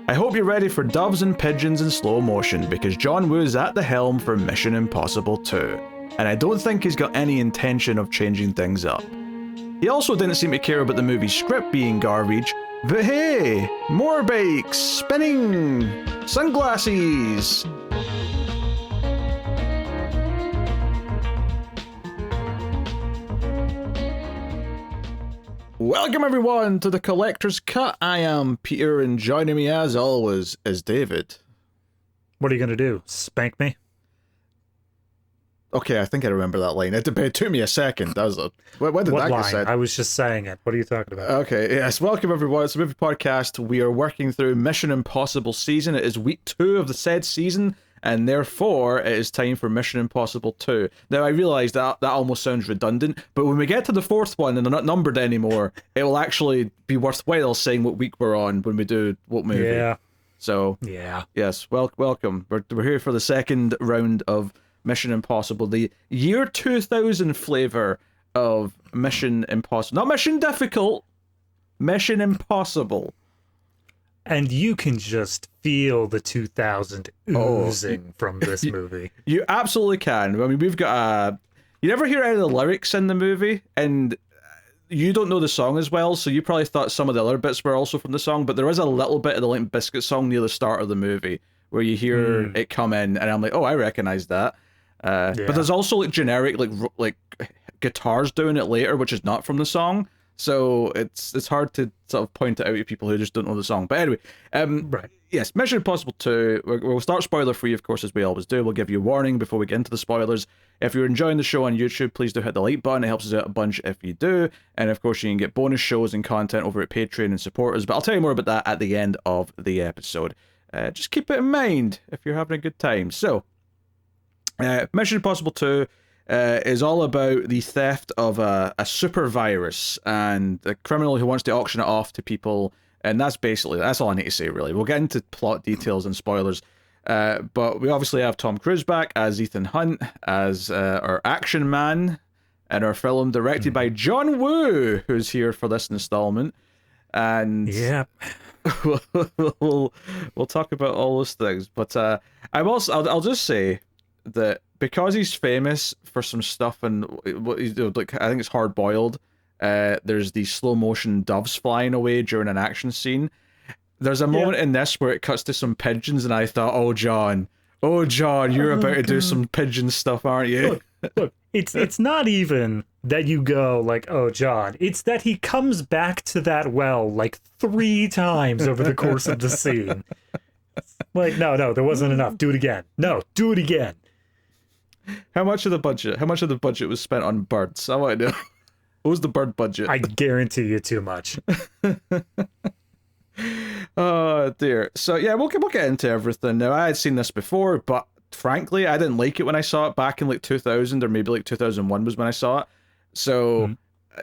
I hope you're ready for doves and pigeons in slow motion, because John Woo's at the helm for Mission Impossible 2, and I don't think he's got any intention of changing things up. He also didn't seem to care about the movie's script being garbage, but hey, more bikes, spinning, sunglasses. Welcome everyone to the Collector's Cut. I am Peter, and joining me as always is David. What are you going to do? Spank me? Okay, I think I remember that line. It took me a second. That was when did what that line? get said? I was just saying it. What are you talking about? Okay, yes. Welcome everyone. It's a movie podcast. We are working through Mission Impossible season. It is week 2 of the said season, and therefore it is time for Mission Impossible 2. Now I realise that almost sounds redundant, but when we get to the 4th one and they're not numbered anymore, it will actually be worthwhile saying what week we're on when we do what movie. Yeah. So yeah. Yes. Welcome. We're here for the second round of Mission Impossible, the year 2000 flavor of Mission Impossible. Not Mission Difficult, Mission Impossible. And you can just feel the 2000 oozing from this movie. You absolutely can. I mean, we've got you never hear any of the lyrics in the movie, and you don't know the song as well, so you probably thought some of the other bits were also from the song, but there is a little bit of the Limp Bizkit song near the start of the movie where you hear it come in, and I'm like, oh, I recognize that. But there's also like generic like guitars doing it later, which is not from the song, so it's hard to sort of point it out to people who just don't know the song. But anyway, right. Yes, Mission Impossible 2. We'll start spoiler free, of course, as we always do. We'll give you a warning before we get into the spoilers. If you're enjoying the show on YouTube, please do hit the like button. It helps us out a bunch if you do. And of course, you can get bonus shows and content over at Patreon and support us. But I'll tell you more about that at the end of the episode. Just keep it in mind if you're having a good time. So, Mission Impossible 2 is all about the theft of a super virus and the criminal who wants to auction it off to people. And that's all I need to say, really. We'll get into plot details and spoilers. But we obviously have Tom Cruise back as Ethan Hunt, as our action man in our film, directed by John Woo, who's here for this installment. And yeah, we'll talk about all those things. But I'll just say that because he's famous for some stuff, and like I think it's Hard Boiled. There's these slow motion doves flying away during an action scene. There's a moment in this where it cuts to some pigeons, and I thought, oh John, you're about to do some pigeon stuff, aren't you? Look, it's not even that you go like, oh John, it's that he comes back to that well like 3 times over the course of the scene. Like, no, there wasn't enough. Do it again. No, do it again. How much of the budget was spent on birds? I want to know. What was the bird budget? I guarantee you too much. Oh dear. So yeah, we'll get into everything. Now, I had seen this before, but frankly, I didn't like it when I saw it back in like 2000 or maybe like 2001 was when I saw it. So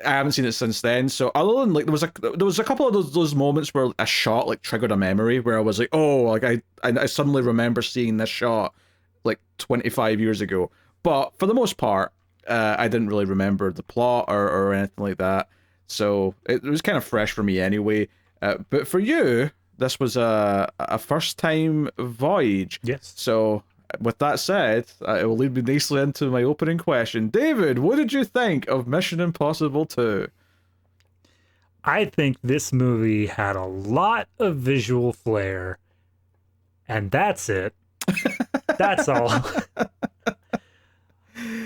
I haven't seen it since then. So other than like there was a couple of those moments where a shot like triggered a memory where I was like, oh, like I suddenly remember seeing this shot like 25 years ago. But for the most part, I didn't really remember the plot or anything like that, so it was kind of fresh for me anyway. But for you, this was a first time voyage. Yes. So with that said, it will lead me nicely into my opening question. David, what did you think of Mission Impossible 2? I think this movie had a lot of visual flair, and that's it. That's all.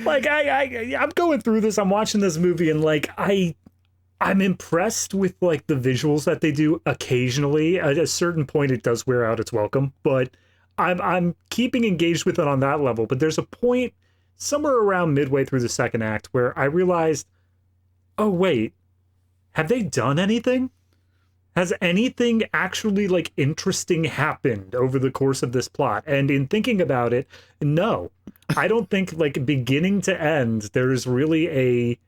Like I'm going through this, I'm watching this movie, and like I'm impressed with like the visuals that they do occasionally. At a certain point it does wear out its welcome, but I'm keeping engaged with it on that level. But there's a point somewhere around midway through the second act where I realized, oh wait, have they done anything? Has anything actually like interesting happened over the course of this plot? And in thinking about it, no. I don't think like beginning to end there's really a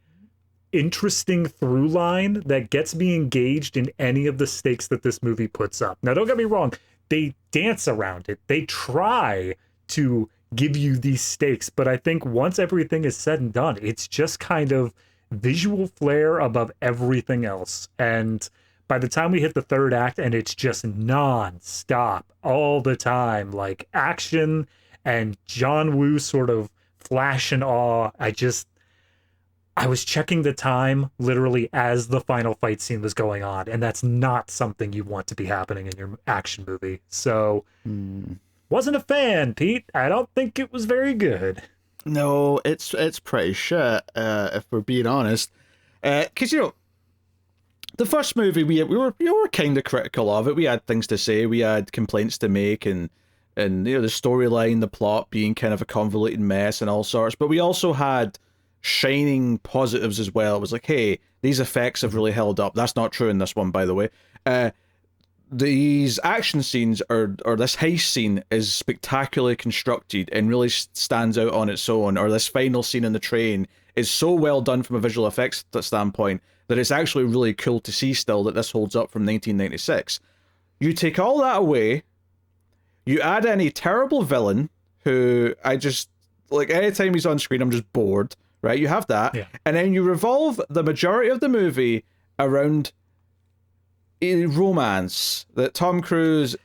interesting through line that gets me engaged in any of the stakes that this movie puts up. Now, don't get me wrong. They dance around it. They try to give you these stakes, but I think once everything is said and done, it's just kind of visual flair above everything else. And by the time we hit the third act, and it's just non-stop all the time, like action and John Woo sort of flash and awe. I was checking the time literally as the final fight scene was going on, and that's not something you want to be happening in your action movie. So, wasn't a fan, Pete. I don't think it was very good. No, it's pretty shit, if we're being honest. Because, the first movie, we were kind of critical of it. We had things to say, we had complaints to make, and the storyline, the plot being kind of a convoluted mess and all sorts. But we also had shining positives as well. It was like, hey, these effects have really held up. That's not true in this one, by the way. These action scenes or this heist scene is spectacularly constructed and really stands out on its own, or this final scene in the train is so well done from a visual effects standpoint that it's actually really cool to see still that this holds up from 1996. You take all that away, you add any terrible villain who I just, like, anytime he's on screen, I'm just bored, right? You have that. Yeah. And then you revolve the majority of the movie around a romance that Tom Cruise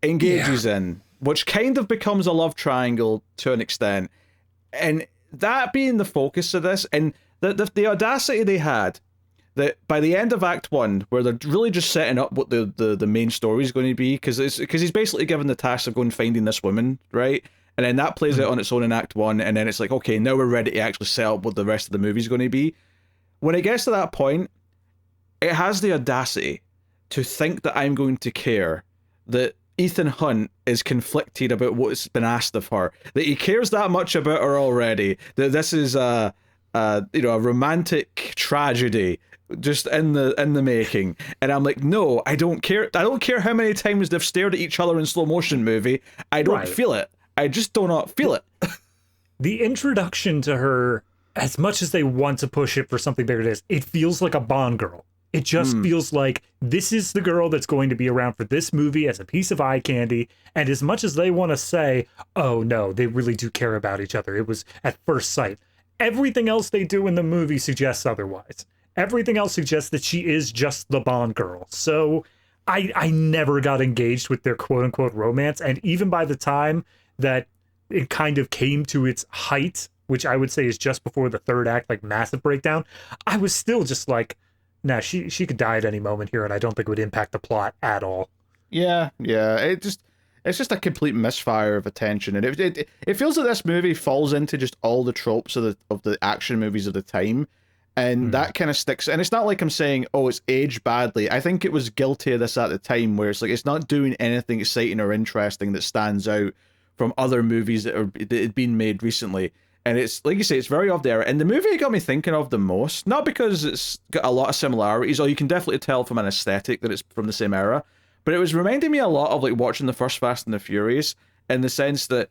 engages in, which kind of becomes a love triangle to an extent. And that being the focus of this, and the audacity they had, that by the end of Act 1, where they're really just setting up what the main story is going to be, because he's basically given the task of going and finding this woman, right? And then that plays out on its own in Act 1, and then it's like, okay, now we're ready to actually set up what the rest of the movie is going to be. When it gets to that point, it has the audacity to think that I'm going to care that Ethan Hunt is conflicted about what's been asked of her, that he cares that much about her already, that this is a romantic tragedy just in the making. And I'm like, no, I don't care how many times they've stared at each other in slow motion movie. I don't feel it. I just do not feel it. The introduction to her, as much as they want to push it for something bigger, it feels like a Bond girl. It just feels like this is the girl that's going to be around for this movie as a piece of eye candy. And as much as they want to say, oh no, they really do care about each other, it was at first sight, everything else they do in the movie suggests otherwise. Everything else suggests that she is just the Bond girl. So I never got engaged with their quote unquote romance. And even by the time that it kind of came to its height, which I would say is just before the third act, like massive breakdown, I was still just like, nah, she could die at any moment here, and I don't think it would impact the plot at all. Yeah. It's just a complete misfire of attention, and it feels like this movie falls into just all the tropes of the action movies of the time, and that kind of sticks. And it's not like I'm saying, oh, it's aged badly. I think it was guilty of this at the time, where it's like it's not doing anything exciting or interesting that stands out from other movies that had been made recently. And it's, like you say, it's very off there. And the movie it got me thinking of the most, not because it's got a lot of similarities, or you can definitely tell from an aesthetic that it's from the same era, but it was reminding me a lot of like watching the first Fast and the Furious, in the sense that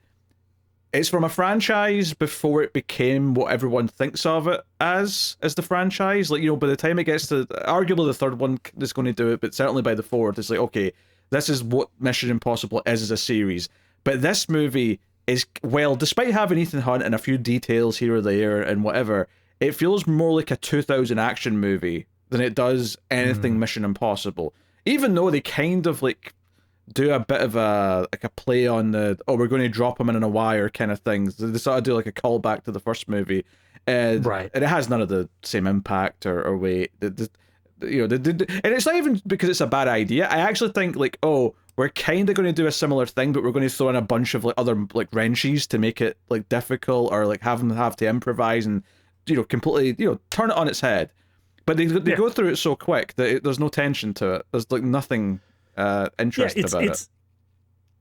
it's from a franchise before it became what everyone thinks of it as the franchise. Like, by the time it gets to, arguably the third one is going to do it, but certainly by the fourth, it's like, okay, this is what Mission Impossible is as a series. But this movie is, well, despite having Ethan Hunt and a few details here or there and whatever, it feels more like a 2000 action movie than it does anything Mission Impossible. Even though they kind of like do a bit of a play on the, oh, we're going to drop him in a wire kind of things. They sort of do like a callback to the first movie. Right. And it has none of the same impact or weight. And it's not even because it's a bad idea. I actually think like, oh, we're kind of going to do a similar thing, but we're going to throw in a bunch of like other like wrenches to make it like difficult, or like have them have to improvise and completely turn it on its head. But they go through it so quick that there's no tension to it. There's like nothing interesting about it.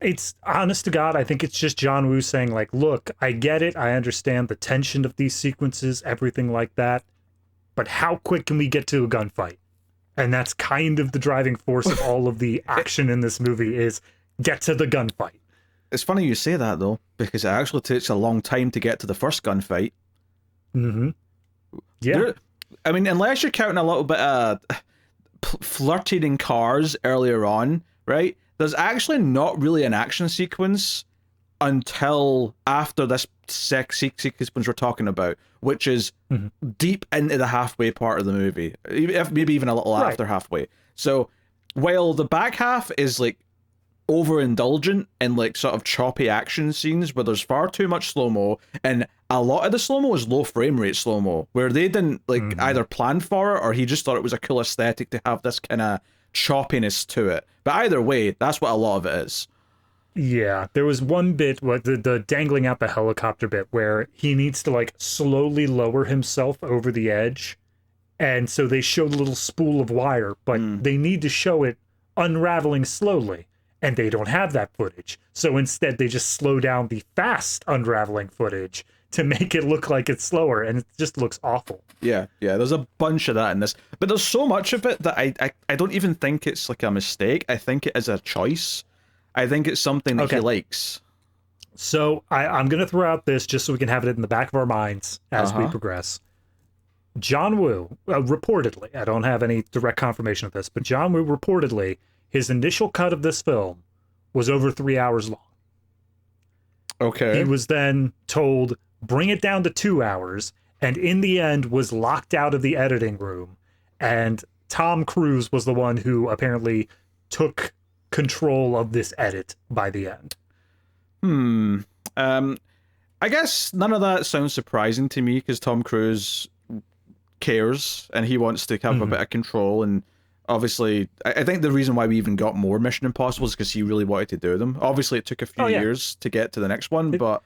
It's honest to God, I think it's just John Woo saying like, look, I get it, I understand the tension of these sequences, everything like that, but how quick can we get to a gunfight? And that's kind of the driving force of all of the action in this movie, is get to the gunfight. It's funny you say that, though, because it actually takes a long time to get to the first gunfight. Yeah. I mean, unless you're counting a little bit of flirting in cars earlier on, right? There's actually not really an action sequence until after this sequence we're talking about, which is deep into the halfway part of the movie, maybe even a little after halfway. So while the back half is like overindulgent in like sort of choppy action scenes where there's far too much slow-mo, and a lot of the slow-mo is low frame rate slow-mo where they didn't like either plan for it or he just thought it was a cool aesthetic to have this kind of choppiness to it. But either way, that's what a lot of it is. Yeah, there was one bit, what the dangling out the helicopter bit, where he needs to like slowly lower himself over the edge, and so they show the little spool of wire, but they need to show it unraveling slowly, and they don't have that footage. So instead, they just slow down the fast unraveling footage to make it look like it's slower, and it just looks awful. Yeah, there's a bunch of that in this, but there's so much of it that I don't even think it's like a mistake. I think it is a choice. I think it's something that he likes. So I'm going to throw out this just so we can have it in the back of our minds as we progress. John Woo, reportedly, I don't have any direct confirmation of this, but John Woo reportedly, his initial cut of this film was over 3 hours long. Okay. He was then told, bring it down to 2 hours, and in the end was locked out of the editing room. And Tom Cruise was the one who apparently took control of this edit by the end. I guess none of that sounds surprising to me because Tom Cruise cares and he wants to have a bit of control, and obviously I think the reason why we even got more Mission Impossible is because he really wanted to do them. Obviously it took a few years to get to the next one, but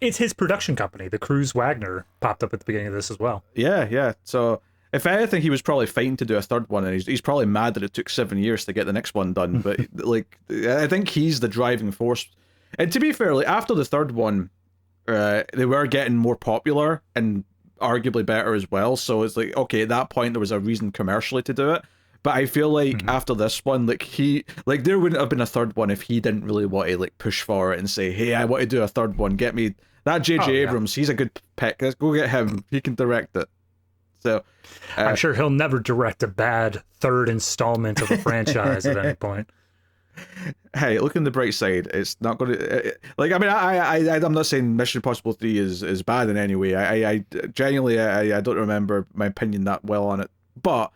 it's his production company. The Cruise Wagner popped up at the beginning of this as well. Yeah. So if anything, he was probably fighting to do a third one, and he's probably mad that it took 7 years to get the next one done. But like, I think he's the driving force. And to be fair, like after the third one, they were getting more popular and arguably better as well. So it's like, okay, at that point there was a reason commercially to do it. But I feel like after this one, like there wouldn't have been a third one if he didn't really want to like push for it and say, hey, I want to do a third one. Get me that J.J. Abrams. He's a good pick. Let's go get him. He can direct it. So I'm sure he'll never direct a bad third installment of a franchise at any point. Hey, look on the bright side. It's not going to like. I mean, I'm not saying Mission Impossible 3 is bad in any way. I genuinely I don't remember my opinion that well on it, but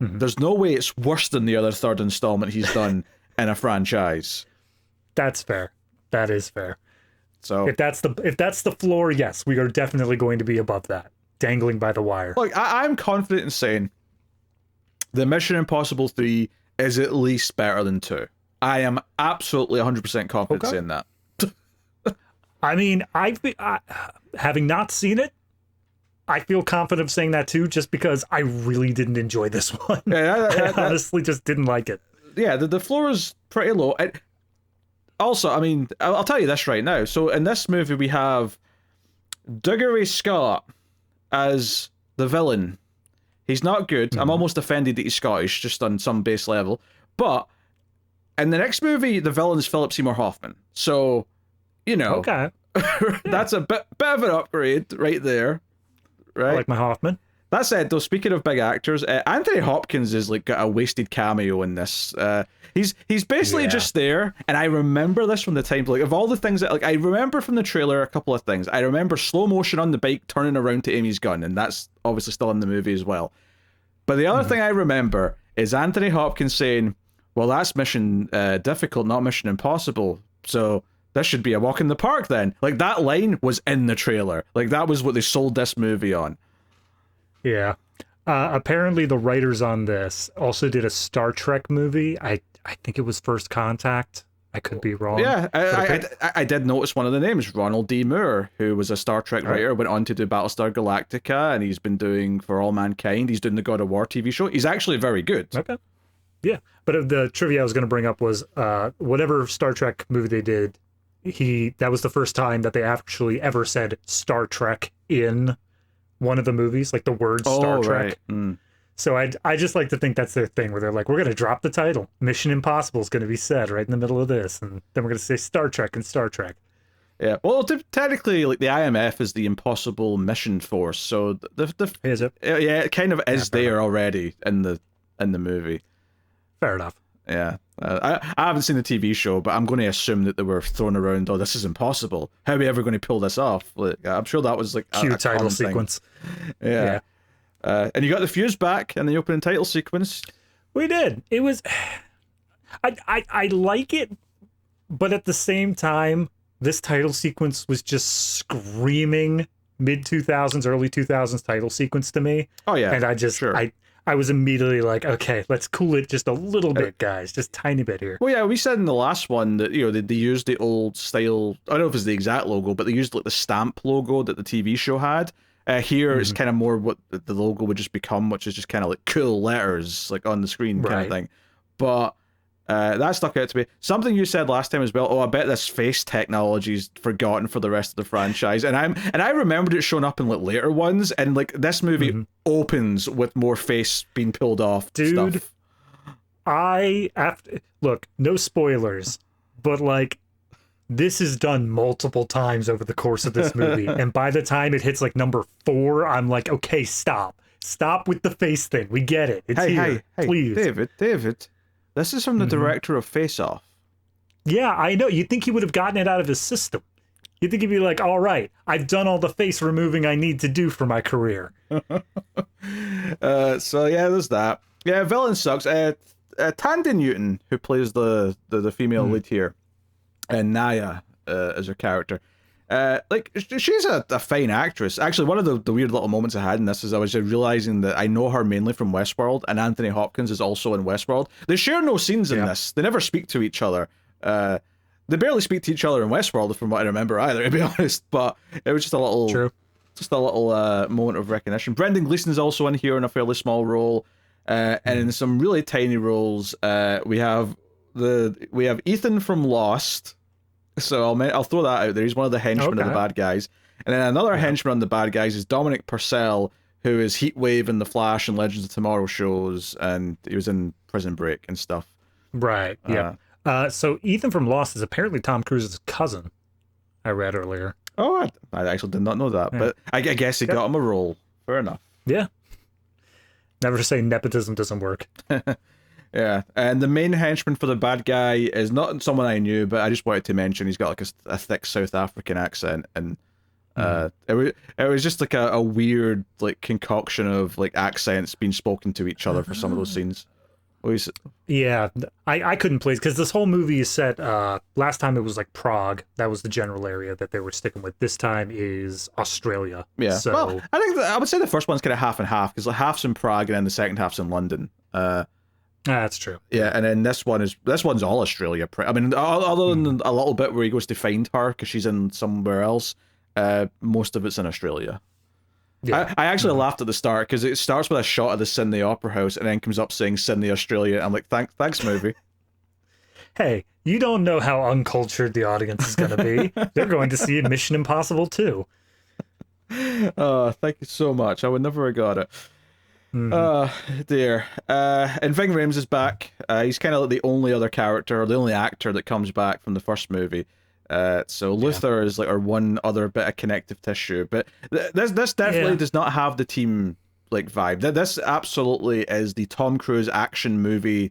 there's no way it's worse than the other third installment he's done in a franchise. That's fair. That is fair. So if that's the floor, yes, we are definitely going to be above that. Dangling by the wire. Look, I'm confident in saying the Mission Impossible 3 is at least better than 2. I am absolutely 100% confident in saying that. I mean, I having not seen it, I feel confident of saying that too, just because I really didn't enjoy this one. I honestly just didn't like it. Yeah, the floor is pretty low. Also, I mean, I'll tell you this right now. So in this movie, we have Dougray Scott as the villain. He's not good. I'm almost offended that he's Scottish, just on some base level. But in the next movie, the villain is Philip Seymour Hoffman. So, you know, that's a bit of an upgrade right there. Right? I like my Hoffman. That said, though, speaking of big actors, Anthony Hopkins is like got a wasted cameo in this. He's basically just there, and I remember this from the time. Like of all the things that like I remember from the trailer, a couple of things. I remember slow motion on the bike turning around to Amy's gun, and that's obviously still in the movie as well. But the other thing I remember is Anthony Hopkins saying, "Well, that's mission difficult, not Mission Impossible. So this should be a walk in the park then." Like that line was in the trailer. Like that was what they sold this movie on. Yeah. Apparently the writers on this also did a Star Trek movie. I think it was First Contact. I could be wrong. Yeah, I did notice one of the names, Ronald D. Moore, who was a Star Trek writer, went on to do Battlestar Galactica, and he's been doing For All Mankind. He's doing the God of War TV show. He's actually very good. Okay. Yeah, but the trivia I was going to bring up was whatever Star Trek movie they did, that was the first time that they actually ever said Star Trek in one of the movies, like the word Star Trek. Right. So I just like to think that's their thing, where they're like, we're going to drop the title. Mission Impossible is going to be said right in the middle of this, and then we're going to say Star Trek and Star Trek. Yeah, well, technically, like the IMF is the Impossible Mission Force, so is it? Yeah, it kind of is there already in the movie. Fair enough. Yeah, I haven't seen the TV show, but I'm going to assume that they were thrown around. Oh, this is impossible. How are we ever going to pull this off? Like, I'm sure that was like cute title sequence. Yeah. And you got the fuse back in the opening title sequence. We did. It was. I like it, but at the same time, this title sequence was just screaming mid 2000s, early 2000s title sequence to me. Oh yeah, and I just sure. I was immediately like, okay, let's cool it just a little bit, guys, just tiny bit here. Well, yeah, we said in the last one that they used the old style. I don't know if it's the exact logo, but they used like the stamp logo that the TV show had. Here it's kind of more what the logo would just become, which is just kind of like cool letters like on the screen kind of thing. But that stuck out to me. Something you said last time as well. Oh, I bet this face technology's forgotten for the rest of the franchise. And I remembered it showing up in like later ones, and like this movie opens with more face being pulled off. Dude, stuff. Look, no spoilers, but like this is done multiple times over the course of this movie, and by the time it hits like number 4, I'm like, okay, stop with the face thing. We get it. It's here. Hey, please, David. This is from the director of Face Off. Yeah, I know. You'd think he would have gotten it out of his system. You'd think he'd be like, all right, I've done all the face removing I need to do for my career. So yeah, there's that. Yeah, villain sucks. Tandy Newton, who plays the female lead here, and Naya as her character. Like she's a fine actress. Actually, one of the weird little moments I had in this is I was just realizing that I know her mainly from Westworld, and Anthony Hopkins is also in Westworld. They share no scenes in this. They never speak to each other. They barely speak to each other in Westworld, from what I remember either, to be honest. But it was just a little, moment of recognition. Brendan Gleeson is also in here in a fairly small role, and in some really tiny roles. We have Ethan from Lost. So I'll throw that out there. He's one of the henchmen of the bad guys. And then another henchman on the bad guys is Dominic Purcell, who is Heatwave in The Flash and Legends of Tomorrow shows, and he was in Prison Break and stuff. Right, yeah. So Ethan from Lost is apparently Tom Cruise's cousin, I read earlier. Oh, I actually did not know that, but I guess he got him a role. Fair enough. Yeah. Never say nepotism doesn't work. Yeah, and the main henchman for the bad guy is not someone I knew, but I just wanted to mention he's got like a thick South African accent, and it was just like a weird like concoction of like accents being spoken to each other for some of those scenes. Yeah, I couldn't place because this whole movie is set. Last time it was like Prague. That was the general area that they were sticking with. This time is Australia. Yeah, so well, I think I would say the first one's kind of half and half because like half's in Prague and then the second half's in London. That's true. Yeah, and then this one's all Australia. I mean, other than a little bit where he goes to find her because she's in somewhere else, most of it's in Australia. Yeah. I actually laughed at the start because it starts with a shot of the Sydney Opera House and then comes up saying Sydney, Australia. I'm like, thanks, movie. Hey, you don't know how uncultured the audience is going to be. They're going to see Mission Impossible 2. Oh, thank you so much. I would never have got it. Dear. And Ving Rhames is back. He's kind of like the only other character, or the only actor that comes back from the first movie. So Luther is like our one other bit of connective tissue. But this definitely does not have the team like vibe. This absolutely is the Tom Cruise action movie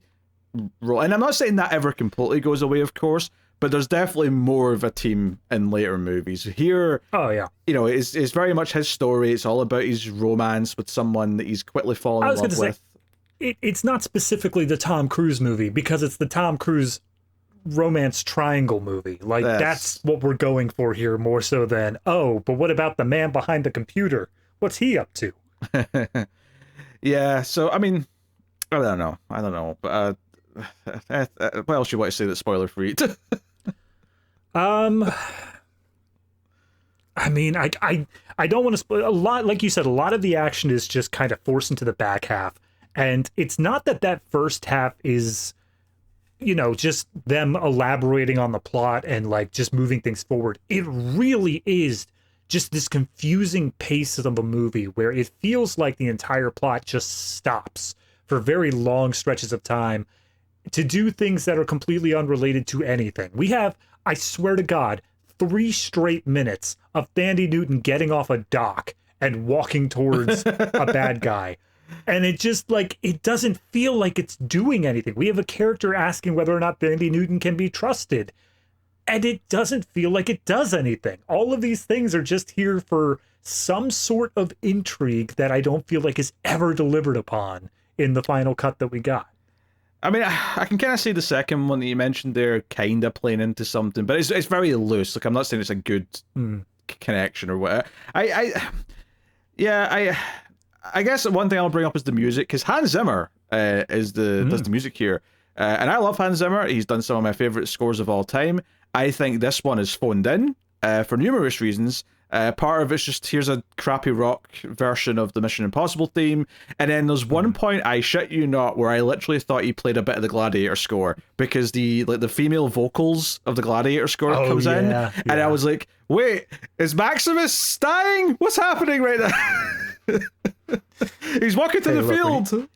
role. And I'm not saying that ever completely goes away, of course, but there's definitely more of a team in later movies. Here, it's very much his story. It's all about his romance with someone that he's quickly fallen in love with. It's not specifically the Tom Cruise movie because it's the Tom Cruise romance triangle movie. Like, that's what we're going for here more so than, but what about the man behind the computer? What's he up to? Yeah, so, I mean, I don't know. But, what else you want to say that's spoiler free? I mean, I don't want to spoil a lot. Like you said, a lot of the action is just kind of forced into the back half. And it's not that first half is, just them elaborating on the plot and like just moving things forward. It really is just this confusing pace of a movie where it feels like the entire plot just stops for very long stretches of time to do things that are completely unrelated to anything. We have, I swear to God, 3 straight minutes of Thandiwe Newton getting off a dock and walking towards a bad guy. And it just, like, it doesn't feel like it's doing anything. We have a character asking whether or not Thandiwe Newton can be trusted. And it doesn't feel like it does anything. All of these things are just here for some sort of intrigue that I don't feel like is ever delivered upon in the final cut that we got. I mean, I can kind of see the second one that you mentioned there kind of playing into something, but it's very loose. Like, I'm not saying it's a good connection or whatever. I guess one thing I'll bring up is the music, because Hans Zimmer does the music here. And I love Hans Zimmer. He's done some of my favorite scores of all time. I think this one is phoned in for numerous reasons. Part of it's just, here's a crappy rock version of the Mission Impossible theme, and then there's one point, I shit you not, where I literally thought he played a bit of the Gladiator score, because the female vocals of the Gladiator score comes in, and I was like, wait, is Maximus dying? What's happening right now? He's walking through the field.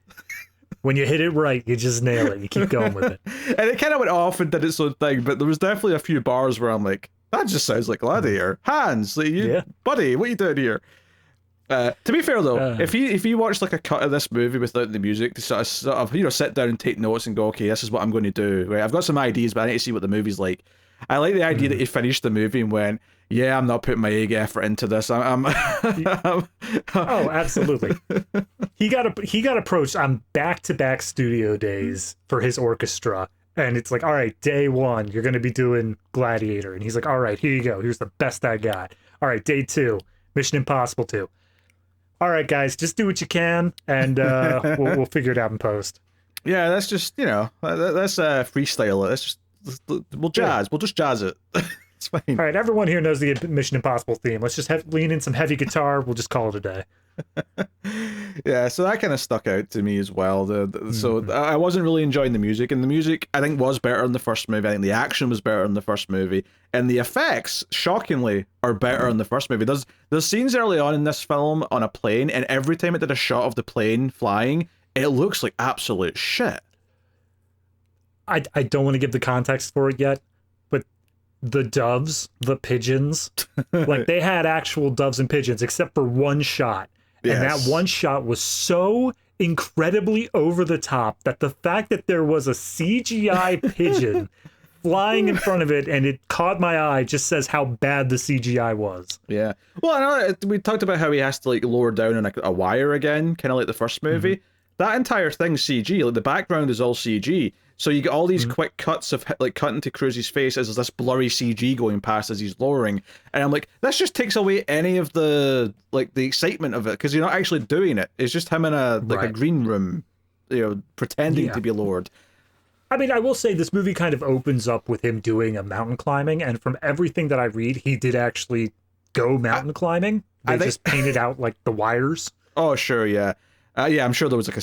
When you hit it right, you just nail it. You keep going with it. And it kind of went off and did its own thing, but there was definitely a few bars where I'm like, that just sounds like Gladiator. Hans, like, buddy, what are you doing here? To be fair though, if you watch like a cut of this movie without the music, to sort of sit down and take notes and go, okay, this is what I'm going to do. Right, I've got some ideas, but I need to see what the movie's like. I like the idea that he finished the movie and went, yeah, I'm not putting my egg effort into this. Oh, absolutely. He got approached on back-to-back studio days for his orchestra. And it's like, all right, day one, you're going to be doing Gladiator. And he's like, all right, here you go. Here's the best I got. All right, day 2, Mission Impossible 2. All right, guys, just do what you can, and we'll figure it out in post. Yeah, that's just, that's freestyle it. That's just, we'll just jazz it. It's fine. All right, everyone here knows the Mission Impossible theme. Let's just lean in some heavy guitar. We'll just call it a day. Yeah, so that kind of stuck out to me as well. So I wasn't really enjoying the music, and the music I think was better in the first movie. I think the action was better in the first movie, and the effects, shockingly, are better in the first movie. There's scenes early on in this film on a plane, and every time it did a shot of the plane flying, it looks like absolute shit. I don't want to give the context for it yet, but the doves, the pigeons, like they had actual doves and pigeons, except for one shot. Yes. And that one shot was so incredibly over the top that the fact that there was a CGI pigeon flying in front of it and it caught my eye just says how bad the CGI was. Yeah. Well, I know we talked about how he has to like lower down on a wire again, kind of like the first movie. That entire thing's CG. Like the background is all CG. So you get all these quick cuts of like cutting to Cruise's face as there's this blurry CG going past as he's lowering, and I'm like, this just takes away any of the excitement of it, because you're not actually doing it. It's just him in a green room, pretending to be lowered. I mean, I will say this movie kind of opens up with him doing a mountain climbing, and from everything that I read, he did actually go mountain climbing. They just painted out like the wires. Oh, sure, yeah. I'm sure there was like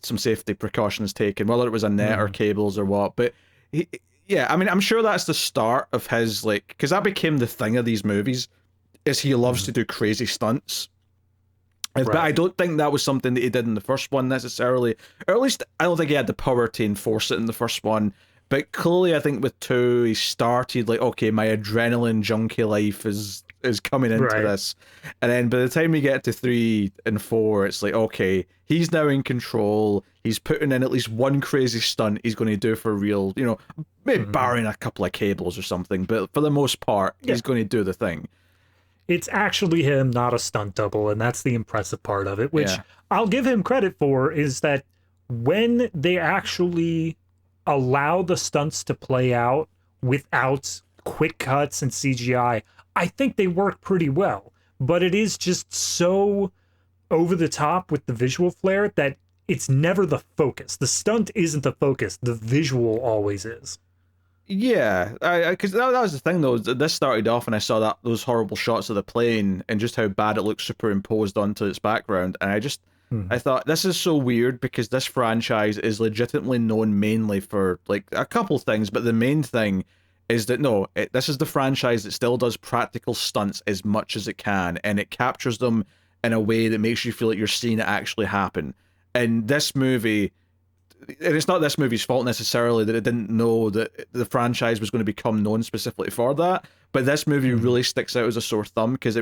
some safety precautions taken, whether it was a net or cables or what. But I mean, I'm sure that's the start of his, like, because that became the thing of these movies, is he loves to do crazy stunts. But I don't think that was something that he did in the first one necessarily, or at least I don't think he had the power to enforce it in the first one. But clearly, I think with 2, he started like, okay, my adrenaline junkie life is coming into this, and then by the time we get to 3 and 4, it's like, okay, he's now in control. He's putting in at least one crazy stunt he's going to do for real, maybe barring a couple of cables or something, but for the most part, he's going to do the thing. It's actually him, not a stunt double, and that's the impressive part of it, which I'll give him credit for, is that when they actually allow the stunts to play out without quick cuts and CGI, I think they work pretty well, but it is just so over the top with the visual flair that it's never the focus. The stunt isn't the focus. The visual always is. Yeah, because that was the thing though. This started off and I saw those horrible shots of the plane and just how bad it looked superimposed onto its background, and I thought, this is so weird, because this franchise is legitimately known mainly for like a couple things, but the main thing is that this is the franchise that still does practical stunts as much as it can, and it captures them in a way that makes you feel like you're seeing it actually happen. And this movie, and it's not this movie's fault necessarily that it didn't know that the franchise was going to become known specifically for that, but this movie really sticks out as a sore thumb, because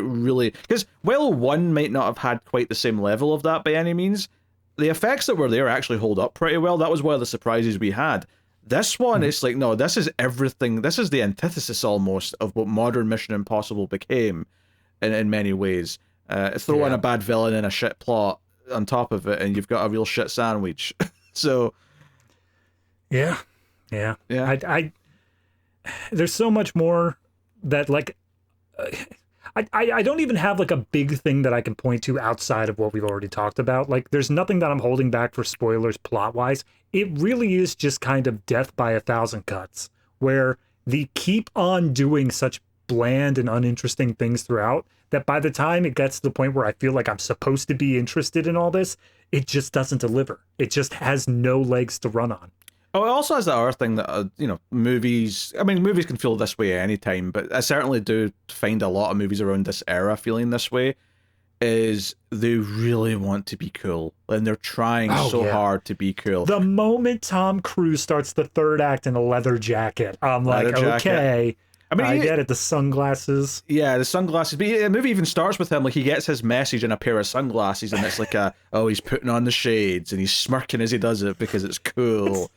while 1 might not have had quite the same level of that by any means, the effects that were there actually hold up pretty well. That was one of the surprises we had. This one, it's like, no, this is everything. This is the antithesis almost of what modern Mission Impossible became in many ways. Throw in a bad villain and a shit plot on top of it, and you've got a real shit sandwich. So, Yeah. Yeah. Yeah. I there's so much more that like I don't even have like a big thing that I can point to outside of what we've already talked about. Like there's nothing that I'm holding back for spoilers plot wise. It really is just kind of death by a thousand cuts, where they keep on doing such bland and uninteresting things throughout that by the time it gets to the point where I feel like I'm supposed to be interested in all this, it just doesn't deliver. It just has no legs to run on. Oh, it also has that other thing that, movies, I mean, movies can feel this way anytime, but I certainly do find a lot of movies around this era feeling this way, is they really want to be cool, and they're trying hard to be cool. The moment Tom Cruise starts the third act in a leather jacket, I'm like, okay, I mean, I get it, the sunglasses. Yeah, the sunglasses. But the movie even starts with him, like, he gets his message in a pair of sunglasses, and it's like he's putting on the shades, and he's smirking as he does it because it's cool.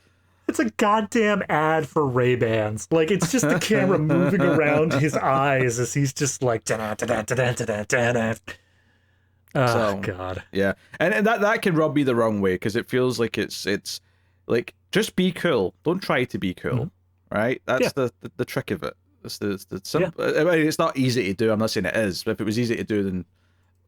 It's a goddamn ad for Ray-Bans. Like, it's just the camera moving around his eyes as he's just like, da-da-da-da-da-da-da-da. Oh, God. Yeah. And that can rub me the wrong way, because it feels like it's like, just be cool. Don't try to be cool, right? That's the trick of it. It's the simple. I mean, it's not easy to do. I'm not saying it is, but if it was easy to do, then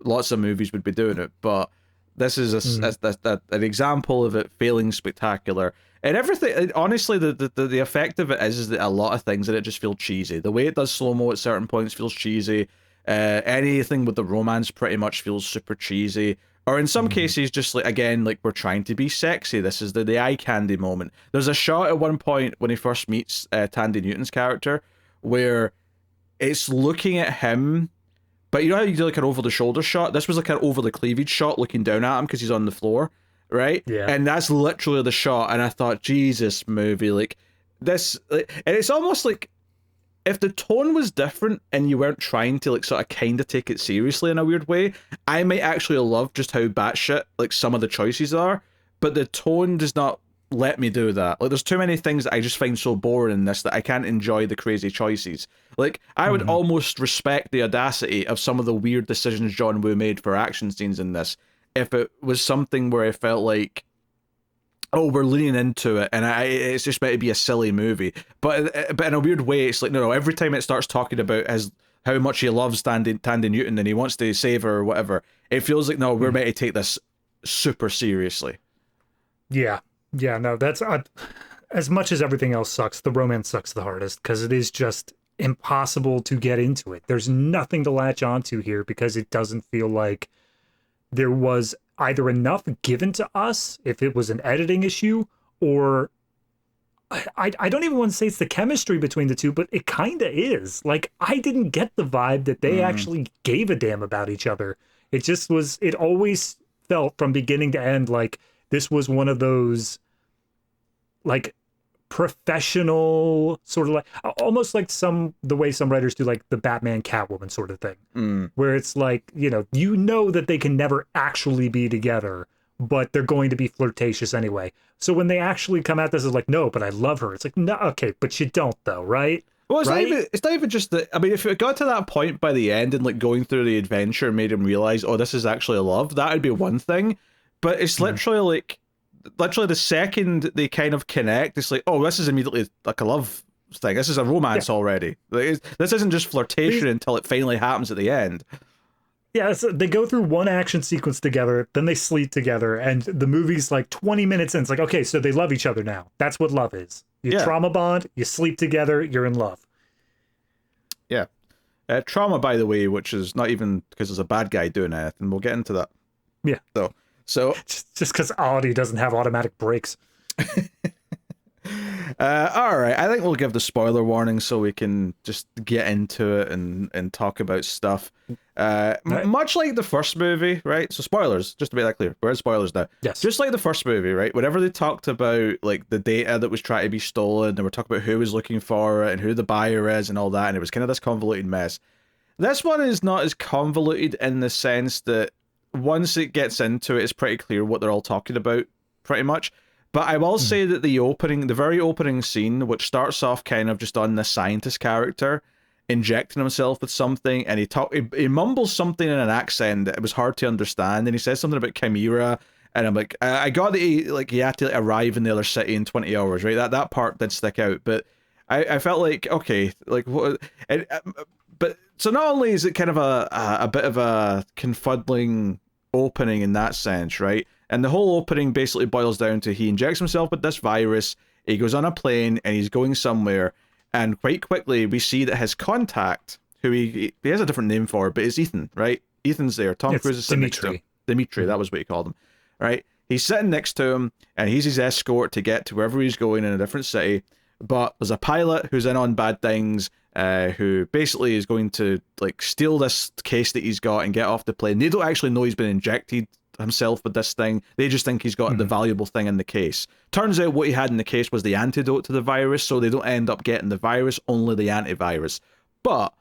lots of movies would be doing it. But this is an example of it failing spectacular. And everything, honestly, the effect of it is that a lot of things in it just feel cheesy. The way it does slow-mo at certain points feels cheesy. Anything with the romance pretty much feels super cheesy. Or in some cases, just like, again, like, we're trying to be sexy. This is the eye candy moment. There's a shot at one point when he first meets Thandie Newton's character where it's looking at him, but you know how you do like an over-the-shoulder shot? This was like an over-the-cleavage shot looking down at him because he's on the floor. Right? Yeah. And that's literally the shot. And I thought, Jesus, movie, like, this, like, and it's almost like if the tone was different and you weren't trying to, like, sort of kind of take it seriously in a weird way, I might actually love just how batshit, like, some of the choices are. But the tone does not let me do that. Like, there's too many things that I just find so boring in this that I can't enjoy the crazy choices. Like, I would almost respect the audacity of some of the weird decisions John Woo made for action scenes in this, if it was something where I felt like, oh, we're leaning into it, and it's just meant to be a silly movie. But in a weird way, it's like, no, every time it starts talking about how much he loves Thandie Newton and he wants to save her or whatever, it feels like, no, we're meant to take this super seriously. Yeah. Yeah, no, that's... as much as everything else sucks, the romance sucks the hardest, because it is just impossible to get into it. There's nothing to latch onto here, because it doesn't feel like there was either enough given to us, if it was an editing issue, or I don't even want to say it's the chemistry between the two, but it kind of is. Like, I didn't get the vibe that they actually gave a damn about each other. It just was, it always felt from beginning to end like this was one of those, like, professional sort of, like, almost like the way some writers do, like the Batman Catwoman sort of thing, where it's like, you know that they can never actually be together, but they're going to be flirtatious anyway. So when they actually come at this as like, no, but I love her, it's like, no, okay, but you don't though, right? Well, it's right? not even just that. I mean, if it got to that point by the end and, like, going through the adventure made him realize, oh, this is actually love, that would be one thing. But it's literally the second they kind of connect, it's like, oh, this is immediately like a love thing. This is a romance already. Like, this isn't just flirtation until it finally happens at the end. Yeah, they go through one action sequence together, then they sleep together, and the movie's like 20 minutes in. It's like, okay, so they love each other now. That's what love is. You trauma bond, you sleep together, you're in love. Yeah. Trauma, by the way, which is not even because there's a bad guy doing anything. We'll get into that. Yeah. So just because Audi doesn't have automatic brakes. All right, I think we'll give the spoiler warning so we can just get into it and talk about stuff. Much like the first movie, right? So spoilers, just to make that clear. We're in spoilers now. Yes. Just like the first movie, right? Whenever they talked about, like, the data that was trying to be stolen, they were talking about who was looking for it and who the buyer is and all that, and it was kind of this convoluted mess. This one is not as convoluted in the sense that once it gets into it, it's pretty clear what they're all talking about, pretty much. But I will say that the very opening scene, which starts off kind of just on the scientist character injecting himself with something, and he mumbles something in an accent that it was hard to understand, and he says something about chimera, And I'm like, I got that he had to arrive in the other city in 20 hours, right? That part did stick out, but I felt like, okay, like what? But so not only is it kind of a bit of a confuddling opening in that sense, right? And the whole opening basically boils down to he injects himself with this virus, he goes on a plane, and he's going somewhere, and quite quickly we see that his contact, who he has a different name for, but it's Ethan, right? Ethan's there. Tom Cruise is sitting next to him. Dimitri, that was what he called him, right? He's sitting next to him, and he's his escort to get to wherever he's going in a different city. But there's a pilot who's in on bad things, who basically is going to like steal this case that he's got and get off the plane. They don't actually know he's been injected himself with this thing. They just think he's got the valuable thing in the case. Turns out what he had in the case was the antidote to the virus, so they don't end up getting the virus, only the antivirus. But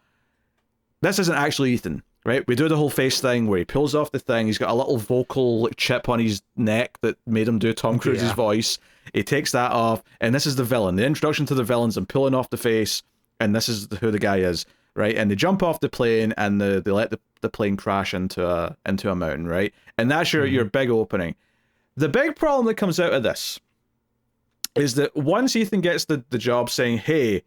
this isn't actually Ethan, right? We do the whole face thing where he pulls off the thing. He's got a little vocal chip on his neck that made him do Tom Cruise's voice. He takes that off, and this is the villain. The introduction to the villains and pulling off the face, and this is who the guy is, right? And they jump off the plane, and they let the plane crash into a mountain, right? And that's your big opening. The big problem that comes out of this is that once Ethan gets the job saying, hey,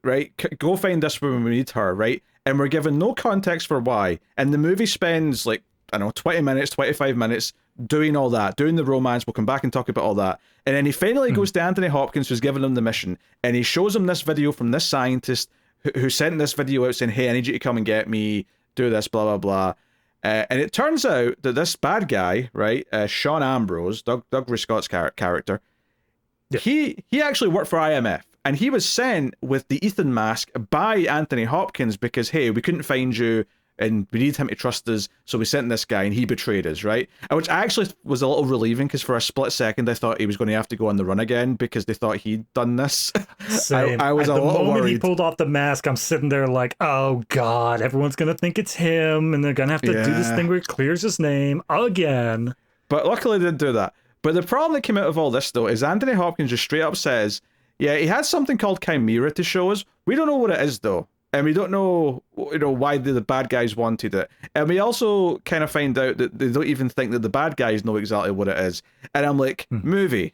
right, go find this woman, we need her, right? And we're given no context for why. And the movie spends, like, I don't know, 20 minutes, 25 minutes doing all that, doing the romance. We'll come back and talk about all that. And then he finally goes to Anthony Hopkins, who's given him the mission, and he shows him this video from this scientist who sent this video out saying, hey, I need you to come and get me, do this, blah, blah, blah. And it turns out that this bad guy, right, Sean Ambrose, Dougray Scott's character, he actually worked for IMF. And he was sent with the Ethan mask by Anthony Hopkins because, hey, we couldn't find you and we need him to trust us, so we sent this guy and he betrayed us, right? Which actually was a little relieving because for a split second I thought he was going to have to go on the run again because they thought he'd done this. I was a little worried. The moment he pulled off the mask, I'm sitting there like, oh God, everyone's going to think it's him and they're going to have to do this thing where he clears his name again. But luckily they didn't do that. But the problem that came out of all this, though, is Anthony Hopkins just straight up says, yeah, he had something called Chimera to show us. We don't know what it is, though. And we don't know, why the bad guys wanted it. And we also kind of find out that they don't even think that the bad guys know exactly what it is. And I'm like, movie,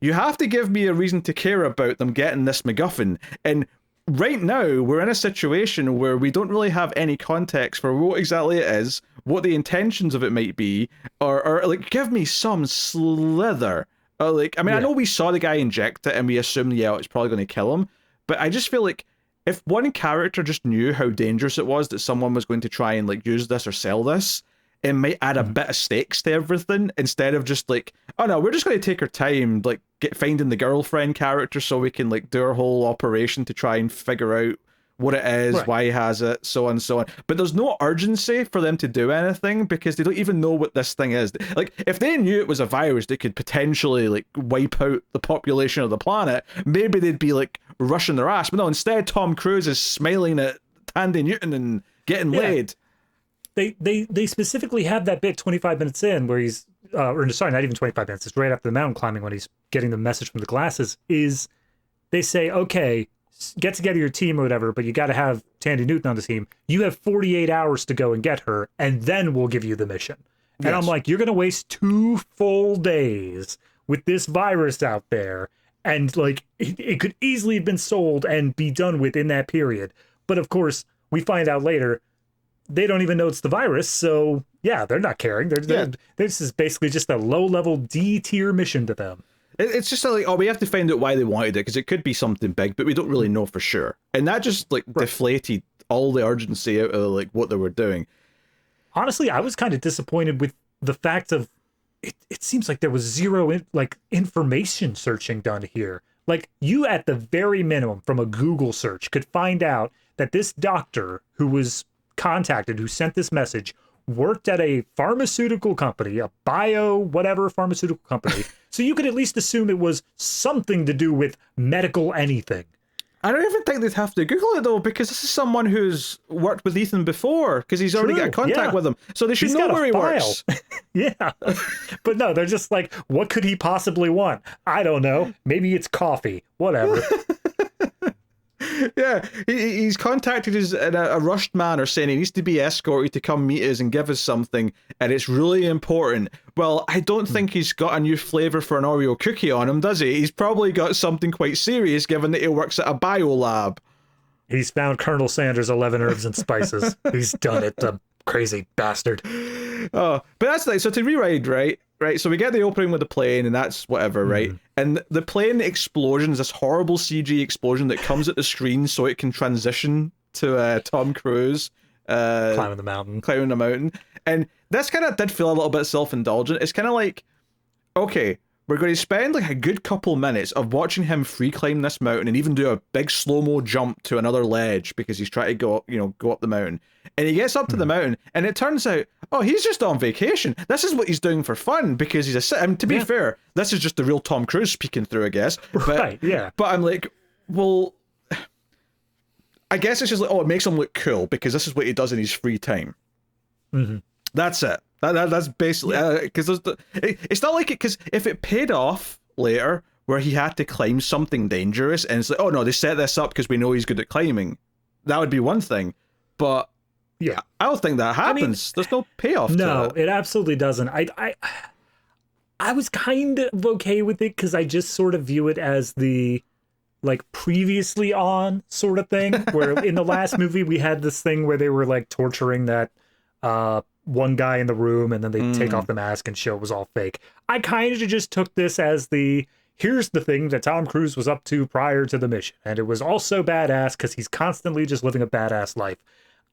you have to give me a reason to care about them getting this MacGuffin. And right now, we're in a situation where we don't really have any context for what exactly it is, what the intentions of it might be, or like, give me some slither. I know we saw the guy inject it and we assumed, it's probably going to kill him. But I just feel like if one character just knew how dangerous it was that someone was going to try and like use this or sell this, it might add a bit of stakes to everything instead of just like, oh no, we're just going to take our time, like finding the girlfriend character so we can like do our whole operation to try and figure out what it is, why he has it, so on and so on. But there's no urgency for them to do anything because they don't even know what this thing is. Like, if they knew it was a virus that could potentially like wipe out the population of the planet, maybe they'd be like rushing their ass. But no, instead Tom Cruise is smiling at Tandy Newton and getting laid. They specifically have that bit 25 minutes in where he's, or sorry, not even 25 minutes, it's right after the mountain climbing when he's getting the message from the glasses, is they say, okay, get together your team or whatever, but you got to have Tandy Newton on the team. You have 48 hours to go and get her, and then we'll give you the mission. And I'm like, you're going to waste 2 full days with this virus out there, and like, it could easily have been sold and be done with in that period. But of course, we find out later, they don't even know it's the virus, so yeah, they're not caring. This is basically just a low-level D-tier mission to them. It's just like, we have to find out why they wanted it, because it could be something big, but we don't really know for sure. And that just, like, deflated all the urgency out of, like, what they were doing. Honestly, I was kind of disappointed with the fact of, it seems like there was zero, information searching done here. Like, you, at the very minimum, from a Google search, could find out that this doctor who was contacted, who sent this message, worked at a pharmaceutical company, a whatever pharmaceutical company. So you could at least assume it was something to do with medical anything. I don't even think they'd have to Google it, though, because this is someone who's worked with Ethan before, because he's already got contact with him. So they should know where he works. Yeah. But no, they're just like, what could he possibly want? I don't know. Maybe it's coffee. Whatever. Yeah, he's contacted us in a rushed manner saying he needs to be escorted to come meet us and give us something, and it's really important. Well, I don't think he's got a new flavour for an Oreo cookie on him, does he? He's probably got something quite serious, given that he works at a bio lab. He's found Colonel Sanders' 11 herbs and spices. He's done it, the crazy bastard. Oh, but that's like, so to rewind, right? Right, so we get the opening with the plane, and that's whatever, right? And the plane explosion is this horrible CG explosion that comes at the screen so it can transition to Tom Cruise Climbing the mountain. And this kind of did feel a little bit self-indulgent. It's kind of like, okay, we're going to spend like a good couple minutes of watching him free climb this mountain and even do a big slow-mo jump to another ledge because he's trying to go up the mountain. And he gets up to the mountain, and it turns out, oh, he's just on vacation. This is what he's doing for fun because he's to be fair, this is just the real Tom Cruise speaking through, I guess. But, right, yeah. But I'm like, well, I guess it's just like, oh, it makes him look cool because this is what he does in his free time. That's it. That's basically because it's not like it, because if it paid off later where he had to climb something dangerous and it's like, oh no, they set this up because we know he's good at climbing, that would be one thing. But yeah, I don't think that happens. I mean, there's no payoff. No, to it. It absolutely doesn't. I was kind of okay with it because I just sort of view it as the like previously on sort of thing. Where in the last movie we had this thing where they were like torturing that one guy in the room, and then they take off the mask and show it was all fake. I kind of just took this as here's the thing that Tom Cruise was up to prior to the mission, and it was also badass because he's constantly just living a badass life.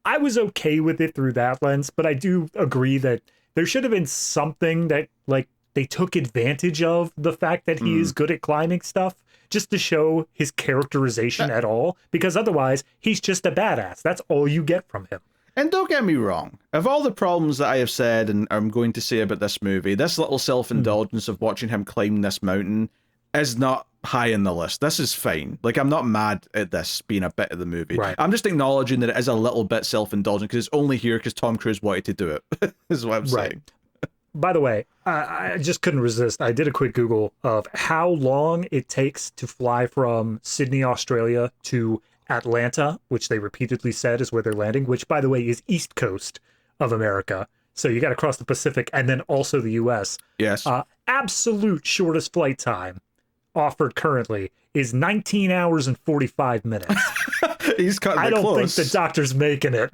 I was okay with it through that lens, but I do agree that there should have been something that like they took advantage of the fact that he is good at climbing stuff just to show his characterization at all, because otherwise he's just a badass. That's all you get from him. And don't get me wrong, of all the problems that I have said and I'm going to say about this movie, this little self-indulgence of watching him climb this mountain is not high in the list. This is fine. Like, I'm not mad at this being a bit of the movie. Right. I'm just acknowledging that it is a little bit self-indulgent because it's only here because Tom Cruise wanted to do it, is what I'm saying. By the way, I just couldn't resist. I did a quick Google of how long it takes to fly from Sydney, Australia to Atlanta, which they repeatedly said is where they're landing, which, by the way, is East Coast of America. So you got to cross the Pacific and then also the U.S. Yes. Absolute shortest flight time offered currently is 19 hours and 45 minutes. He's cutting it I don't close. think the doctor's making it.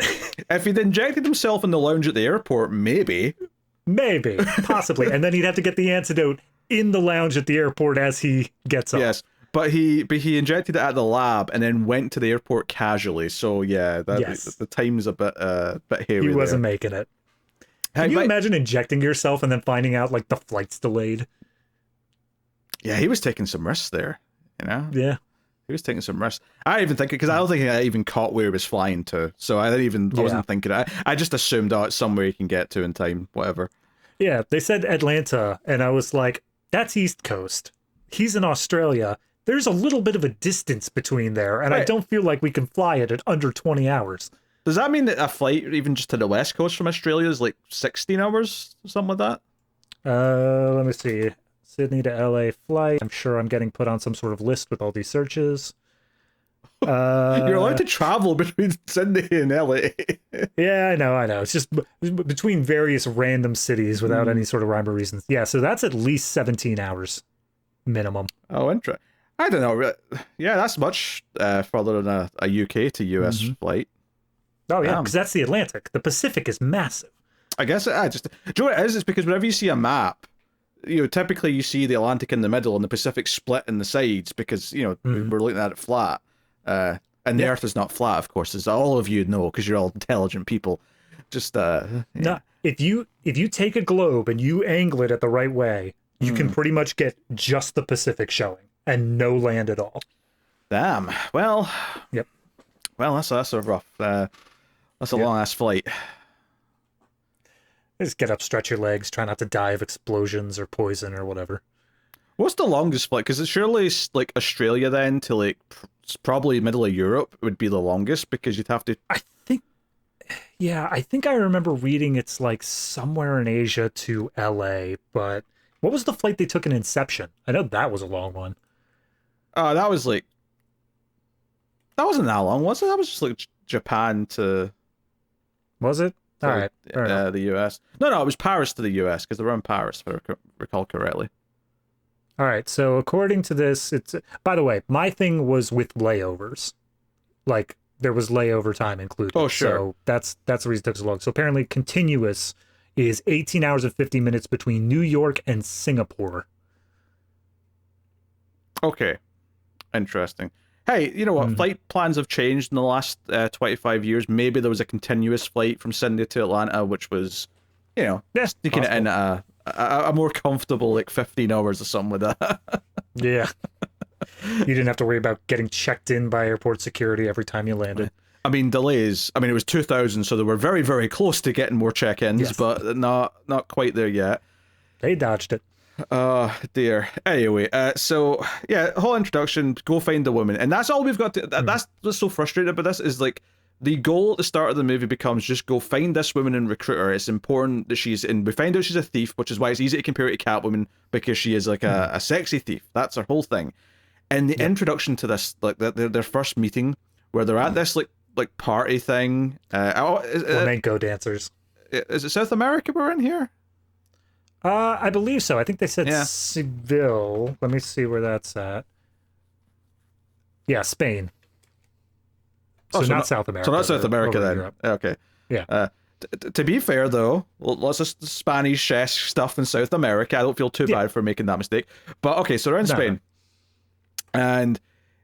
If he'd injected himself in the lounge at the airport, maybe. Maybe, possibly. And then he'd have to get the antidote in the lounge at the airport as he gets up. Yes. But he injected it at the lab and then went to the airport casually. So yeah, the time's a bit hairy. He wasn't making it. Can you imagine injecting yourself and then finding out like the flight's delayed? Yeah, he was taking some risks there. You know. Yeah. He was taking some risks. I even think because I don't think I even caught where he was flying to. So I wasn't thinking. I just assumed it's somewhere he can get to in time. Whatever. Yeah, they said Atlanta, and I was like, that's East Coast. He's in Australia. There's a little bit of a distance between there, and I don't feel like we can fly it at under 20 hours. Does that mean that a flight even just to the West Coast from Australia is like 16 hours, something like that? Let me see. Sydney to LA flight. I'm sure I'm getting put on some sort of list with all these searches. You're allowed to travel between Sydney and LA. Yeah, I know. It's just between various random cities without any sort of rhyme or reason. Yeah, so that's at least 17 hours minimum. Oh, interesting. I don't know. Yeah, that's much further than a UK to US flight. Oh, yeah, because that's the Atlantic. The Pacific is massive. I guess do you know what it is? It's because whenever you see a map, typically you see the Atlantic in the middle and the Pacific split in the sides because, we're looking at it flat. And the Earth is not flat, of course, as all of you know, because you're all intelligent people. Just, No, if you take a globe and you angle it at the right way, you can pretty much get just the Pacific showing and no land at all. Damn. Well. Yep. Well, that's a rough. That's a long ass flight. Just get up, stretch your legs, try not to die of explosions or poison or whatever. What's the longest flight? Because it's surely like Australia then to like probably middle of Europe would be the longest because you'd have to. I think I remember reading it's like somewhere in Asia to LA, but what was the flight they took in Inception? I know that was a long one. That was like That wasn't that long, was it? That was just like Japan to Was it? All right. Fair enough. the US. No, it was Paris to the US because they were in Paris, if I recall correctly. All right. So according to this, it's, by the way, my thing was with layovers. Like there was layover time included. Oh, sure. So that's the reason it took so long. So apparently continuous is 18 hours and 50 minutes between New York and Singapore. Okay. Interesting. Hey, you know what? Flight plans have changed in the last 25 years. Maybe there was a continuous flight from Sydney to Atlanta, which was, you know, sneaking it in at a more comfortable, like 15 hours or something like that. Yeah. You didn't have to worry about getting checked in by airport security every time you landed. I mean, delays. I mean, it was 2000, so they were very, very close to getting more check-ins, but not quite there yet. They dodged it. Oh dear. Anyway, so yeah, whole introduction, go find the woman, and that's all we've got to. That's what's so frustrating about this is like the goal at the start of the movie becomes just go find this woman and recruit her. It's important that she's in. We find out she's a thief, which is why it's easy to compare her to Catwoman because she is like a sexy thief. That's her whole thing. And the introduction to this, like their first meeting, where they're at this like party thing. Flamenco dancers. Is it South America we're in here? I believe so. I think they said Seville. Let me see where that's at. Yeah, Spain. So not South America. So not South America then. Europe. Okay. Yeah. To be fair though, lots of Spanish-esque stuff in South America. I don't feel too bad for making that mistake. But okay, so they're in Spain. And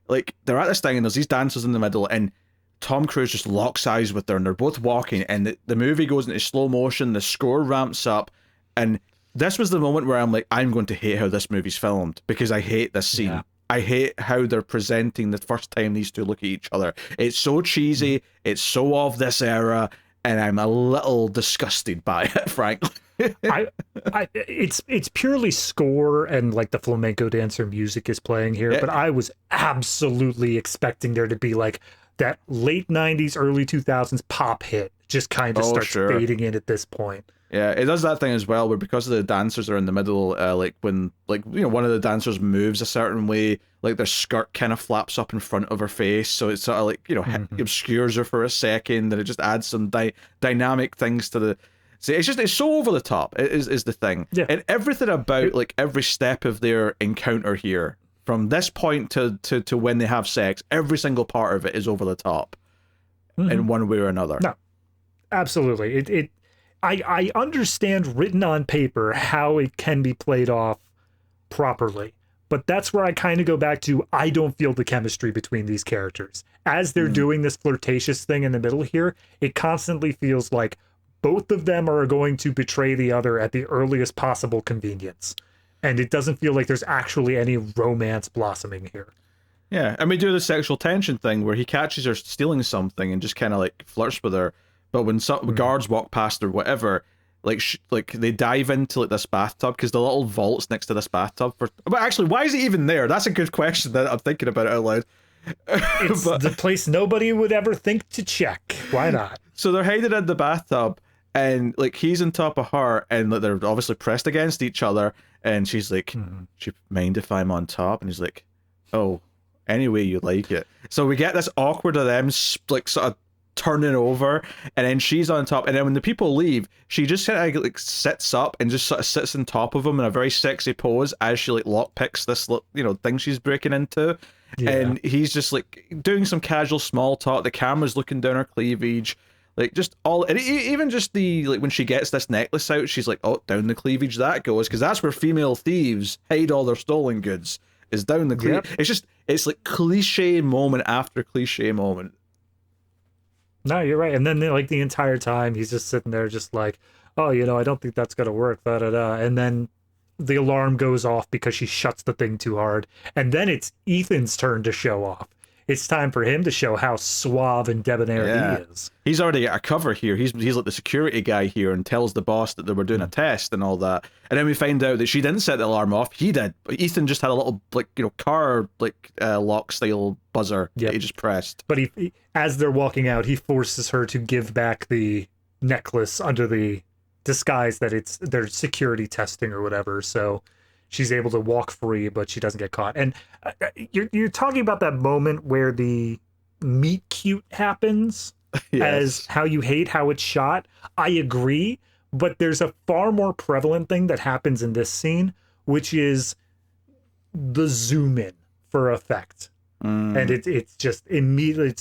like they're at this thing and there's these dancers in the middle and Tom Cruise just locks eyes with her and they're both walking and the movie goes into slow motion, the score ramps up, and this was the moment where I'm like, I'm going to hate how this movie's filmed because I hate this scene. Yeah. I hate how they're presenting the first time these two look at each other. It's so cheesy, it's so of this era, and I'm a little disgusted by it, frankly. It's purely score and like the flamenco dancer music is playing here, but I was absolutely expecting there to be like that late 90s, early 2000s pop hit just kind of starts fading in at this point. Yeah, it does that thing as well, where because of the dancers are in the middle, like when, like, you know, one of the dancers moves a certain way, like their skirt kind of flaps up in front of her face, so it's sort of like, you know, obscures her for a second, and it just adds some dynamic things to the. See, it's so over the top. Is the thing, and everything about like every step of their encounter here, from this point to when they have sex, every single part of it is over the top, in one way or another. No, absolutely. I understand written on paper how it can be played off properly, but that's where I kind of go back to, I don't feel the chemistry between these characters. As they're doing this flirtatious thing in the middle here, it constantly feels like both of them are going to betray the other at the earliest possible convenience. And it doesn't feel like there's actually any romance blossoming here. Yeah, and we do the sexual tension thing where he catches her stealing something and just kind of like flirts with her. But when some guards walk past or whatever, like they dive into like this bathtub because the little vault's next to this bathtub. But actually, why is it even there? That's a good question that I'm thinking about out loud. It's the place nobody would ever think to check. Why not? So they're hiding in the bathtub, and like he's on top of her, and like, they're obviously pressed against each other. And she's like, "Do you mind if I'm on top?" And he's like, "Oh, any way you like it." So we get this awkward of them like sort of turning over, and then she's on top, and then when the people leave, she just kind of like sits up and just sort of sits on top of him in a very sexy pose as she like lockpicks this, you know, thing she's breaking into, and he's just like doing some casual small talk. The camera's looking down her cleavage, like just all, and even just the like when she gets this necklace out, she's like, oh, down the cleavage that goes, because that's where female thieves hide all their stolen goods, is down the cleavage. It's like cliche moment after cliche moment. No, you're right. And then like the entire time he's just sitting there just like, oh, you know, I don't think that's going to work. And then the alarm goes off because she shuts the thing too hard. And then it's Ethan's turn to show off. It's time for him to show how suave and debonair he is. He's already got a cover here. He's like the security guy here and tells the boss that they were doing a test and all that. And then we find out that she didn't set the alarm off. He did. Ethan just had a little like, you know, car like lock style buzzer that he just pressed. But he, as they're walking out, he forces her to give back the necklace under the disguise that it's their security testing or whatever. So she's able to walk free, but she doesn't get caught. And you're talking about that moment where the meet cute happens as how you hate how it's shot. I agree, but there's a far more prevalent thing that happens in this scene, which is the zoom in for effect. And it's just immediately,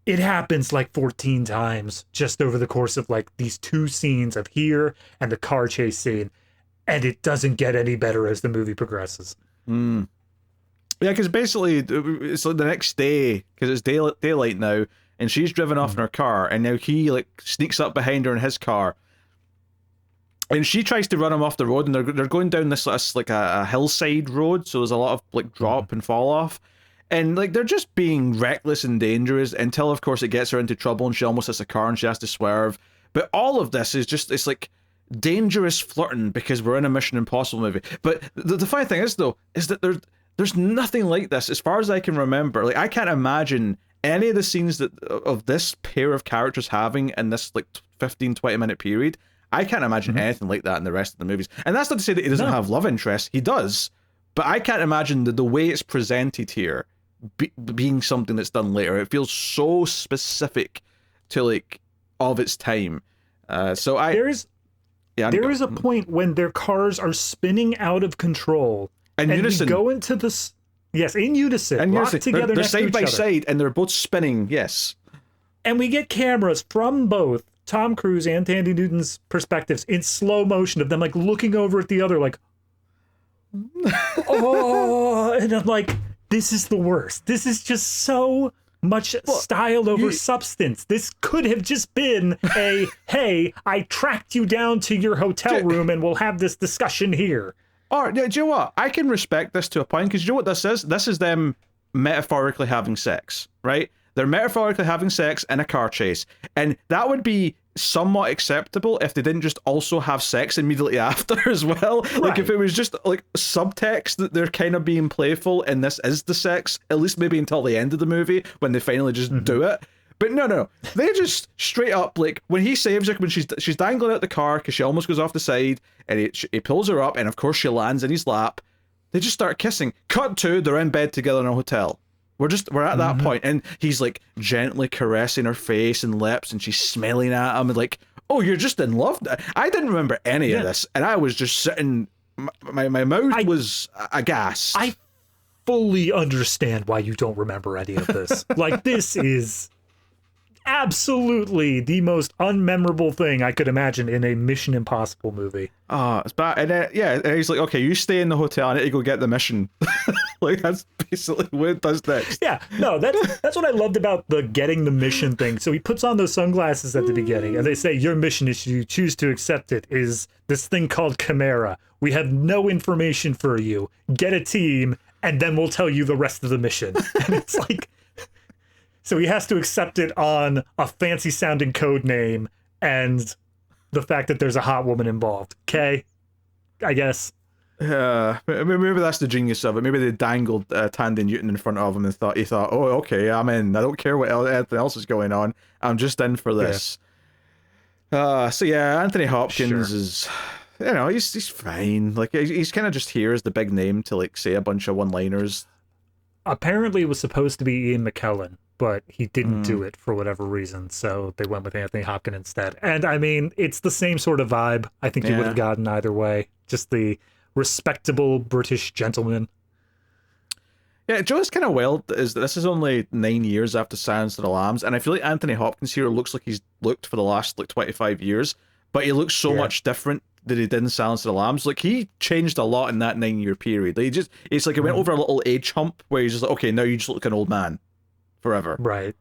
it happens like 14 times just over the course of like these two scenes of here and the car chase scene, and it doesn't get any better as the movie progresses. Yeah, because basically it's like the next day, because it's daylight now, and she's driven off in her car, and now he like sneaks up behind her in his car, and she tries to run him off the road, and they're going down this like a hillside road, so there's a lot of like drop and fall off, and like they're just being reckless and dangerous until of course it gets her into trouble, and she almost hits a car and she has to swerve. But all of this is just, it's like dangerous flirting because we're in a Mission Impossible movie. But the funny thing is though, is that there's nothing like this as far as I can remember. Like, I can't imagine any of the scenes that of this pair of characters having in this like 15-20 minute period. I can't imagine anything like that in the rest of the movies. And that's not to say that he doesn't have love interests. He does. But I can't imagine the way it's presented here being something that's done later. It feels so specific to like of its time. There is a point when their cars are spinning out of control. In unison. We go into this, yes, in unison, and locked together. They're next side to each by other. side, and they're both spinning. Yes, and we get cameras from both Tom Cruise and Thandie Newton's perspectives in slow motion of them like looking over at the other, like, oh, and I'm like, this is the worst. This is just so much style over substance. This could have just been a, hey, I tracked you down to your hotel room and we'll have this discussion here. Or, do you know what? I can respect this to a point, because you know what this is? This is them metaphorically having sex, right? They're metaphorically having sex in a car chase. And that would be somewhat acceptable if they didn't just also have sex immediately after as well. Right. Like, if it was just, like, subtext that they're kind of being playful and this is the sex, at least maybe until the end of the movie, when they finally just do it. But no. They just straight up, like, when he saves her, when she's dangling out the car because she almost goes off the side, and he pulls her up, and of course she lands in his lap, they just start kissing. Cut to, they're in bed together in a hotel. We're at that point, and he's, like, gently caressing her face and lips, and she's smelling at him, and like, oh, you're just in love. I didn't remember any of this, and I was just sitting, my mouth was aghast. I fully understand why you don't remember any of this. Like, this is absolutely the most unmemorable thing I could imagine in a Mission Impossible movie. Oh, it's bad. And and he's like, okay, you stay in the hotel. I need to go get the mission. Like, that's basically what it does next. Yeah, no, that's what I loved about the getting the mission thing. So he puts on those sunglasses at the beginning, and they say, your mission, if you choose to accept it, is this thing called Chimera. We have no information for you. Get a team, and then we'll tell you the rest of the mission. And it's like, so he has to accept it on a fancy sounding code name and the fact that there's a hot woman involved. Okay, I guess. Yeah, maybe that's the genius of it. Maybe they dangled Thandie Newton in front of him and he thought, oh, okay, I'm in. I don't care what anything else is going on. I'm just in for this. Yeah. So yeah, Anthony Hopkins is, you know, he's fine. Like, he's kind of just here as the big name to like say a bunch of one-liners. Apparently, it was supposed to be Ian McKellen, but he didn't do it for whatever reason, so they went with Anthony Hopkins instead. And I mean, it's the same sort of vibe I think you would have gotten either way. Just the respectable British gentleman. Yeah, Joe's kind of wild is that this is only 9 years after Silence of the Lambs, and I feel like Anthony Hopkins here looks like he's looked for the last like 25 years, but he looks so much different than he did in Silence of the Lambs. Like, he changed a lot in that 9-year period. Like, it's like he went over a little age hump where he's just like, okay, now you just look like an old man forever. Right.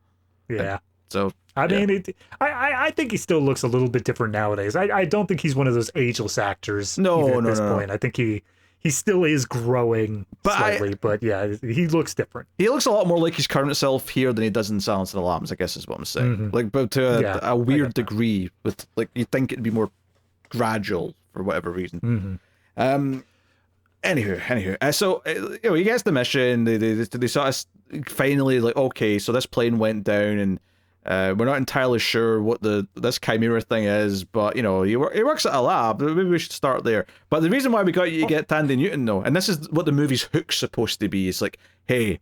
Yeah. And so I mean, I think he still looks a little bit different nowadays. I don't think he's one of those ageless actors. No, at this point. I think he still is growing slightly, but yeah, he looks different. He looks a lot more like his current self here than he does in Silence of the Lambs, I guess is what I'm saying. Like, but to a weird degree, with like, you'd think it'd be more gradual for whatever reason. Anywho, so you know, he gets the mission. They sort of finally like, okay, so this plane went down, and we're not entirely sure what this Chimera thing is, but you know, he works at a lab. Maybe we should start there. But the reason why we got you to get Thandie Newton though, and this is what the movie's hook's supposed to be, is like, hey,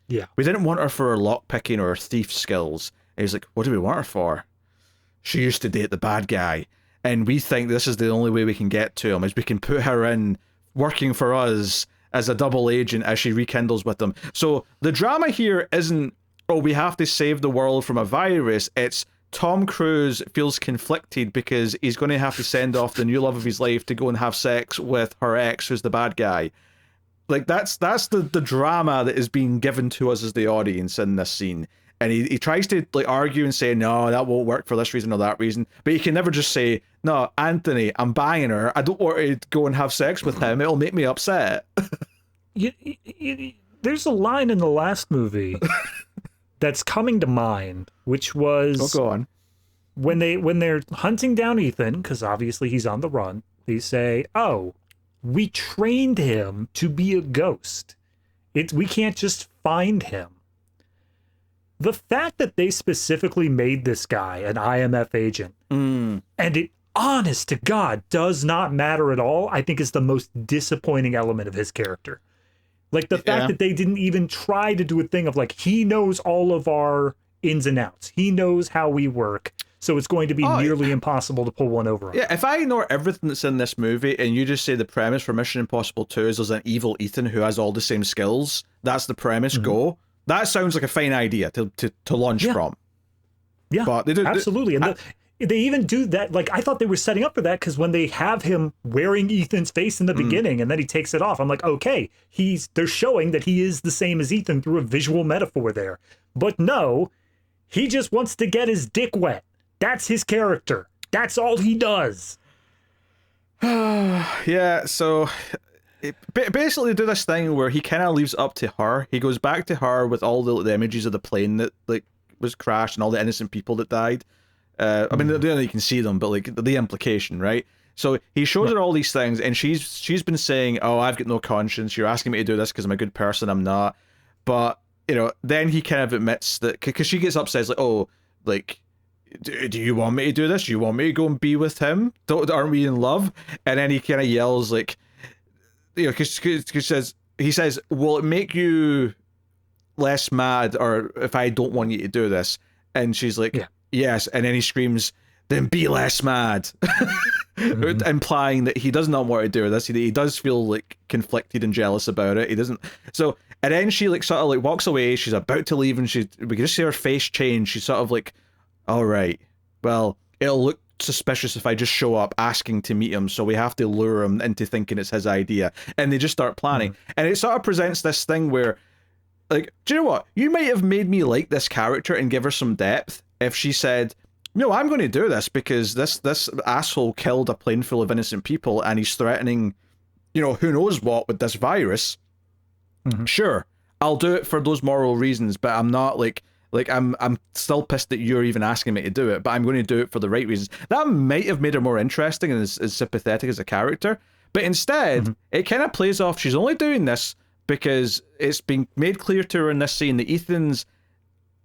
Yeah. We didn't want her for her lockpicking or her thief skills. And he's like, what do we want her for? She used to date the bad guy. And we think this is the only way we can get to him, is we can put her in working for us as a double agent as she rekindles with them. So the drama here isn't, oh, we have to save the world from a virus. It's Tom Cruise feels conflicted because he's going to have to send off the new love of his life to go and have sex with her ex, who's the bad guy. Like, that's the drama that is being given to us as the audience in this scene. And he tries to like argue and say, no, that won't work for this reason or that reason. But he can never just say, no, Anthony, I'm buying her. I don't want to go and have sex with him. It'll make me upset. There's a line in the last movie that's coming to mind, which was, oh, go on. When they're hunting down Ethan, because obviously he's on the run, they say, oh, we trained him to be a ghost. We can't just find him. The fact that they specifically made this guy an IMF agent, and it, honest to God, does not matter at all, I think is the most disappointing element of his character. Like, the fact that they didn't even try to do a thing of, like, he knows all of our ins and outs. He knows how we work. So it's going to be nearly impossible to pull one over on. Yeah, if I ignore everything that's in this movie and you just say the premise for Mission Impossible 2 is there's an evil Ethan who has all the same skills, that's the premise, go. That sounds like a fine idea to launch from. Yeah, but they do, absolutely. And they even do that. Like, I thought they were setting up for that, because when they have him wearing Ethan's face in the beginning and then he takes it off, I'm like, okay, they're showing that he is the same as Ethan through a visual metaphor there. But no, he just wants to get his dick wet. That's his character. That's all he does. Yeah, so basically do this thing where he kind of leaves up to her. He goes back to her with all the images of the plane that like was crashed and all the innocent people that died. I mean, you can see them, but like the implication, right? So he shows her all these things, and she's been saying, "Oh, I've got no conscience. You're asking me to do this because I'm a good person. I'm not." But then he kind of admits that, because she gets upset, like, "Oh, like, do you want me to do this? Do you want me to go and be with him? Aren't we in love?" And then he kind of yells, like, because he says, "Will it make you less mad, or if I don't want you to do this?" And she's like, "Yes." And then he screams, "Then be less mad," implying that he does not want to do this. He does feel like conflicted and jealous about it. He doesn't. So, and then she like sort of like walks away. She's about to leave, and we can just see her face change. She's sort of like, "All right, well, it'll look suspicious if I just show up asking to meet him, so we have to lure him into thinking it's his idea." And they just start planning, and it sort of presents this thing where, like, do you know what? You might have made me like this character and give her some depth if she said, "No, I'm going to do this because this asshole killed a plane full of innocent people and he's threatening, who knows what with this virus." Sure, I'll do it for those moral reasons, but I'm not like I'm still pissed that you're even asking me to do it, but I'm going to do it for the right reasons. That might have made her more interesting and as sympathetic as a character, but instead it kind of plays off. She's only doing this because it's been made clear to her in this scene that Ethan's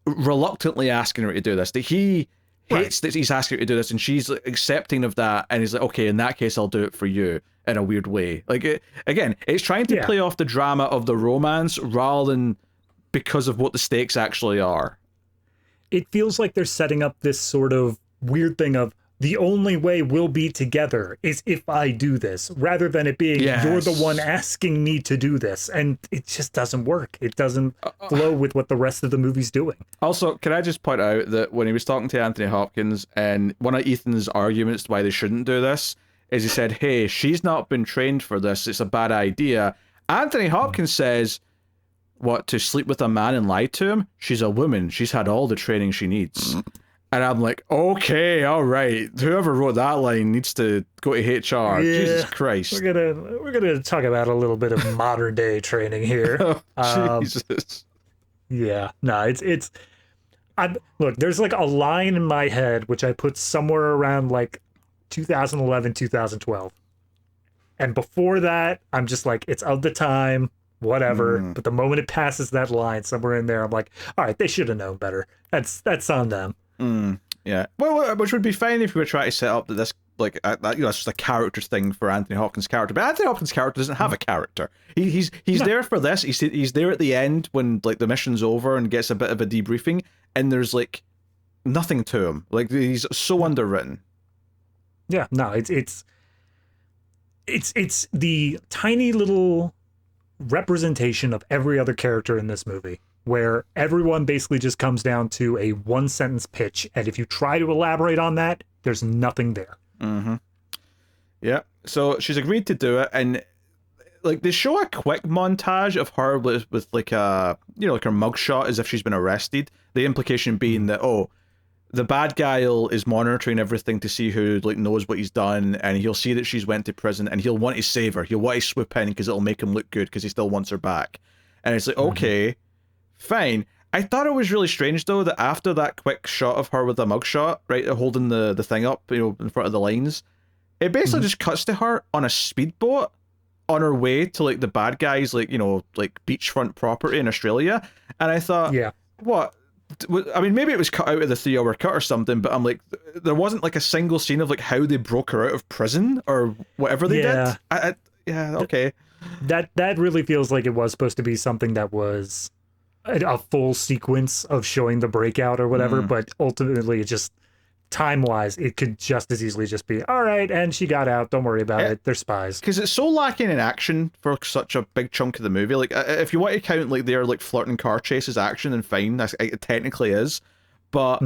reluctantly asking her to do this, that he hates that he's asking her to do this, and she's accepting of that, and he's like, okay, in that case I'll do it for you, in a weird way. Like, again, it's trying to play off the drama of the romance rather than because of what the stakes actually are. It feels like they're setting up this sort of weird thing of, the only way we'll be together is if I do this, rather than it being, you're the one asking me to do this. And it just doesn't work. It doesn't flow with what the rest of the movie's doing. Also, can I just point out that when he was talking to Anthony Hopkins, and one of Ethan's arguments why they shouldn't do this is he said, "Hey, she's not been trained for this. It's a bad idea." Anthony Hopkins says, "What, to sleep with a man and lie to him? She's a woman. She's had all the training she needs." And I'm like, okay, all right. Whoever wrote that line needs to go to HR. Yeah, Jesus Christ. We're gonna talk about a little bit of modern day training here. Jesus. Yeah, no, it's. Look, there's like a line in my head which I put somewhere around like 2011, 2012, and before that, I'm just like, it's of the time, whatever. But the moment it passes that line somewhere in there, I'm like, all right, they should have known better. That's on them. Yeah. Well, which would be fine if we were trying to set up that that's just a character thing for Anthony Hopkins' character. But Anthony Hopkins' character doesn't have a character. He's there for this. He's there at the end when like the mission's over and gets a bit of a debriefing, and there's like nothing to him. Like he's so underwritten. Yeah, no, it's the tiny little representation of every other character in this movie, where everyone basically just comes down to a one-sentence pitch, and if you try to elaborate on that, there's nothing there. Mm-hmm. Yeah, so she's agreed to do it, and like they show a quick montage of her with like a like her mugshot as if she's been arrested. The implication being that the bad guy is monitoring everything to see who like knows what he's done, and he'll see that she's went to prison, and he'll want to save her. He'll want to swoop in because it'll make him look good because he still wants her back. And it's like, okay, fine. I thought it was really strange though that after that quick shot of her with the mugshot, right, holding the thing up, in front of the lines, it basically just cuts to her on a speedboat on her way to like the bad guy's like like beachfront property in Australia. And I thought, yeah, what? I mean, maybe it was cut out of the 3-hour cut or something, but I'm like, there wasn't like a single scene of like how they broke her out of prison or whatever they did. Yeah, okay. That really feels like it was supposed to be something that was a full sequence of showing the breakout or whatever, but ultimately it just, time-wise, it could just as easily just be, all right, and she got out, don't worry about it, they're spies. Because it's so lacking in action for such a big chunk of the movie. Like, if you want to count like their like flirting car chases action, then fine, it technically is. But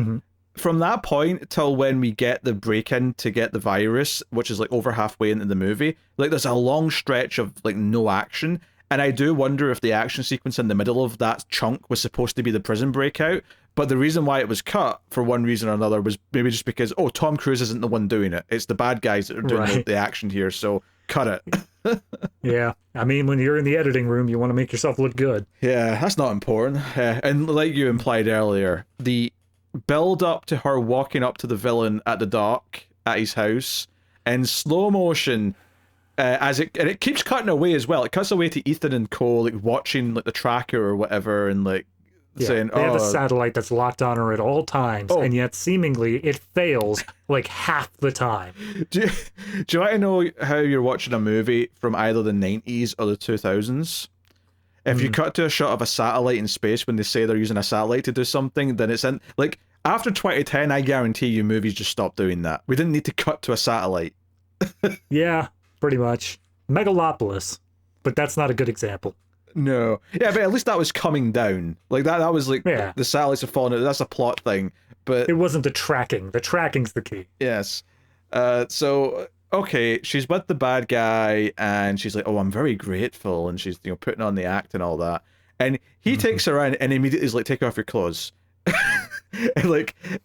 from that point till when we get the break-in to get the virus, which is like over halfway into the movie, like there's a long stretch of like no action. And I do wonder if the action sequence in the middle of that chunk was supposed to be the prison breakout. But the reason why it was cut, for one reason or another, was maybe just because, Tom Cruise isn't the one doing it. It's the bad guys that are doing the action here, so cut it. Yeah. I mean, when you're in the editing room, you want to make yourself look good. Yeah, that's not important. And like you implied earlier, the build up to her walking up to the villain at the dock at his house in slow motion, and it keeps cutting away as well. It cuts away to Ethan and Cole like watching like the tracker or whatever, and like saying, they have a satellite that's locked on her at all times, and yet seemingly it fails like half the time. Do you want to know how you're watching a movie from either the 90s or the 2000s? If you cut to a shot of a satellite in space when they say they're using a satellite to do something, then it's in like after 2010. I guarantee you, movies just stopped doing that. We didn't need to cut to a satellite. Yeah, pretty much. Megalopolis, but that's not a good example. No. Yeah, but at least that was coming down. Like that was like the satellites are falling out. That's a plot thing. But it wasn't the tracking. The tracking's the key. Yes. So okay, she's with the bad guy and she's like, "Oh, I'm very grateful," and she's putting on the act and all that. And he takes her in and immediately is like, "Take off your clothes."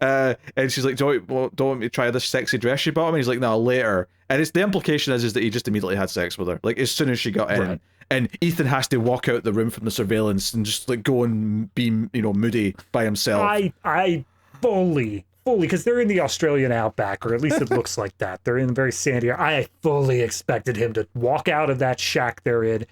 And she's like, don't want me to try this sexy dress you bought me? He's like, no, later. And it's the implication is that he just immediately had sex with her, like as soon as she got in. Right. And Ethan has to walk out the room from the surveillance and just like go and be moody by himself. I fully, because they're in the Australian outback, or at least it looks like that. They're in very sandy. I fully expected him to walk out of that shack they're in,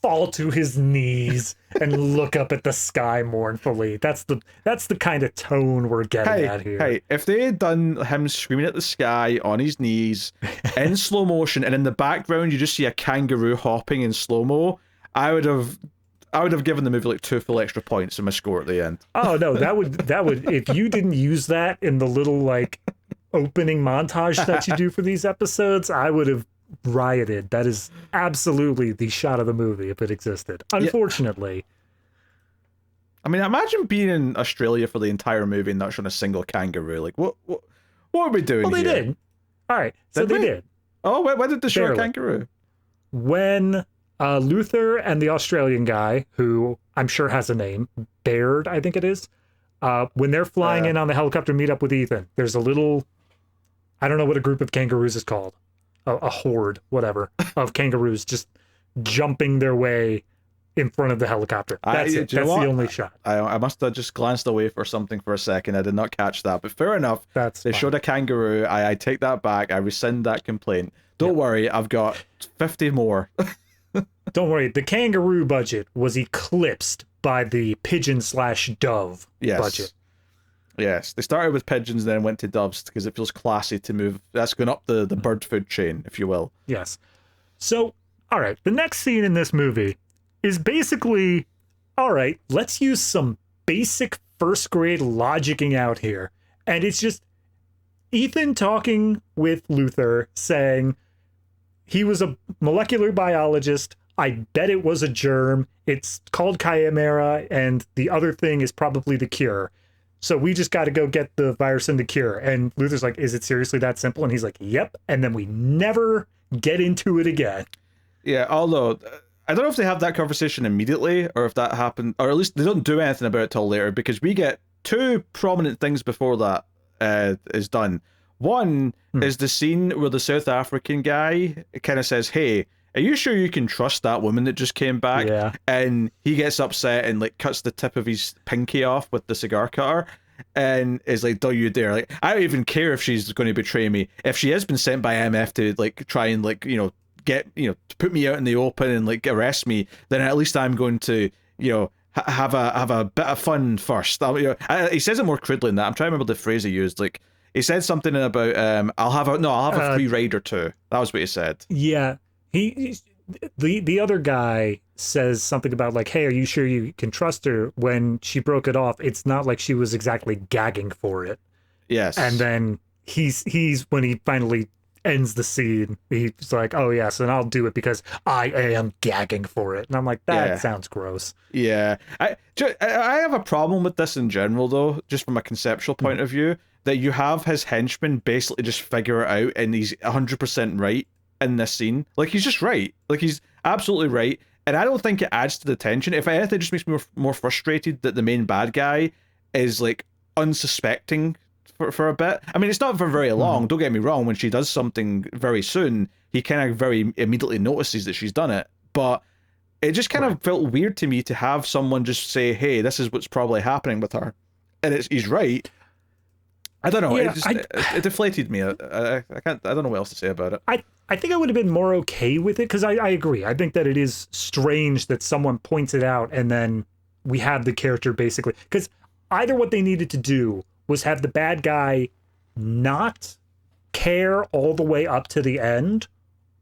fall to his knees, and look up at the sky mournfully. That's the kind of tone we're getting at here. Hey, if they had done him screaming at the sky on his knees in slow motion, and in the background you just see a kangaroo hopping in slow-mo, I would have given the movie like 2 full extra points in my score at the end. Oh no, that would if you didn't use that in the little like opening montage that you do for these episodes, I would have rioted. That is absolutely the shot of the movie if it existed. Unfortunately. I mean, imagine being in Australia for the entire movie and not showing a single kangaroo. Like, what are we doing here? Well, they did. All right, so they did. Oh, when did they show a kangaroo? When Luther and the Australian guy, who I'm sure has a name, Baird, I think it is, when they're flying in on the helicopter meet up with Ethan, there's a little, I don't know what a group of kangaroos is called. A horde, whatever, of kangaroos just jumping their way in front of the helicopter. That's it. That's the only shot. I must have just glanced away for something for a second. I did not catch that, but fair enough. They showed a kangaroo. I take that back. I rescind that complaint. Don't worry, I've got 50 more. Don't worry. The kangaroo budget was eclipsed by the pigeon/dove budget. Yes, they started with pigeons, then went to doves because it feels classy to move. That's going up the bird food chain, if you will. Yes. So, all right, the next scene in this movie is basically, all right, let's use some basic first grade logicking out here. And it's just Ethan talking with Luther saying he was a molecular biologist. I bet it was a germ. It's called chimera, and the other thing is probably the cure. So we just got to go get the virus and the cure. And Luther's like, is it seriously that simple? And he's like, yep. And then we never get into it again. Yeah, although I don't know if they have that conversation immediately or if that happened, or at least they don't do anything about it till later, because we get two prominent things before that is done. One is the scene where the South African guy kind of says, hey, are you sure you can trust that woman that just came back? Yeah. And he gets upset and like cuts the tip of his pinky off with the cigar cutter and is like, don't you dare. Like, I don't even care if she's going to betray me. If she has been sent by MF to like try and like, you know, get, you know, to put me out in the open and like arrest me, then at least I'm going to, you know, have a bit of fun first. He says it more crudely than that. I'm trying to remember the phrase he used. Like, he said something about I'll have a free ride or two. That was what he said. Yeah. The other guy says something about like, hey, are you sure you can trust her? When she broke it off, it's not like she was exactly gagging for it. Yes. And then he's when he finally ends the scene, he's like, oh yes, and I'll do it because I am gagging for it. And I'm like, that sounds gross. Yeah. I have a problem with this in general though, just from a conceptual point of view, that you have his henchmen basically just figure it out and he's 100% right in this scene. Like, he's just right. Like, he's absolutely right. And I don't think it adds to the tension. If anything, it just makes me more frustrated that the main bad guy is, like, unsuspecting for a bit. I mean, it's not for very long. Don't get me wrong. When she does something very soon, he kind of very immediately notices that she's done it. But it just kind of felt weird to me to have someone just say, hey, this is what's probably happening with her. And he's right. I don't know. Yeah, it deflated me. I don't know what else to say about it. I think I would have been more okay with it because I agree. I think that it is strange that someone points it out and then we have the character basically, because either what they needed to do was have the bad guy not care all the way up to the end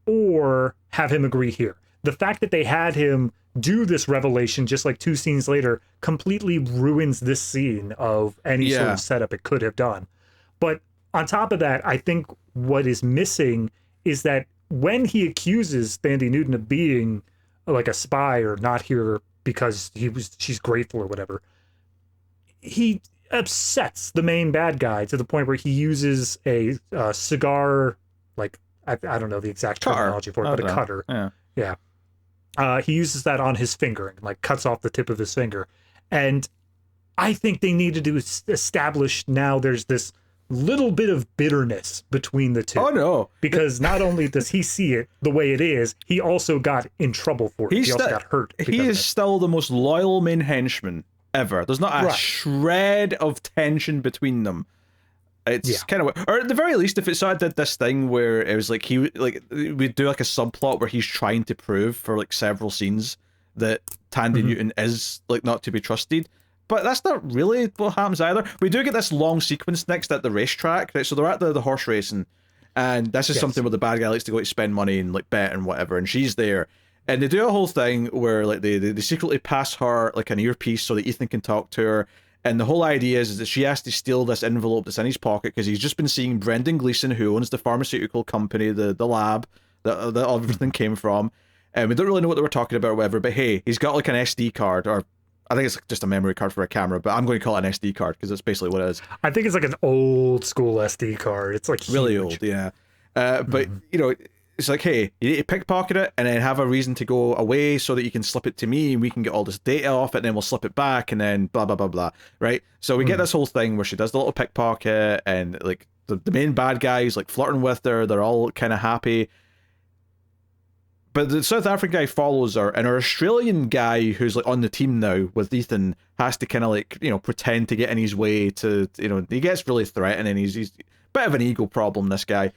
or have him agree here. The fact that they had him do this revelation just like 2 scenes later completely ruins this scene of any sort of setup it could have done. But on top of that, I think what is missing is that when he accuses Thandie Newton of being like a spy or not here because she's grateful or whatever, he upsets the main bad guy to the point where he uses a cigar, like I don't know the exact terminology for it, but a cutter. Yeah. He uses that on his finger and like cuts off the tip of his finger. And I think they needed to establish now there's this little bit of bitterness between the two. Oh no. Because not only does he see it the way it is, he also got in trouble for it. He also got hurt. He is still the most loyal main henchman ever. There's not a shred of tension between them. It's kind of, or at the very least, if it sort of did this thing where it was like we'd do like a subplot where he's trying to prove for like several scenes that Thandie Newton is like not to be trusted. But that's not really what happens either. We do get this long sequence next at the racetrack, right? So they're at the horse racing, and this is something where the bad guy likes to go to spend money and like bet and whatever, and she's there. And they do a whole thing where like they secretly pass her like an earpiece so that Ethan can talk to her. And the whole idea is that she has to steal this envelope that's in his pocket because he's just been seeing Brendan Gleeson, who owns the pharmaceutical company, the lab that everything came from. And we don't really know what they were talking about or whatever, but hey, he's got like an SD card, or I think it's just a memory card for a camera, but I'm going to call it an SD card because that's basically what it is. I think it's like an old school SD card. It's like really huge. old, yeah. But, you know, it's like, hey, you need to pickpocket it and then have a reason to go away so that you can slip it to me and we can get all this data off it and then we'll slip it back and then blah, blah, blah, blah, right? So we get this whole thing where she does the little pickpocket and like the main bad guy's like flirting with her. They're all kind of happy. But the South African guy follows her, and our Australian guy who's like on the team now with Ethan has to kind of like, you know, pretend to get in his way to, you know, he gets really threatening. He's a bit of an ego problem, this guy.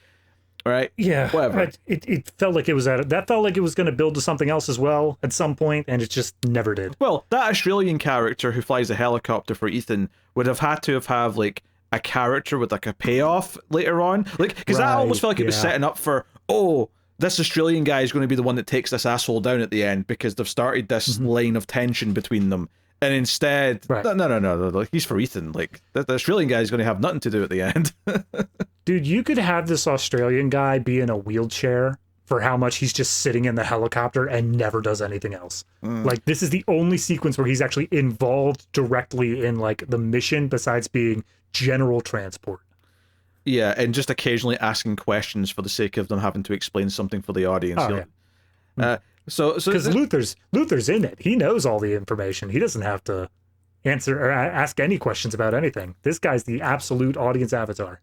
right? Yeah, Whatever. it felt like it was that felt like it was going to build to something else as well at some point, and it just never did. Well, that Australian character who flies a helicopter for Ethan would have had to have like a character with like a payoff later on, like because that almost felt like it was setting up for this Australian guy is going to be the one that takes this asshole down at the end because they've started this line of tension between them. And instead, no, he's for Ethan. Like, the Australian guy is going to have nothing to do at the end. Dude, you could have this Australian guy be in a wheelchair for how much he's just sitting in the helicopter and never does anything else. Like, this is the only sequence where he's actually involved directly in, like, the mission besides being general transport. Yeah, and just occasionally asking questions for the sake of them having to explain something for the audience. So because Luther's in it. He knows all the information. He doesn't have to answer or ask any questions about anything. This guy's the absolute audience avatar.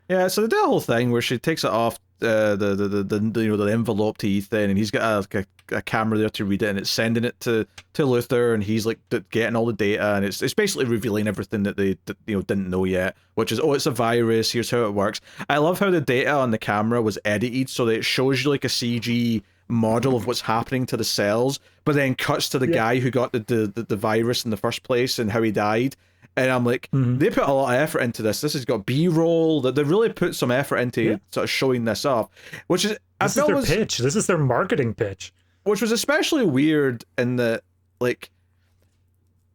Yeah, so they do a whole thing where she takes it off the envelope to Ethan, and he's got a camera there to read it, and it's sending it to Luther, and he's like getting all the data, and it's basically revealing everything that they didn't know yet, which is it's a virus. Here's how it works. I love how the data on the camera was edited so that it shows you like a CG model of what's happening to the cells, but then cuts to the guy who got the virus in the first place and how he died. And I'm like, they put a lot of effort into this. This has got B-roll. They really put some effort into sort of showing this off, which is this is their pitch. This is their marketing pitch, which was especially weird in the like,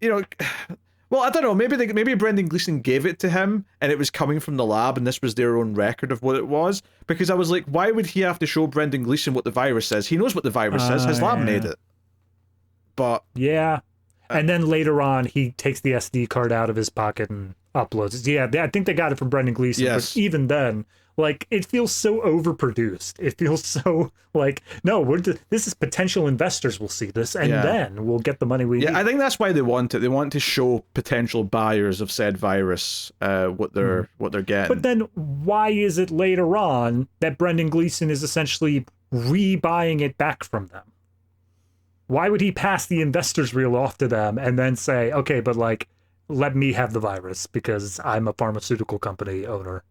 well, I don't know. Maybe Brendan Gleeson gave it to him, and it was coming from the lab, and this was their own record of what it was. Because I was like, why would he have to show Brendan Gleeson what the virus is? He knows what the virus is. His lab made it. But and then later on, he takes the SD card out of his pocket and uploads it. Yeah, I think they got it from Brendan Gleeson. Yes. But even then, like, it feels so overproduced. It feels so like, no, this is potential investors will see this, and then we'll get the money we need. I think that's why they want it. They want to show potential buyers of said virus what they're getting. But then why is it later on that Brendan Gleeson is essentially rebuying it back from them? Why would he pass the investors reel off to them and then say, okay, but like, let me have the virus because I'm a pharmaceutical company owner?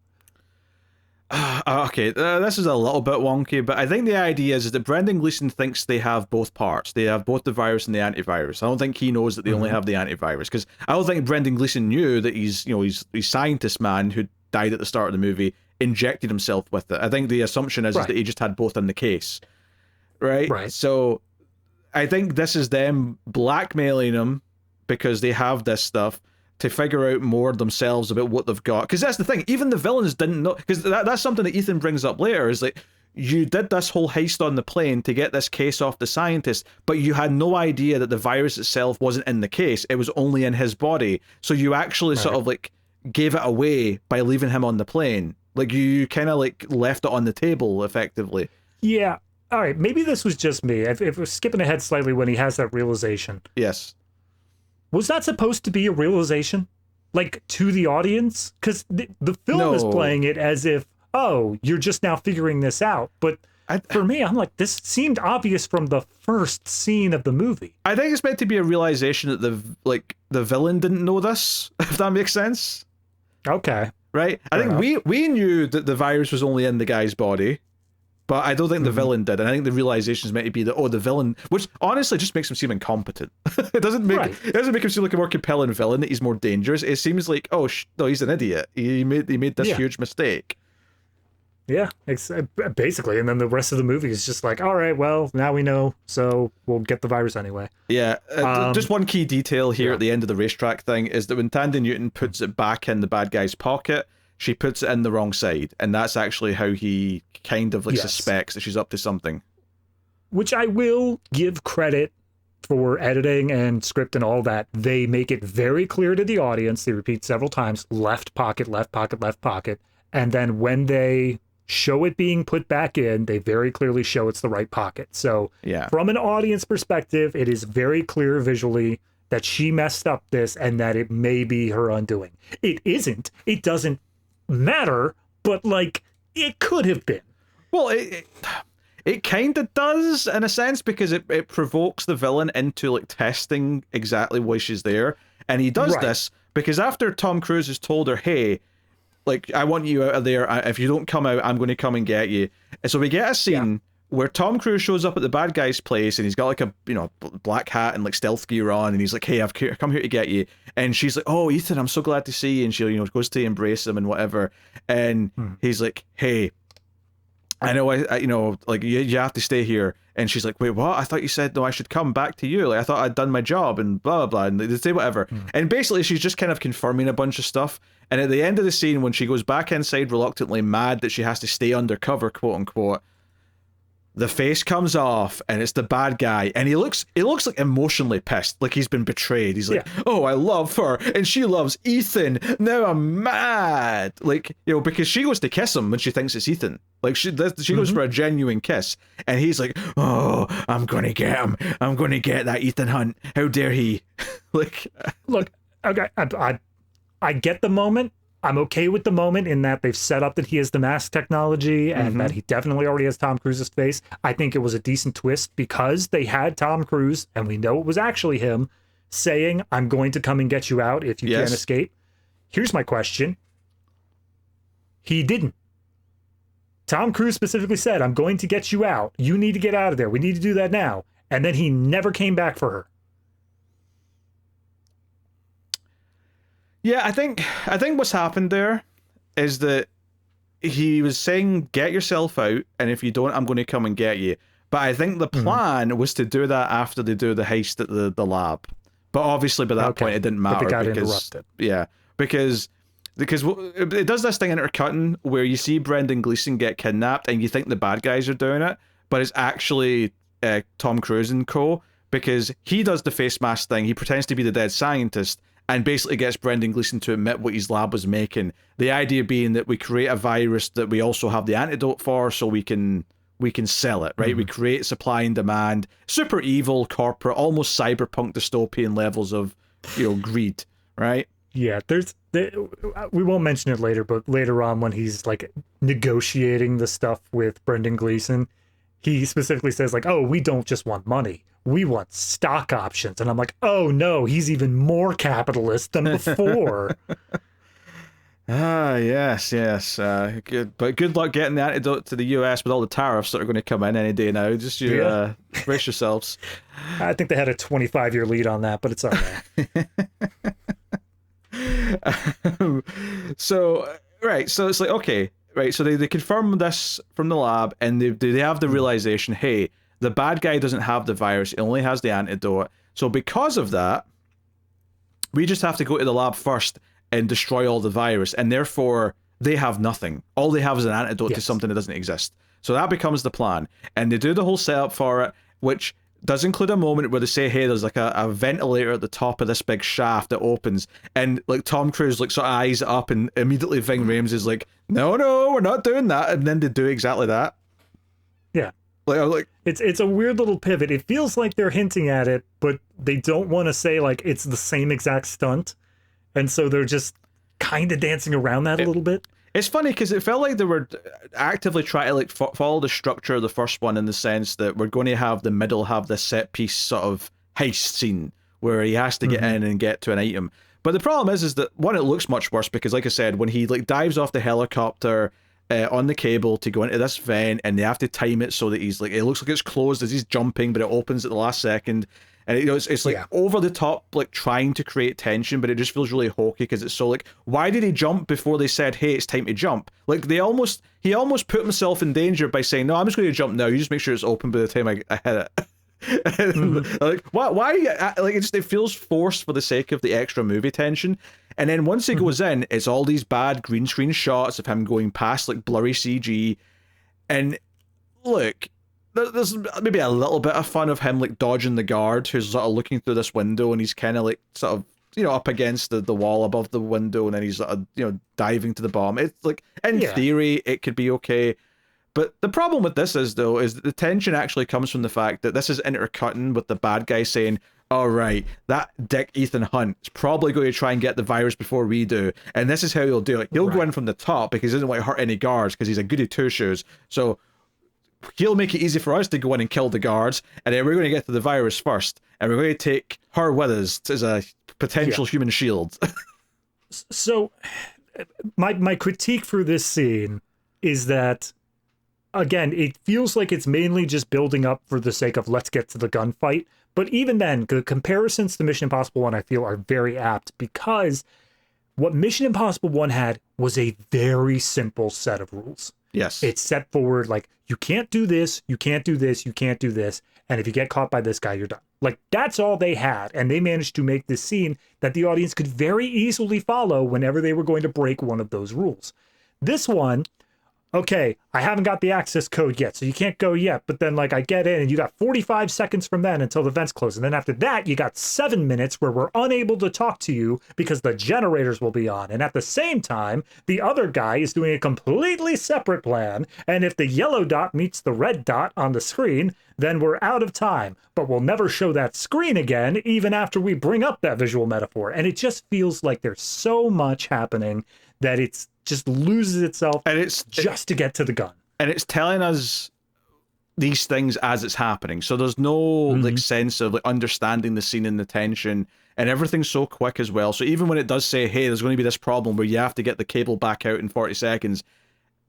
Okay, this is a little bit wonky, but I think the idea is that Brendan Gleeson thinks they have both parts. They have both the virus and the antivirus. I don't think he knows that they only have the antivirus, because I don't think Brendan Gleeson knew that he's scientist man who died at the start of the movie injected himself with it. I think the assumption is that he just had both in the case, right? So I think this is them blackmailing him because they have this stuff to figure out more themselves about what they've got. Because that's the thing, even the villains didn't know, because that's something that Ethan brings up later, is like, you did this whole heist on the plane to get this case off the scientist, but you had no idea that the virus itself wasn't in the case, it was only in his body. So you actually sort of like gave it away by leaving him on the plane. Like you kind of like left it on the table, effectively. Yeah. All right, maybe this was just me. If we're skipping ahead slightly when he has that realization. Yes. Was that supposed to be a realization? Like, to the audience? Because the film is playing it as if, oh, you're just now figuring this out. But for me, I'm like, this seemed obvious from the first scene of the movie. I think it's meant to be a realization that the villain didn't know this, if that makes sense. Okay. Right? I think we knew that the virus was only in the guy's body. But I don't think the villain did, and I think the realization is meant to be that the villain, which honestly just makes him seem incompetent. It doesn't make him seem like a more compelling villain. That he's more dangerous. It seems like no, he's an idiot. He made this huge mistake. Yeah, basically, and then the rest of the movie is just like, all right, well, now we know, so we'll get the virus anyway. Yeah, just one key detail here at the end of the racetrack thing is that when Thandie Newton puts it back in the bad guy's pocket, she puts it in the wrong side, and that's actually how he kind of suspects that she's up to something. Which I will give credit for editing and script and all that. They make it very clear to the audience. They repeat several times, left pocket, left pocket, left pocket. And then when they show it being put back in, they very clearly show it's the right pocket. So from an audience perspective, it is very clear visually that she messed up this and that it may be her undoing. It isn't. It doesn't matter, but like it could have been. Well, it kind of does in a sense, because it provokes the villain into like testing exactly why she's there, and he does this because after Tom Cruise has told her, hey, like, I want you out of there. If you don't come out, I'm going to come and get you. And so we get a scene where Tom Cruise shows up at the bad guy's place, and he's got like a, you know, black hat and like stealth gear on, and he's like, hey, I've come here to get you. And she's like, oh, Ethan, I'm so glad to see you. And she, you know, goes to embrace him and whatever. And he's like, hey, I know I you know, like, you have to stay here. And she's like, wait, what? I thought you said, no, I should come back to you. Like, I thought I'd done my job and blah, blah, blah. And they say whatever. And basically, she's just kind of confirming a bunch of stuff. And at the end of the scene, when she goes back inside reluctantly, mad that she has to stay undercover, quote unquote, the face comes off, and it's the bad guy, and he looks like emotionally pissed, like he's been betrayed. He's like, oh, I love her, and she loves Ethan. Now I'm mad, like, you know, because she goes to kiss him when she thinks it's Ethan. Like, she goes for a genuine kiss, and he's like, oh, I'm gonna get him. I'm gonna get that Ethan Hunt. How dare he? Like, look, okay, I get the moment. I'm okay with the moment in that they've set up that he has the mask technology and that he definitely already has Tom Cruise's face. I think it was a decent twist because they had Tom Cruise, and we know it was actually him, saying, I'm going to come and get you out if you can't escape. Here's my question. He didn't. Tom Cruise specifically said, I'm going to get you out. You need to get out of there. We need to do that now. And then he never came back for her. Yeah, I think what's happened there is that he was saying, get yourself out, and if you don't, I'm going to come and get you. But I think the plan was to do that after they do the heist at the lab. But obviously by that point it didn't matter. But they got interrupted. Yeah, because it does this thing intercutting where you see Brendan Gleeson get kidnapped and you think the bad guys are doing it, but it's actually Tom Cruise and co, because he does the face mask thing. He pretends to be the dead scientist and basically gets Brendan Gleeson to admit what his lab was making. The idea being that we create a virus that we also have the antidote for, so we can sell it, right? We create supply and demand, super evil, corporate, almost cyberpunk dystopian levels of, you know, greed, right? Yeah, we won't mention it later, but later on when he's like negotiating the stuff with Brendan Gleeson, he specifically says like, oh, we don't just want money. We want stock options. And I'm like, oh no, he's even more capitalist than before. Yes. Good, but good luck getting the antidote to the US with all the tariffs that are going to come in any day now. Just brace yourselves. I think they had a 25-year lead on that, but it's all right. So it's like, okay, right, so they confirm this from the lab, and they have the realization, hey, the bad guy doesn't have the virus, he only has the antidote. So because of that, we just have to go to the lab first and destroy all the virus, and therefore they have nothing. All they have is an antidote to something that doesn't exist. So that becomes the plan, and they do the whole setup for it, which does include a moment where they say, hey, there's like a ventilator at the top of this big shaft that opens, and like Tom Cruise like sort of eyes it up, and immediately Ving Rhames is like, no, we're not doing that, and then they do exactly that. Yeah. Like it's a weird little pivot. It feels like they're hinting at it, but they don't want to say like it's the same exact stunt, and so they're just kind of dancing around that a little bit. It's funny because it felt like they were actively trying to like follow the structure of the first one, in the sense that we're going to have the middle have this set piece sort of heist scene where he has to get in and get to an item. But the problem is that one, it looks much worse because, like I said, when he like dives off the helicopter on the cable to go into this vent, and they have to time it so that he's like, it looks like it's closed as he's jumping, but it opens at the last second. And it's like over the top, like trying to create tension, but it just feels really hokey because it's so like, why did he jump before they said, hey, it's time to jump? Like he almost put himself in danger by saying, no, I'm just going to jump now. You just make sure it's open by the time I hit it. Like, why? Like it feels forced for the sake of the extra movie tension. And then once he goes in, it's all these bad green screen shots of him going past like blurry CG. And look, there's maybe a little bit of fun of him like dodging the guard who's sort of looking through this window, and he's kind of like sort of, you know, up against the wall above the window, and then he's sort of, you know, diving to the bomb. It's like, in theory, it could be okay. But the problem with this is that the tension actually comes from the fact that this is intercutting with the bad guy saying, all right, that dick Ethan Hunt is probably going to try and get the virus before we do, and this is how he'll do it. He'll go in from the top because he doesn't want to hurt any guards because he's a goody two-shoes. So he'll make it easy for us to go in and kill the guards, and then we're going to get to the virus first, and we're going to take her with us as a potential human shield. So my critique for this scene is that, again, it feels like it's mainly just building up for the sake of let's get to the gunfight. But even then, the comparisons to Mission Impossible 1, I feel, are very apt, because what Mission Impossible 1 had was a very simple set of rules. Yes. It set forward, like, you can't do this, you can't do this, you can't do this, and if you get caught by this guy, you're done. Like, that's all they had, and they managed to make this scene that the audience could very easily follow whenever they were going to break one of those rules. This one, okay, I haven't got the access code yet, so you can't go yet. But then, like, I get in, and you got 45 seconds from then until the vents close. And then after that, you got 7 minutes where we're unable to talk to you because the generators will be on. And at the same time, the other guy is doing a completely separate plan. And if the yellow dot meets the red dot on the screen, then we're out of time. But we'll never show that screen again, even after we bring up that visual metaphor. And it just feels like there's so much happening that it's just loses itself, and it's just to get to the gun. And it's telling us these things as it's happening. So there's no like sense of like understanding the scene and the tension, and everything's so quick as well. So even when it does say, hey, there's going to be this problem where you have to get the cable back out in 40 seconds.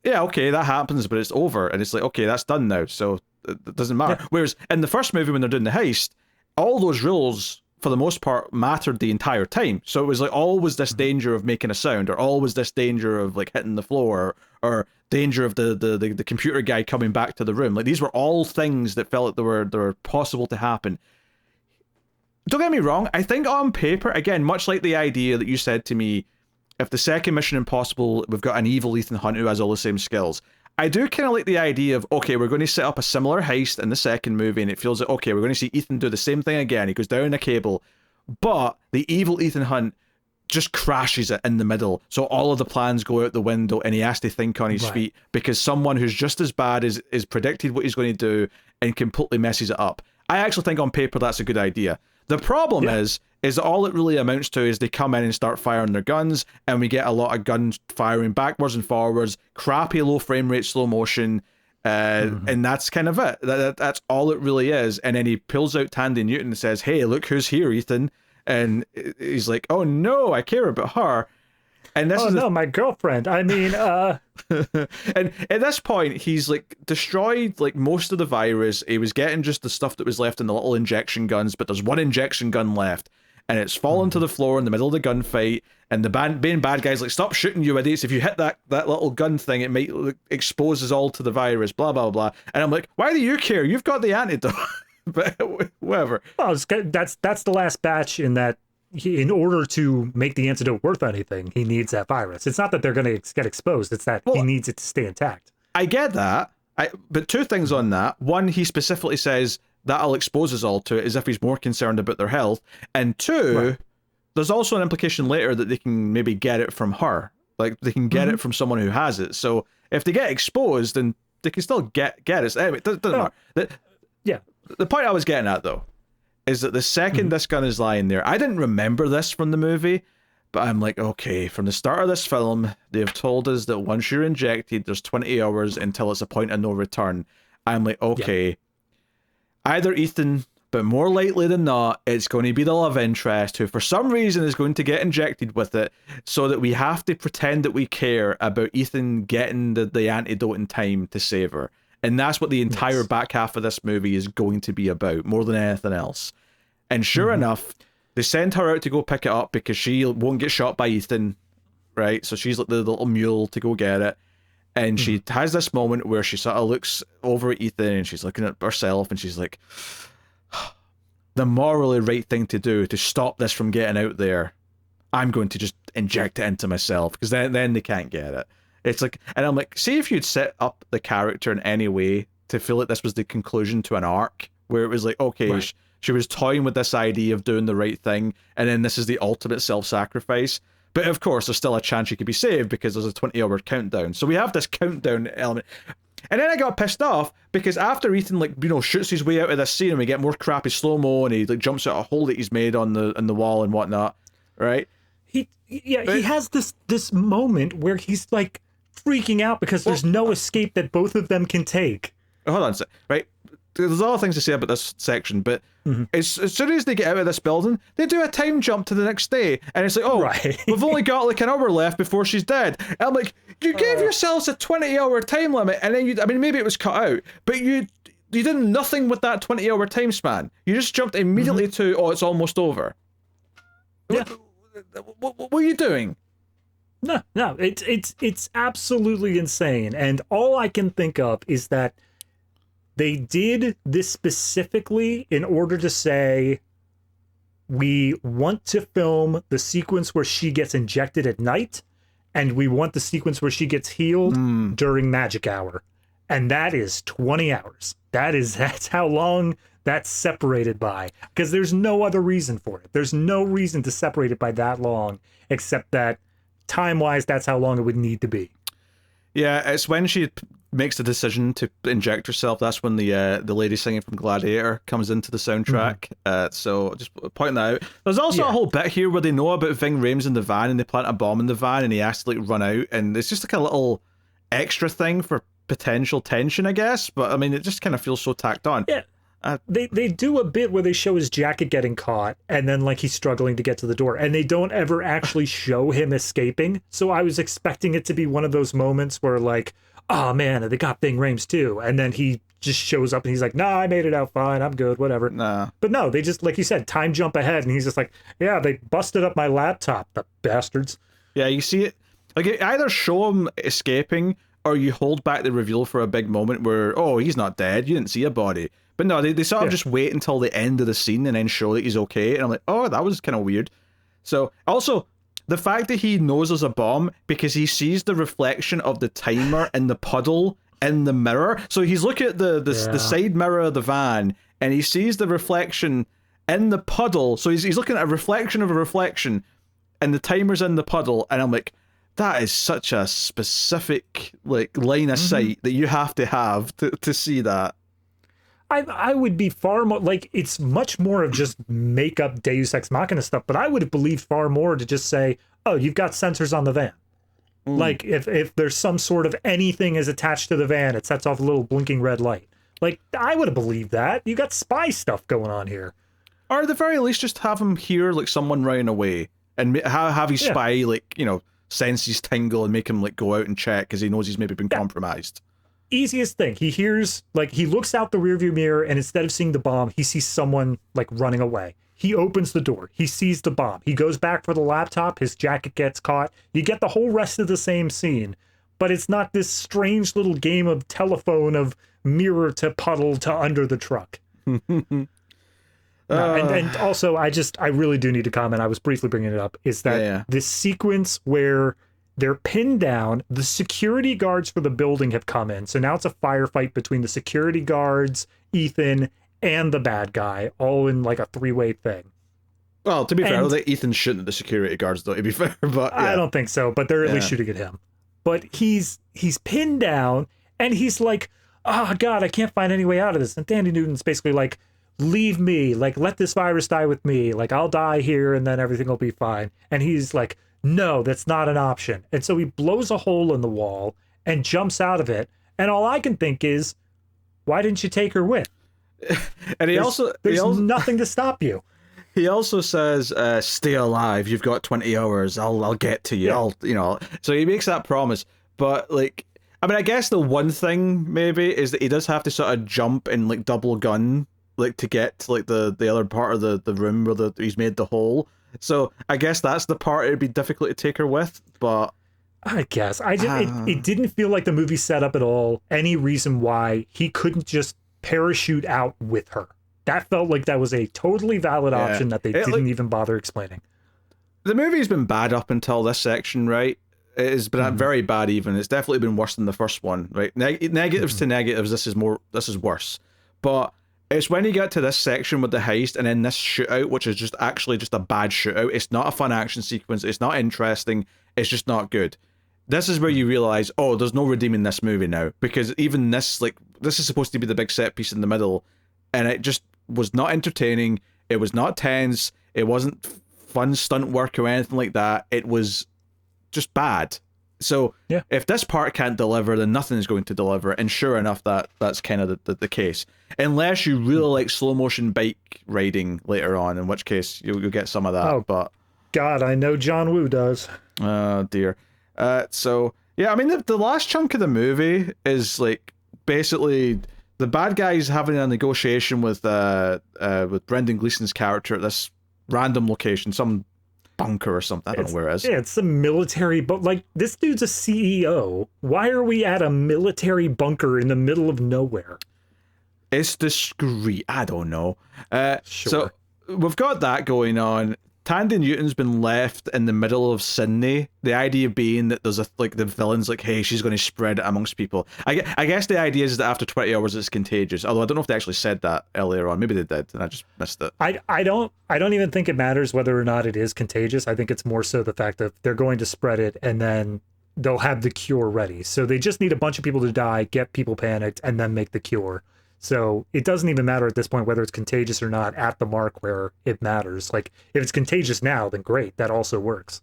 Yeah, okay, that happens, but it's over. And it's like, okay, that's done now. So it doesn't matter. Yeah. Whereas in the first movie, when they're doing the heist, all those rules, for the most part, mattered the entire time. So it was like always this danger of making a sound, or always this danger of like hitting the floor, or danger of the computer guy coming back to the room. Like, these were all things that felt like they were possible to happen. Don't get me wrong, I think on paper, again, much like the idea that you said to me, if the second Mission Impossible, we've got an evil Ethan Hunt who has all the same skills. I do kind of like the idea of, okay, we're going to set up a similar heist in the second movie, and it feels like, okay, we're going to see Ethan do the same thing again. He goes down a cable, but the evil Ethan Hunt just crashes it in the middle. So all of the plans go out the window, and he has to think on his feet, because someone who's just as bad is predicted what he's going to do and completely messes it up. I actually think on paper that's a good idea. The problem is all it really amounts to is they come in and start firing their guns, and we get a lot of guns firing backwards and forwards, crappy low frame rate slow motion, and that's kind of it. That's all it really is. And then he pulls out Tandy Newton and says, hey, look who's here, Ethan. And he's like, oh no, I care about her. And this is my girlfriend. I mean, and at this point, he's like destroyed like most of the virus. He was getting just the stuff that was left in the little injection guns, but there's one injection gun left, and it's fallen to the floor in the middle of the gunfight. And the main bad guy's like, stop shooting, you idiots! If you hit that little gun thing, it might expose us all to the virus. Blah blah blah. And I'm like, why do you care? You've got the antidote. But whatever. Well, that's the last batch in that. In order to make the antidote worth anything, he needs that virus. It's not that they're going to get exposed. It's that he needs it to stay intact. I get that. But two things on that. One, he specifically says that'll expose us all to it, as if he's more concerned about their health. And two, there's also an implication later that they can maybe get it from her. Like, they can get it from someone who has it. So if they get exposed, then they can still get it. Anyway, it doesn't matter. The point I was getting at, though, is that the second this gun is lying there, I didn't remember this from the movie, but I'm like, okay, from the start of this film, they've told us that once you're injected, there's 20 hours until it's a point of no return. I'm like, okay, either Ethan, but more likely than not, it's going to be the love interest who for some reason is going to get injected with it, so that we have to pretend that we care about Ethan getting the antidote in time to save her. And that's what the entire back half of this movie is going to be about, more than anything else. And sure enough, they send her out to go pick it up because she won't get shot by Ethan, right? So she's like the little mule to go get it. And she has this moment where she sort of looks over at Ethan and she's looking at herself and she's like, the morally right thing to do to stop this from getting out there, I'm going to just inject it into myself, because then they can't get it. It's like, and I'm like, see if you'd set up the character in any way to feel like this was the conclusion to an arc, where it was like, okay, she was toying with this idea of doing the right thing, and then this is the ultimate self-sacrifice. But of course, there's still a chance she could be saved because there's a 20-hour countdown. So we have this countdown element. And then I got pissed off because after Ethan, like, you know, shoots his way out of this scene and we get more crappy slow-mo and he like jumps out a hole that he's made on the wall and whatnot, right? He has this moment where he's like freaking out because there's no escape that both of them can take. Hold on a sec, right? there's a lot of things to say about this section, but as soon as they get out of this building, they do a time jump to the next day, and it's like, oh, Right. we've only got like an hour left before she's dead. And I'm like, you gave yourselves a 20-hour time limit, and then I mean, maybe it was cut out, but you did nothing with that 20-hour time span. You just jumped immediately to, oh, it's almost over. Yeah. What are you doing? No, it's absolutely insane. And all I can think of is that they did this specifically in order to say, we want to film the sequence where she gets injected at night, and we want the sequence where she gets healed during magic hour. And that is 20 hours. That's how long that's separated by, because there's no other reason for it. There's no reason to separate it by that long, except that time-wise, that's how long it would need to be. Yeah, it's when she makes the decision to inject herself. That's when the lady singing from Gladiator comes into the soundtrack. So just pointing that out. There's also a whole bit here where they know about Ving Rhames in the van, and they plant a bomb in the van, and he has to like run out, and it's just like a little extra thing for potential tension, I guess. But I mean, it just kind of feels so tacked on. Yeah. They do a bit where they show his jacket getting caught, and then like he's struggling to get to the door, and they don't ever actually show him escaping. So I was expecting it to be one of those moments where like, oh man, they got Ving Rhames too, and then he just shows up and he's like, nah, I made it out fine, I'm good, whatever. Nah. But no, they just, like you said, time jump ahead, and he's just like, yeah, they busted up my laptop, the bastards. Yeah, you see it. Like, you either show him escaping, or you hold back the reveal for a big moment where, oh, he's not dead, you didn't see a body. But no, they sort of just wait until the end of the scene and then show that he's okay. And I'm like, oh, that was kind of weird. So, also, the fact that he knows there's a bomb because he sees the reflection of the timer in the puddle in the mirror. So he's looking at the side mirror of the van, and he sees the reflection in the puddle. So he's looking at a reflection of a reflection, and the timer's in the puddle. And I'm like, that is such a specific like line of sight that you have to see that. I would be far more, like, it's much more of just make up Deus Ex Machina stuff, but I would have believed far more to just say, oh, you've got sensors on the van. Like, if there's some sort of anything is attached to the van, it sets off a little blinking red light. Like, I would have believed that. You got spy stuff going on here. Or at the very least, just have him hear, like, someone running away, and have his spy, like, you know, senses tingle and make him, like, go out and check, because he knows he's maybe been compromised. Easiest thing, he hears, like, he looks out the rearview mirror, and instead of seeing the bomb, he sees someone like running away. He opens the door, he sees the bomb, he goes back for the laptop, his jacket gets caught. You get the whole rest of the same scene, but it's not this strange little game of telephone of mirror to puddle to under the truck. And also, I really do need to comment, I was briefly bringing it up, is that this sequence where they're pinned down, the security guards for the building have come in, so now it's a firefight between the security guards, Ethan, and the bad guy, all in like a three-way thing. Well, to be fair, I don't think Ethan's shooting at the security guards, though, to be fair, but I don't think so, but they're at least shooting at him. But he's pinned down, and he's like, oh god, I can't find any way out of this. And Danny Newton's basically like, leave me, like, let this virus die with me, like, I'll die here and then everything will be fine. And he's like, no, that's not an option. And so he blows a hole in the wall and jumps out of it. And all I can think is, why didn't you take her with? And there's nothing to stop you. He also says, stay alive, you've got 20 hours, I'll get to you, so he makes that promise. But, like, I mean, I guess the one thing, maybe, is that he does have to sort of jump and, like, double gun, like, to get to, like, the other part of the room where he's made the hole. So I guess that's the part it'd be difficult to take her with, but I guess it didn't feel like the movie set up at all any reason why he couldn't just parachute out with her. That felt like that was a totally valid option that they didn't even bother explaining. The movie's been bad up until this section, right? It's been very bad even. It's definitely been worse than the first one, right? Negatives to negatives, this is worse. But it's when you get to this section with the heist and then this shootout, which is just actually just a bad shootout. It's not a fun action sequence. It's not interesting. It's just not good. This is where you realize, oh, there's no redeeming this movie now. Because even this, like, this is supposed to be the big set piece in the middle. And it just was not entertaining. It was not tense. It wasn't fun stunt work or anything like that. It was just bad. So Yeah. if this part can't deliver, then nothing is going to deliver. And sure enough, that's kind of the case. Unless you really like slow motion bike riding later on, in which case you'll get some of that. Oh. But God, I know John Woo does. oh dear. So yeah, I mean the last chunk of the movie is like basically the bad guys having a negotiation with Brendan Gleeson's character at this random location, some bunker or something. I don't know where it is. Yeah, it's the military, but like this dude's a CEO. Why are we at a military bunker in the middle of nowhere? It's discreet. I don't know. Sure. So we've got that going on. Tandy Newton's been left in the middle of Sydney. The idea being that there's the villain's like, hey, she's going to spread it amongst people. I guess the idea is that after 20 hours it's contagious. Although I don't know if they actually said that earlier on. Maybe they did, and I just missed it. I don't even think it matters whether or not it is contagious. I think it's more so the fact that they're going to spread it and then they'll have the cure ready. So they just need a bunch of people to die, get people panicked, and then make the cure. So it doesn't even matter at this point whether it's contagious or not at the mark where it matters. Like, if it's contagious now, then great. That also works.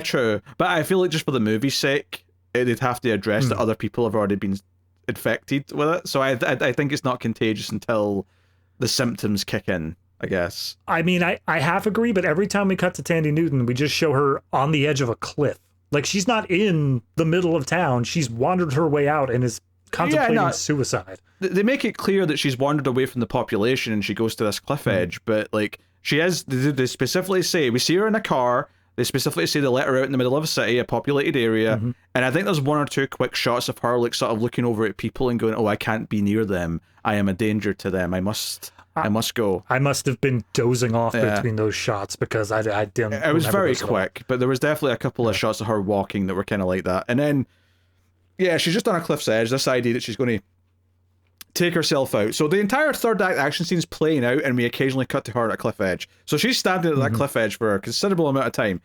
True. But I feel like just for the movie's sake, they'd have to address that other people have already been infected with it. So I think it's not contagious until the symptoms kick in, I guess. I mean, I half agree, but every time we cut to Tandy Newton, we just show her on the edge of a cliff. Like, she's not in the middle of town. She's wandered her way out and is contemplating suicide. They make it clear that she's wandered away from the population and she goes to this cliff edge, but like she is. They specifically say we see her in a car. They specifically say they let her out in the middle of a city, a populated area, and I think there's one or two quick shots of her like sort of looking over at people and going, "Oh, I can't be near them. I am a danger to them. I must go." I must have been dozing off between those shots because I didn't. It was very quick, but there was definitely a couple of shots of her walking that were kind of like that, and then. Yeah, she's just on a cliff's edge. This idea that she's going to take herself out. So the entire third act action scene is playing out, and we occasionally cut to her at a cliff edge. So she's standing at that cliff edge for a considerable amount of time,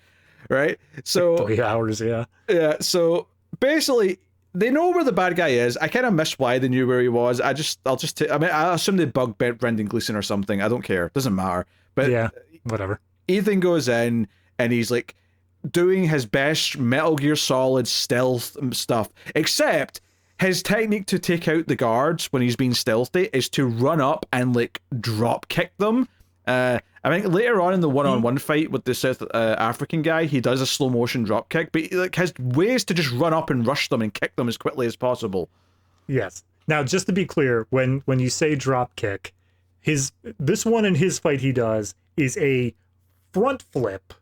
right? So 3 hours, yeah. Yeah. So basically, they know where the bad guy is. I kind of miss why they knew where he was. I assume they bugged Brendan Gleeson or something. I don't care. Doesn't matter. But yeah, whatever. Ethan goes in, and he's like doing his best Metal Gear Solid stealth stuff, except his technique to take out the guards when he's being stealthy is to run up and like drop kick them. I think later on in the one-on-one fight with the South African guy, he does a slow motion drop kick, but he like has ways to just run up and rush them and kick them as quickly as possible. Yes. Now, just to be clear, when you say drop kick, this one in his fight he does is a front flip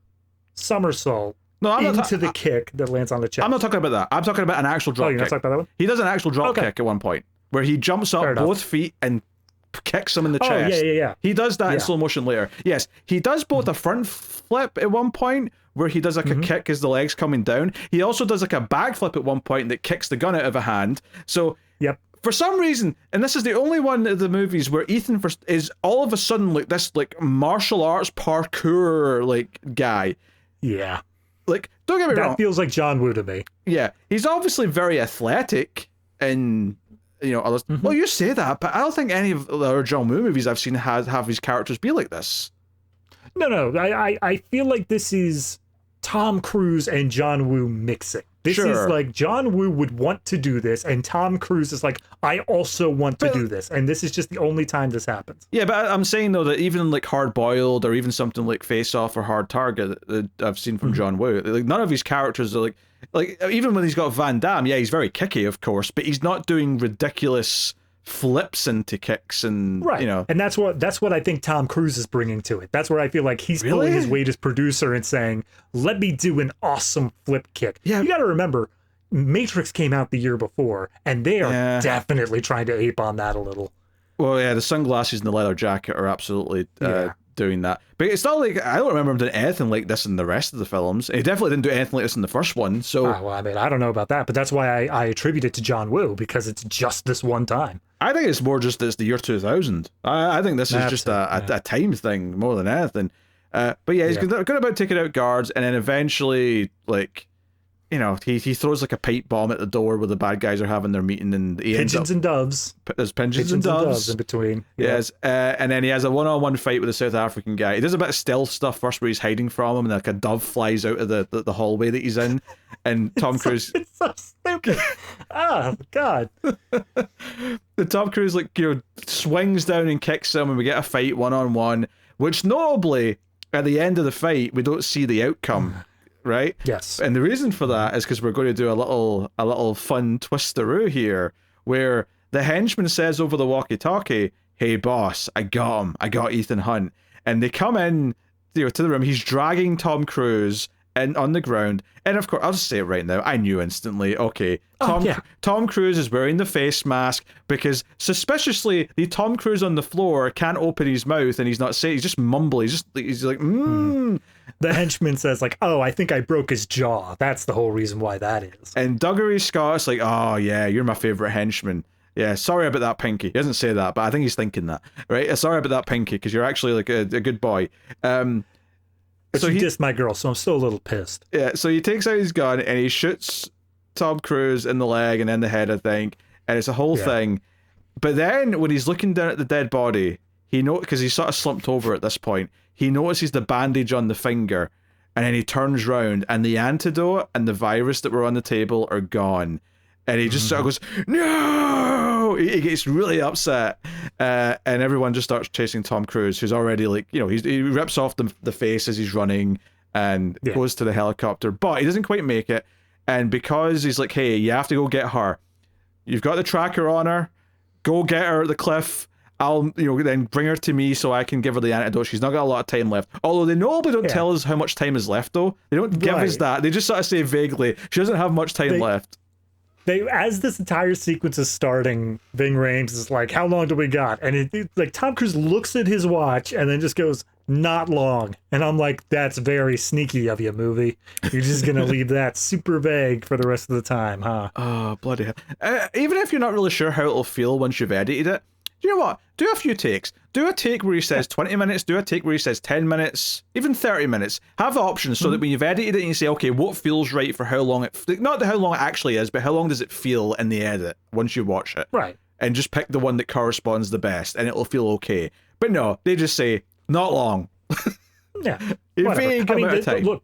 somersault into the kick that lands on the chest. I'm not talking about that. I'm talking about an actual drop kick. You're not talking about that one? He does an actual drop kick at one point where he jumps up both feet and kicks him in the chest. Yeah. He does that in slow motion later. Yes, he does both a front flip at one point where he does like a kick as the leg's coming down. He also does like a back flip at one point that kicks the gun out of a hand. So for some reason, and this is the only one of the movies where Ethan is all of a sudden like this like martial arts parkour like guy. Yeah. Like, don't get me wrong. That feels like John Woo to me. Yeah. He's obviously very athletic and others. Well, you say that, but I don't think any of the other John Woo movies I've seen have his characters be like this. No. I feel like this is Tom Cruise and John Woo mixing. This is like John Woo would want to do this, and Tom Cruise is like, I also want to do this, and this is just the only time this happens. Yeah, but I'm saying though that even like Hard Boiled or even something like Face Off or Hard Target that I've seen from John Woo, like none of his characters are like even when he's got Van Damme, yeah, he's very kicky, of course, but he's not doing ridiculous flips into kicks and and that's what I think Tom Cruise is bringing to it. That's where I feel like he's pulling his weight as producer and saying, let me do an awesome flip kick. You gotta remember, Matrix came out the year before and they are definitely trying to ape on that a little. Well, yeah, the sunglasses and the leather jacket are absolutely doing that, but it's not like I don't remember him doing anything like this in the rest of the films. He definitely didn't do anything like this in the first one, so well, I mean, I don't know about that, but that's why I attribute it to John Woo, because it's just this one time. I think it's more just it's the year 2000. I think this is just a time thing more than anything. But yeah, he's going about taking out guards, and then eventually, like, you know, he throws like a pipe bomb at the door where the bad guys are having their meeting, and he Pigeons and doves. There's pigeons and doves in between. Yeah. Yes, and then he has a one-on-one fight with the South African guy. He does a bit of stealth stuff first, where he's hiding from him, and like a dove flies out of the hallway that he's in, and Tom Cruise. It's so stupid. Oh God. The Tom Cruise swings down and kicks him, and we get a fight one-on-one. Which notably, at the end of the fight, we don't see the outcome. Right? Yes. And the reason for that is because we're going to do a little fun twisteroo here, where the henchman says over the walkie-talkie, "Hey boss, I got him. I got Ethan Hunt." And they come in, to the room. He's dragging Tom Cruise on the ground, and of course, I'll just say it right now. I knew instantly. Okay, Tom Cruise is wearing the face mask because suspiciously, the Tom Cruise on the floor can't open his mouth, and he's not saying. He's just mumbling. He's like, The henchman says like, "Oh, I think I broke his jaw. That's the whole reason why that is." And Dougray Scott's like, "Oh yeah, you're my favorite henchman. Yeah, sorry about that, Pinky." He doesn't say that, but I think he's thinking that, right? Sorry about that, Pinky, because you're actually like a good boy. But so he dissed my girl, so I'm still a little pissed. Yeah, so he takes out his gun and he shoots Tom Cruise in the leg and in the head, I think, and it's a whole thing. But then when he's looking down at the dead body, because he's sort of slumped over at this point, he notices the bandage on the finger, and then he turns round, and the antidote and the virus that were on the table are gone. And he just sort of goes, "No!" He gets really upset, and everyone just starts chasing Tom Cruise, who's already he rips off the face as he's running and goes to the helicopter, but he doesn't quite make it. And because he's like, "Hey, you have to go get her. You've got the tracker on her. Go get her at the cliff. I'll then bring her to me so I can give her the antidote. She's not got a lot of time left." Although they notably don't tell us how much time is left, though. They don't give us that. They just sort of say vaguely, she doesn't have much time left. As this entire sequence is starting, Ving Rhames is like, "How long do we got?" And like Tom Cruise looks at his watch and then just goes, "Not long." And I'm like, that's very sneaky of you, movie. You're just gonna leave that super vague for the rest of the time, huh? Oh, bloody hell. Even if you're not really sure how it'll feel once you've edited it, you know what? Do a few takes. Do a take where he says 20 minutes, do a take where he says 10 minutes, even 30 minutes. Have options so that when you've edited it and you say, okay, what feels right for how long not how long it actually is, but how long does it feel in the edit once you watch it. Right. And just pick the one that corresponds the best and it'll feel okay. But no, they just say, not long. Yeah. Look,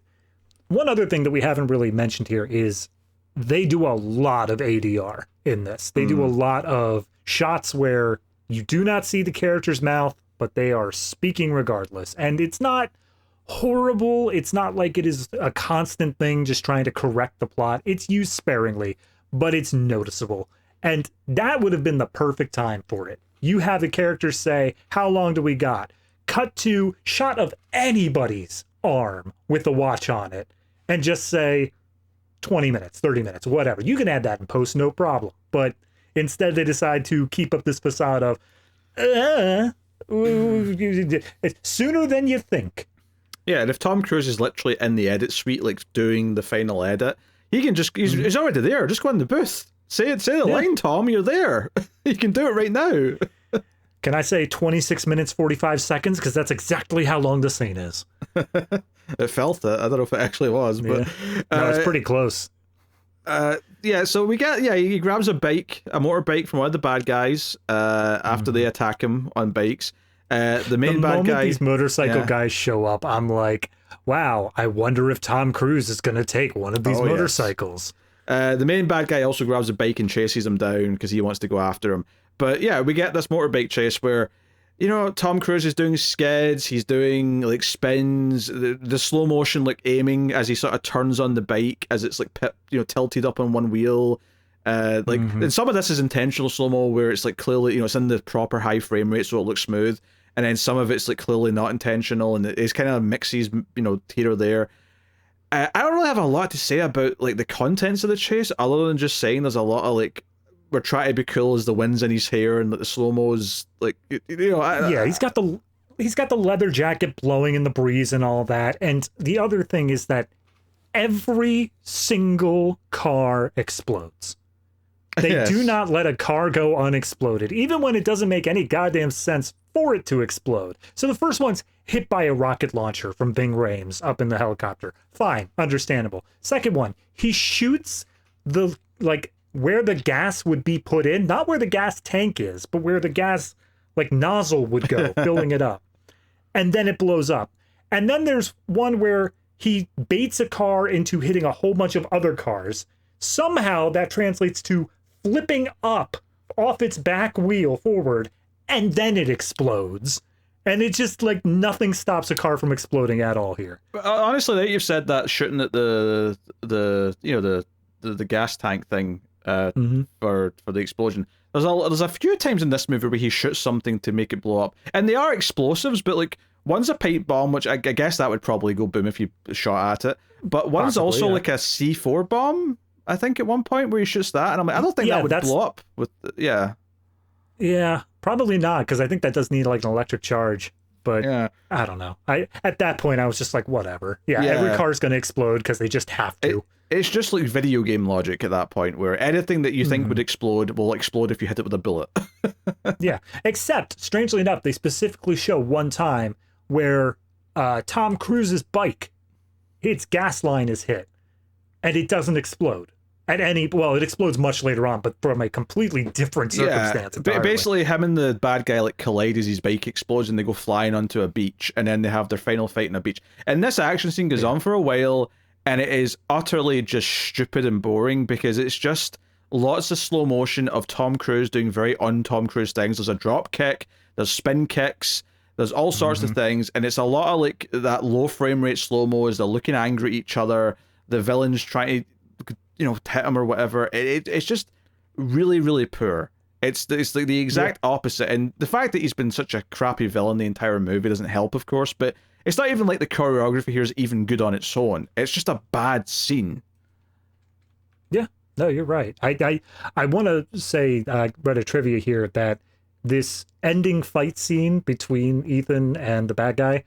one other thing that we haven't really mentioned here is they do a lot of ADR in this. They do a lot of shots where you do not see the character's mouth, but they are speaking regardless. And it's not horrible. It's not like it is a constant thing just trying to correct the plot. It's used sparingly, but it's noticeable. And that would have been the perfect time for it. You have the character say, "How long do we got?" Cut to shot of anybody's arm with the watch on it and just say 20 minutes, 30 minutes, whatever. You can add that in post, no problem. But instead, they decide to keep up this facade of sooner than you think. Yeah, and if Tom Cruise is literally in the edit suite, like doing the final edit, he can just, he's already there. Just go in the booth. Say the line, Tom, you're there. You can do it right now. Can I say 26 minutes, 45 seconds? Because that's exactly how long the scene is. It felt it. I don't know if it actually was, but... No, it's pretty close. So we get, he grabs a motorbike from one of the bad guys after they attack him on bikes. The main bad guy... these motorcycle guys show up, I'm like, wow, I wonder if Tom Cruise is going to take one of these motorcycles. The main bad guy also grabs a bike and chases him down because he wants to go after him. But yeah, we get this motorbike chase where, Tom Cruise is doing skids, he's doing like spins, the slow motion like aiming as he sort of turns on the bike as it's like tilted up on one wheel. And some of this is intentional slow-mo where it's like clearly, it's in the proper high frame rate so it looks smooth. And then some of it's like clearly not intentional and it's kind of mixes, here or there. I don't really have a lot to say about like the contents of the chase other than just saying there's a lot of like, we're trying to be cool as the wind's in his hair and the slow-mo's like, he's got the leather jacket blowing in the breeze and all that. And the other thing is that every single car explodes. They do not let a car go unexploded, even when it doesn't make any goddamn sense for it to explode. So the first one's hit by a rocket launcher from Ving Rhames up in the helicopter. Fine, understandable. Second one, he shoots the, like, where the gas would be put in, not where the gas tank is, but where the gas, like, nozzle would go, filling it up. And then it blows up. And then there's one where he baits a car into hitting a whole bunch of other cars. Somehow that translates to flipping up off its back wheel forward, and then it explodes. And it's just like nothing stops a car from exploding at all here. Honestly, that you've said that shooting at the gas tank thing for the explosion. There's a few times in this movie where he shoots something to make it blow up, and they are explosives, but like one's a pipe bomb, which I guess that would probably go boom if you shot at it. But one's possibly, also like a C4 bomb, I think, at one point where he shoots that, and I'm like, I don't think that would blow up with Yeah, probably not, because I think that does need like an electric charge. But yeah. I don't know. At that point I was just like, whatever. Yeah. Every car's gonna explode because they just have to. It's just like video game logic at that point, where anything that you think would explode will explode if you hit it with a bullet. Yeah, except strangely enough, they specifically show one time where Tom Cruise's bike, its gas line is hit, and it doesn't explode. It explodes much later on, but from a completely different circumstance. Yeah, basically him and the bad guy like collide as his bike explodes and they go flying onto a beach, and then they have their final fight on a beach. And this action scene goes on for a while, and it is utterly just stupid and boring because it's just lots of slow motion of Tom Cruise doing very un-Tom Cruise things. There's a drop kick, there's spin kicks, there's all sorts of things, and it's a lot of like that low frame rate slow-mo as they're looking angry at each other, the villain's trying to hit him or whatever. It's just really, really poor. It's like the exact opposite, and the fact that he's been such a crappy villain the entire movie doesn't help, of course, but it's not even like the choreography here is even good on its own. It's just a bad scene. Yeah, no, you're right. I want to say, I read a trivia here that this ending fight scene between Ethan and the bad guy,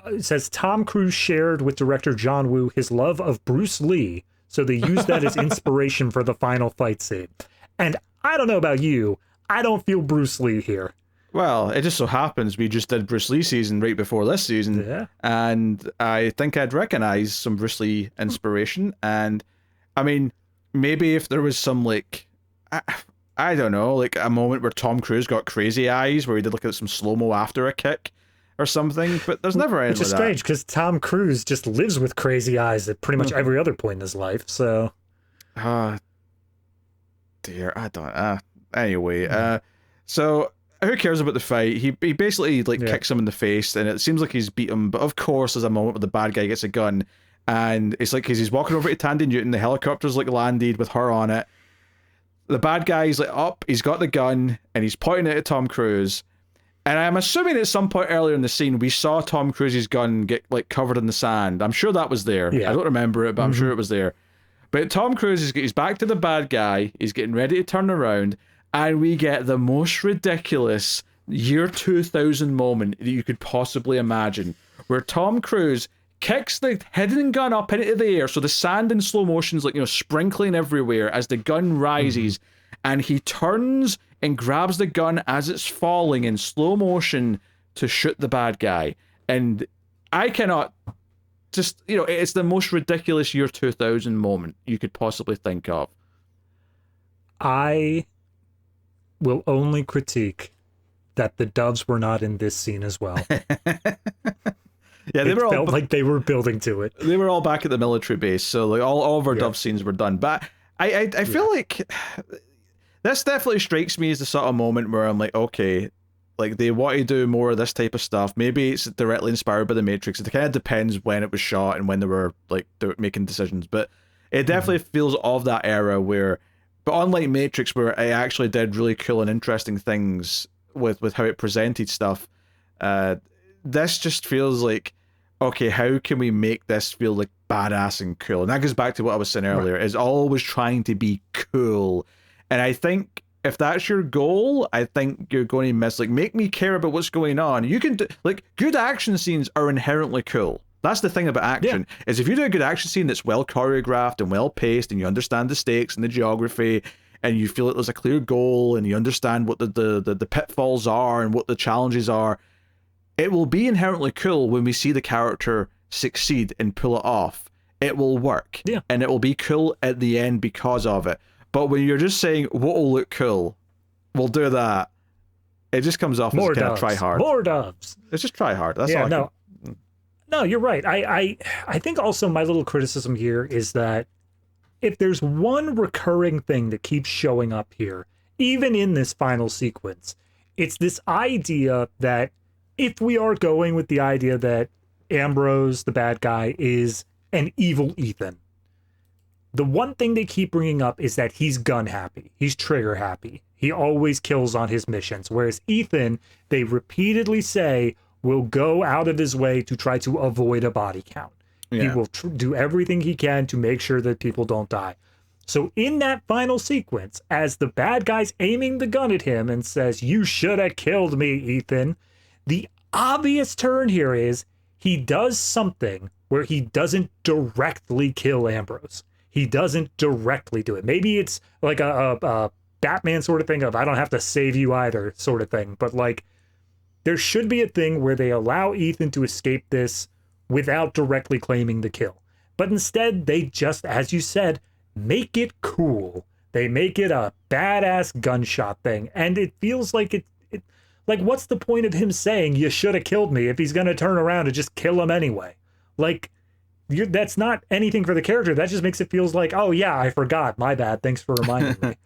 it says Tom Cruise shared with director John Woo his love of Bruce Lee, so they used that as inspiration for the final fight scene. And I don't know about you, I don't feel Bruce Lee here. Well, it just so happens we just did Bruce Lee season right before this season, and I think I'd recognize some Bruce Lee inspiration. And I mean, maybe if there was some like, I don't know, like a moment where Tom Cruise got crazy eyes, where he did look at some slow-mo after a kick or something, but there's never anything like that. Which is strange, because Tom Cruise just lives with crazy eyes at pretty much every other point in his life, so... Dear, I don't... Anyway, so who cares about the fight? He basically kicks him in the face, and it seems like he's beat him, but of course there's a moment where the bad guy gets a gun, and it's like, 'cause he's walking over to Tandy Newton, the helicopter's like landed with her on it. The bad guy's like up, he's got the gun, and he's pointing it at Tom Cruise. And I'm assuming at some point earlier in the scene, we saw Tom Cruise's gun get like covered in the sand. I'm sure that was there. I don't remember it, but I'm sure it was there. But Tom Cruise is he's back to the bad guy. He's getting ready to turn around, and we get the most ridiculous year 2000 moment that you could possibly imagine, where Tom Cruise kicks the hidden gun up into the air, so the sand in slow motion is like sprinkling everywhere as the gun rises, and he turns and grabs the gun as it's falling in slow motion to shoot the bad guy. And I cannot just, it's the most ridiculous year 2000 moment you could possibly think of. I will only critique that the doves were not in this scene as well. Yeah, they felt like they were building to it. They were all back at the military base, so like all of our dove scenes were done. But I feel like this definitely strikes me as the sort of moment where I'm like, okay, like they want to do more of this type of stuff. Maybe it's directly inspired by The Matrix. It kind of depends when it was shot and when they were like making decisions. But it definitely feels of that era where, but unlike Matrix, where it actually did really cool and interesting things with how it presented stuff, this just feels like, okay, how can we make this feel like badass and cool? And that goes back to what I was saying earlier, is always trying to be cool. And I think if that's your goal, I think you're going to miss, like, make me care about what's going on. You can do, like, good action scenes are inherently cool. That's the thing about action, is if you do a good action scene that's well choreographed and well paced and you understand the stakes and the geography and you feel like there's a clear goal, and you understand what the pitfalls are and what the challenges are, it will be inherently cool when we see the character succeed and pull it off. It will work. Yeah. And it will be cool at the end because of it. But when you're just saying, what will look cool, we'll do that, it just comes off More as kind doves. of try hard. More doves. It's just try hard. That's all I no. can... No, you're right. I think also my little criticism here is that if there's one recurring thing that keeps showing up here, even in this final sequence, it's this idea that if we are going with the idea that Ambrose, the bad guy, is an evil Ethan, the one thing they keep bringing up is that he's gun happy. He's trigger happy. He always kills on his missions. Whereas Ethan, they repeatedly say, will go out of his way to try to avoid a body count. Yeah. He will do everything he can to make sure that people don't die. So in that final sequence, as the bad guy's aiming the gun at him and says, you should have killed me, Ethan, the obvious turn here is he does something where he doesn't directly kill Ambrose. He doesn't directly do it. Maybe it's like a Batman sort of thing of, I don't have to save you either sort of thing. But like, there should be a thing where they allow Ethan to escape this without directly claiming the kill. But instead, they just, as you said, make it cool. They make it a badass gunshot thing. And it feels like it like, what's the point of him saying, you should have killed me, if he's going to turn around and just kill him anyway? Like, that's not anything for the character. That just makes it feels like, oh yeah, I forgot. My bad. Thanks for reminding me.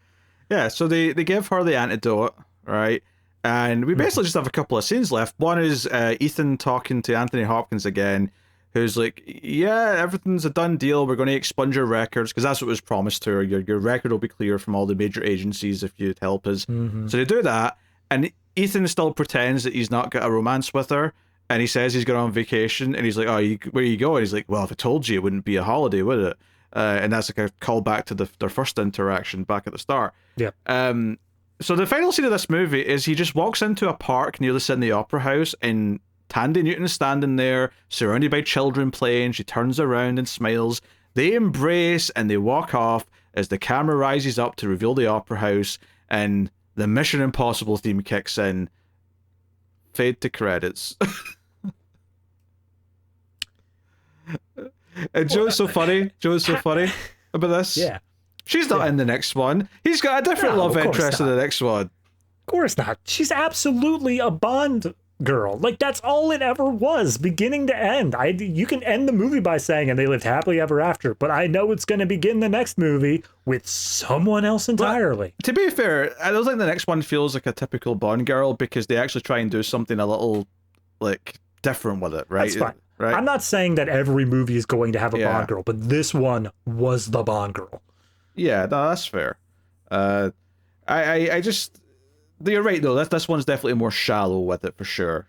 Yeah, so they give her the antidote, right? And we basically just have a couple of scenes left. One is Ethan talking to Anthony Hopkins again, who's like, yeah, everything's a done deal. We're going to expunge your records, because that's what was promised to her. Your record will be clear from all the major agencies if you'd help us. So they do that, and Ethan still pretends that he's not got a romance with her, and he says he's going on vacation, and he's like, oh, where are you going? He's like, well, if I told you, it wouldn't be a holiday, would it? And that's like a callback to their first interaction back at the start. Yeah. So the final scene of this movie is he just walks into a park near the Sydney Opera House, and Thandie Newton's standing there, surrounded by children playing. She turns around and smiles. They embrace and they walk off as the camera rises up to reveal the Opera House, and the Mission Impossible theme kicks in. Fade to credits. And Joe's so funny. Joe's so funny about this. Yeah. She's not in the next one. He's got a different love interest in the next one. Of course not. She's absolutely a Bond girl. Like, that's all it ever was, beginning to end. You can end the movie by saying, and they lived happily ever after, but I know it's going to begin the next movie with someone else entirely. But, to be fair, I don't think the next one feels like a typical Bond girl, because they actually try and do something a little, like, different with it, right? That's fine. Right? I'm not saying that every movie is going to have a Bond girl, but this one was the Bond girl. Yeah, no, that's fair. I just... You're right, though. This one's definitely more shallow with it, for sure.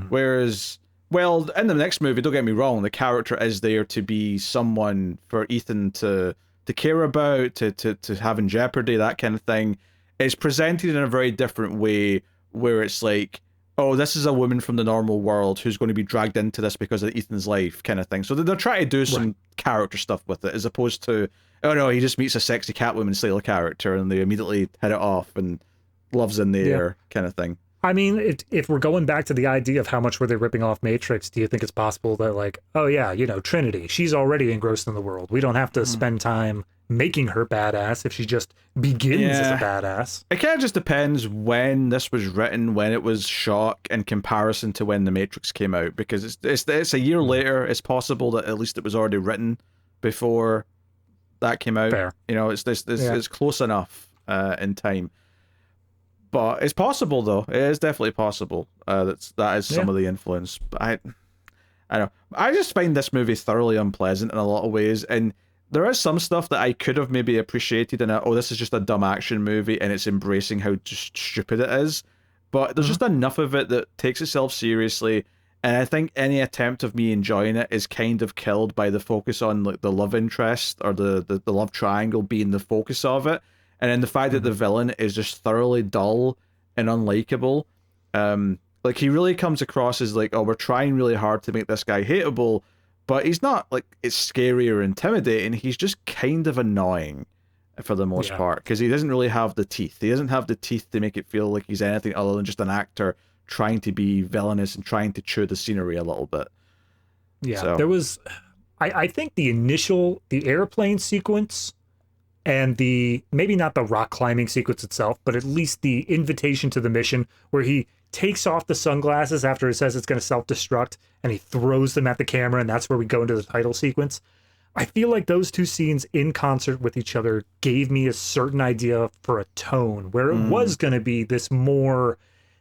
Whereas, well, in the next movie, don't get me wrong, the character is there to be someone for Ethan to care about, to have in jeopardy, that kind of thing. It's presented in a very different way, where it's like, oh, this is a woman from the normal world who's going to be dragged into this because of Ethan's life, kind of thing. So they're trying to do some character stuff with it, as opposed to, oh no, he just meets a sexy Catwoman style character and they immediately hit it off and love's in the air, kind of thing. I mean, if we're going back to the idea of how much were they ripping off Matrix, do you think it's possible that, like, oh yeah, Trinity, she's already engrossed in the world. We don't have to spend time making her badass if she just begins as a badass. It kind of just depends when this was written, when it was shot, in comparison to when The Matrix came out, because it's a year later. It's possible that at least it was already written before that came out. Fair. It's close enough in time. But it's possible, though. It is definitely possible that is some of the influence. But I don't know. I just find this movie thoroughly unpleasant in a lot of ways, and there is some stuff that I could have maybe appreciated in it. Oh, this is just a dumb action movie, and it's embracing how just stupid it is. But there's just enough of it that takes itself seriously, and I think any attempt of me enjoying it is kind of killed by the focus on, like, the love interest, or the love triangle being the focus of it. And then the fact that the villain is just thoroughly dull and unlikable. Like, he really comes across as like, oh, we're trying really hard to make this guy hateable, but he's not, like, it's scary or intimidating. He's just kind of annoying. for the most part, because he doesn't really have the teeth. He doesn't have the teeth to make it feel like he's anything other than just an actor trying to be villainous and trying to chew the scenery a little bit. Yeah, So. there was, I think the airplane sequence and maybe not the rock climbing sequence itself, but at least the invitation to the mission where he takes off the sunglasses after it says it's going to self-destruct and he throws them at the camera, and that's where we go into the title sequence. I feel like those two scenes in concert with each other gave me a certain idea for a tone where it was going to be this more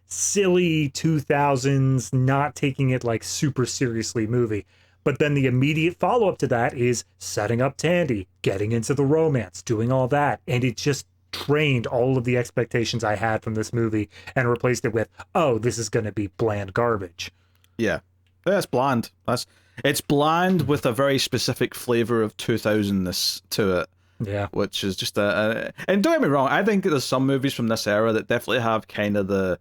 silly 2000s, not taking it like super seriously movie. But then the immediate follow-up to that is setting up Tandy, getting into the romance, doing all that. And it just trained all of the expectations I had from this movie and replaced it with, oh, this is going to be bland garbage. Yeah. It's bland. It's bland with a very specific flavor of 2000ness to it. Yeah. Which is just and don't get me wrong, I think there's some movies from this era that definitely have kind of the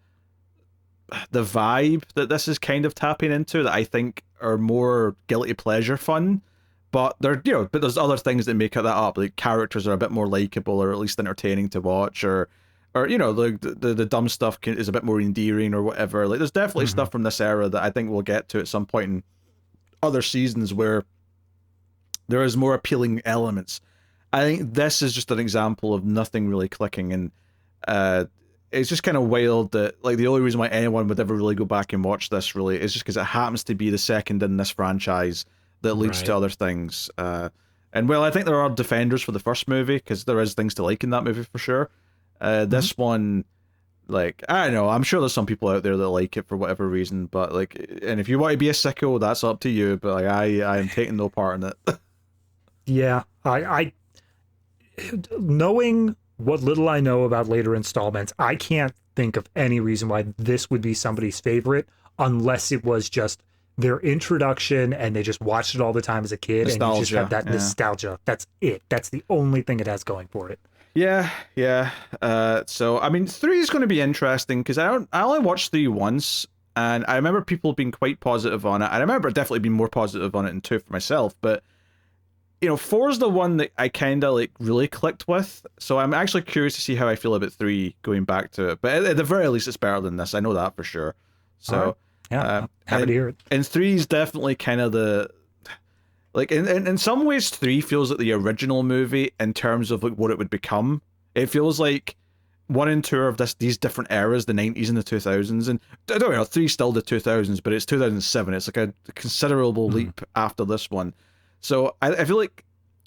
vibe that this is kind of tapping into that I think are more guilty pleasure fun, but but there's other things that make that up. Like characters are a bit more likable, or at least entertaining to watch, or the dumb stuff is a bit more endearing or whatever. Like there's definitely stuff from this era that I think we'll get to at some point in other seasons where there is more appealing elements. I think this is just an example of nothing really clicking, and it's just kind of wild that like the only reason why anyone would ever really go back and watch this really is just because it happens to be the second in this franchise that leads to other things. And well, I think there are defenders for the first movie because there is things to like in that movie for sure. This one, like, I don't know, I'm sure there's some people out there that like it for whatever reason, but like, and if you want to be a sicko, that's up to you, but like I am taking no part in it. Yeah, I knowing what little I know about later installments, I can't think of any reason why this would be somebody's favorite unless it was just their introduction and they just watched it all the time as a kid and you just have that nostalgia. That's it. That's the only thing it has going for it. Yeah. So, I mean, 3 is going to be interesting because I only watched 3 once, and I remember people being quite positive on it. I remember definitely being more positive on it in 2 for myself, but 4 is the one that I kind of like really clicked with. So I'm actually curious to see how I feel about 3 going back to it. But at the very least, it's better than this. I know that for sure. So yeah, happy to hear it. And 3 is definitely kind of the like in some ways 3 feels like the original movie in terms of like what it would become. It feels like 1 and 2 of these different eras, the 90s and the 2000s, and I don't know, 3 still the 2000s, but it's 2007. It's like a considerable leap after this one. So I feel like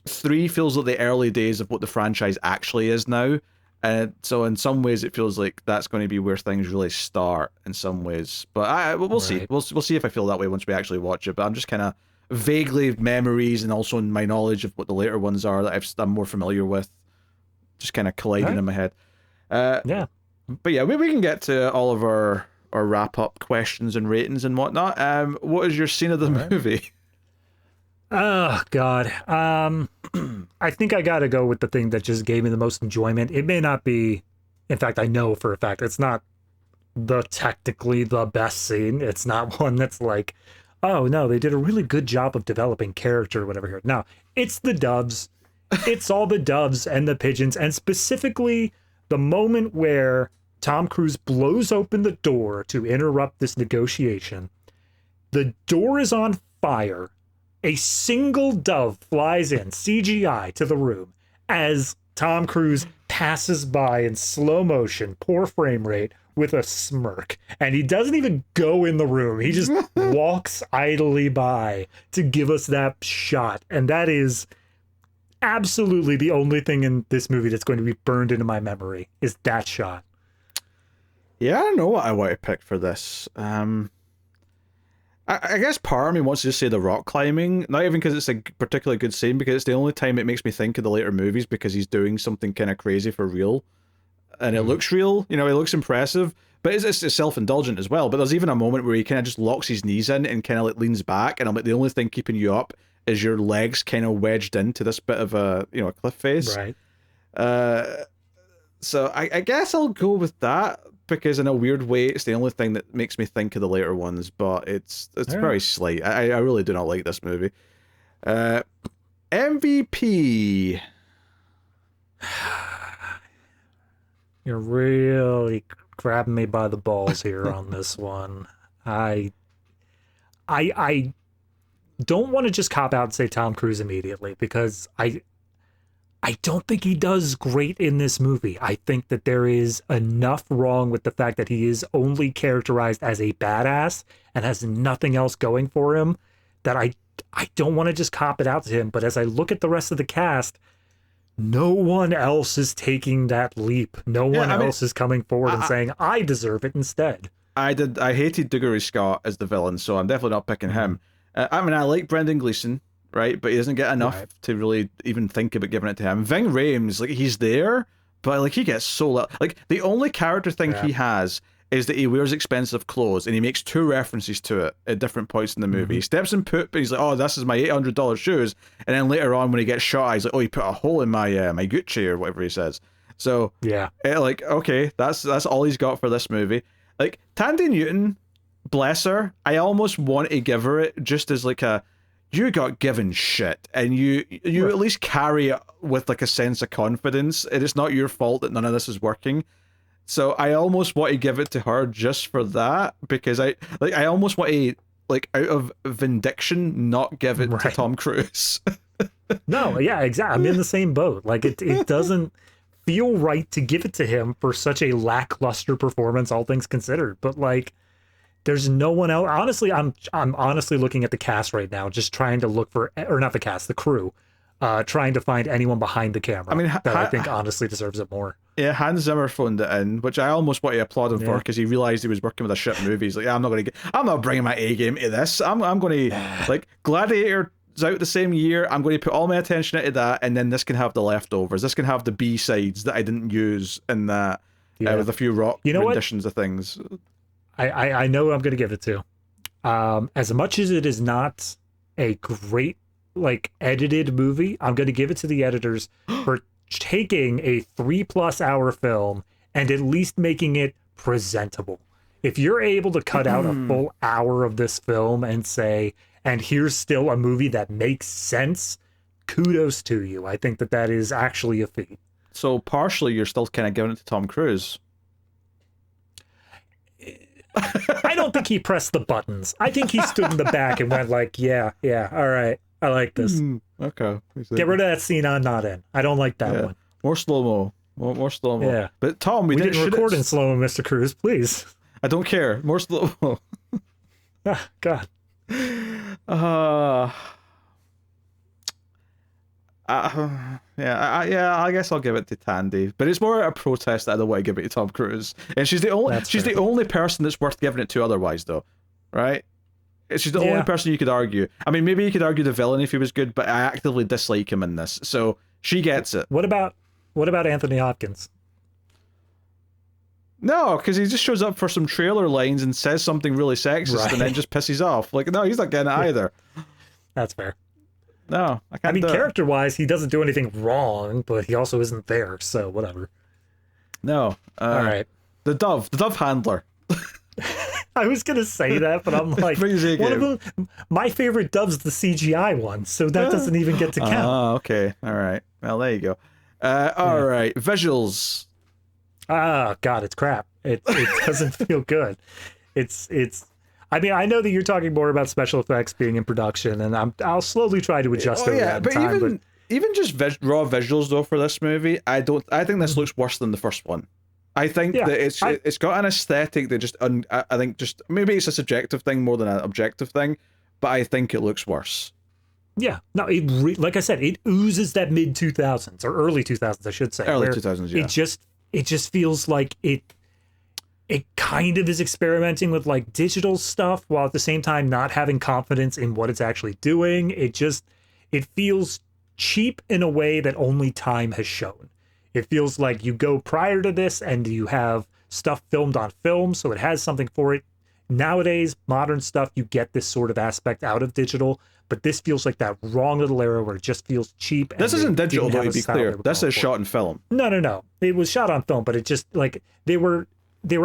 3 feels like the early days of what the franchise actually is now. And so in some ways it feels like that's going to be where things really start in some ways. But we'll see. We'll see if I feel that way once we actually watch it. But I'm just kind of vaguely memories and also in my knowledge of what the later ones are that I'm more familiar with, just kind of colliding in my head. Yeah. But yeah, we can get to all of our wrap-up questions and ratings and whatnot. What is your scene of the movie? Oh, God. I think I got to go with the thing that just gave me the most enjoyment. It may not be, in fact, I know for a fact, it's not technically the best scene. It's not one that's like, oh, no, they did a really good job of developing character or whatever here. No, it's the doves. It's all the doves and the pigeons, and specifically the moment where Tom Cruise blows open the door to interrupt this negotiation. The door is on fire. A single dove flies in, CGI, to the room as Tom Cruise passes by in slow motion, poor frame rate, with a smirk. And he doesn't even go in the room. He just walks idly by to give us that shot. And that is absolutely the only thing in this movie that's going to be burned into my memory, is that shot. Yeah, I don't know what I want to pick for this. I guess part of me wants to just say the rock climbing, not even because it's a particularly good scene, because it's the only time it makes me think of the later movies, because he's doing something kind of crazy for real. And it looks real, it looks impressive, but it's self-indulgent as well. But there's even a moment where he kind of just locks his knees in and kind of like leans back, and I'm like, the only thing keeping you up is your legs kind of wedged into this bit of a cliff face. Right. So I guess I'll go with that, because in a weird way, it's the only thing that makes me think of the later ones, but it's very slight. I really do not like this movie. MVP. You're really grabbing me by the balls here on this one. I don't want to just cop out and say Tom Cruise immediately, because I don't think he does great in this movie. I think that there is enough wrong with the fact that he is only characterized as a badass and has nothing else going for him, that I don't want to just cop it out to him. But as I look at the rest of the cast, no one else is taking that leap. No one else is coming forward and saying, I deserve it instead. I hated Dougray Scott as the villain, so I'm definitely not picking him. I mean, I like Brendan Gleeson, right? But he doesn't get enough to really even think about giving it to him. Ving Rhames, like, he's there, but like he gets so little. Like, the only character thing he has is that he wears expensive clothes, and he makes 2 references to it at different points in the movie. He steps in poop, and he's like, "Oh, this is my $800 shoes," and then later on, when he gets shot, he's like, "Oh, he put a hole in my my Gucci," or whatever he says. So like, okay, that's all he's got for this movie. Like, Tandy Newton, bless her, I almost want to give her it just as like a, you got given shit, and you at least carry it with like a sense of confidence, and it's not your fault that none of this is working. So I almost want to give it to her just for that, because I almost want to, like, out of vindication, not give it to Tom Cruise. No, yeah, exactly. I'm in the same boat. Like, it doesn't feel right to give it to him for such a lackluster performance, all things considered. But like, there's no one else. Honestly, I'm honestly looking at the cast right now, just trying to look for, or not the cast, the crew, trying to find anyone behind the camera. I mean, that I think honestly deserves it more. Yeah, Hans Zimmer phoned it in, which I almost want to applaud him for, because he realized he was working with a shit movie. He's like, I'm not bringing my A game to this. I'm going to, like, Gladiator's out the same year. I'm going to put all my attention into that, and then this can have the leftovers. This can have the B sides that I didn't use in that, with a few rock renditions of things. I know who I'm going to give it to. As much as it is not a great, like, edited movie, I'm going to give it to the editors for taking a 3+ hour film and at least making it presentable. If you're able to cut out a full hour of this film and say, and here's still a movie that makes sense, kudos to you. I think that is actually a feat. So partially you're still kind of giving it to Tom Cruise. I don't think he pressed the buttons. I think he stood in the back and went like, yeah, all right, I like this. Okay. Get rid of that scene I'm not in. I don't like that one. More slow-mo. More slow-mo. Yeah. But Tom, we didn't record in slow-mo, Mr. Cruise, please. I don't care. More slow-mo. Ah, God. I guess I'll give it to Tandy, but it's more a protest that I don't want to give it to Tom Cruise, and she's the only person that's worth giving it to otherwise, though, right? She's the only person you could argue. I mean, maybe you could argue the villain if he was good, but I actively dislike him in this, so she gets it. What about Anthony Hopkins? No, because he just shows up for some trailer lines and says something really sexist, and then just pisses off. Like, no, he's not getting it either. That's fair. No, I can't. I mean, character-wise, he doesn't do anything wrong, but he also isn't there, so whatever. No. All right. The dove handler. I was gonna say that, but I'm like, one of them. My favorite dove's the CGI one, so that doesn't even get to count. Oh, okay. All right. Well, there you go. All right. Visuals. Ah, God, it's crap. It doesn't feel good. It's. I mean, I know that you're talking more about special effects being in production, and I'll slowly try to adjust over that time. But even just raw visuals though for this movie, I think this looks worse than the first one. I think that it's got an aesthetic that just I think just maybe it's a subjective thing more than an objective thing, but I think it looks worse. Yeah, no, like I said, it oozes that mid 2000s or early 2000s, I should say. Early 2000s, yeah. It just feels like it kind of is experimenting with like digital stuff while at the same time not having confidence in what it's actually doing. It feels cheap in a way that only time has shown. It feels like you go prior to this and you have stuff filmed on film, so it has something for it. Nowadays, modern stuff, you get this sort of aspect out of digital, but this feels like that wrong little era where it just feels cheap. This isn't digital, though, to be clear. This is shot in film. No. It was shot on film, but it just, like, they were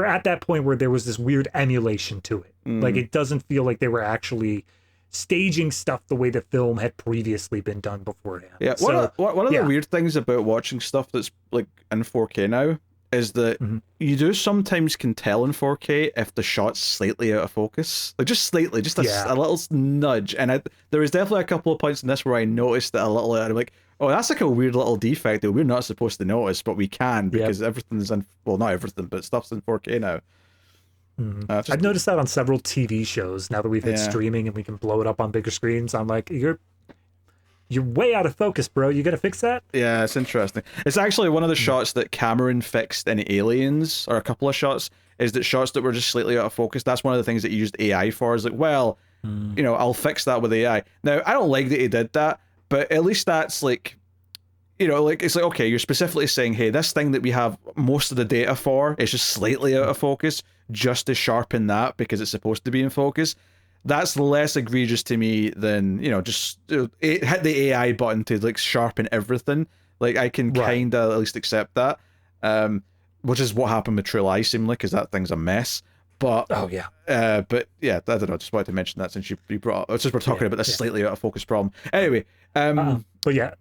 at that point where there was this weird emulation to it. Like, it doesn't feel like they were actually staging stuff the way the film had previously been done beforehand. Yeah, one of the weird things about watching stuff that's like in 4K now is that you do sometimes can tell in 4K if the shot's slightly out of focus, like just slightly, just a little nudge. And there was definitely a couple of points in this where I noticed that a little. I'm like, oh, that's like a weird little defect that we're not supposed to notice, but we can because everything's in, well, not everything, but stuff's in 4K now. I've noticed that on several TV shows now that we've hit streaming and we can blow it up on bigger screens. I'm like, you're way out of focus, bro. You gotta fix that. Yeah, it's interesting. It's actually one of the shots that Cameron fixed in Aliens, or a couple of shots, is that shots that were just slightly out of focus. That's one of the things that he used AI for. Is like, well, you know, I'll fix that with AI. Now, I don't like that he did that, but at least that's like, you know, like it's like, okay, you're specifically saying, hey, this thing that we have most of the data for is just slightly out of focus, just to sharpen that because it's supposed to be in focus. That's less egregious to me than, you know, just hit the AI button to like sharpen everything. Like I can kind of at least accept that, which is what happened with True Lies seemingly, because that thing's a mess. But but yeah, I don't know. Just wanted to mention that since you brought up, since we're talking about this slightly out of focus problem. Anyway, but yeah,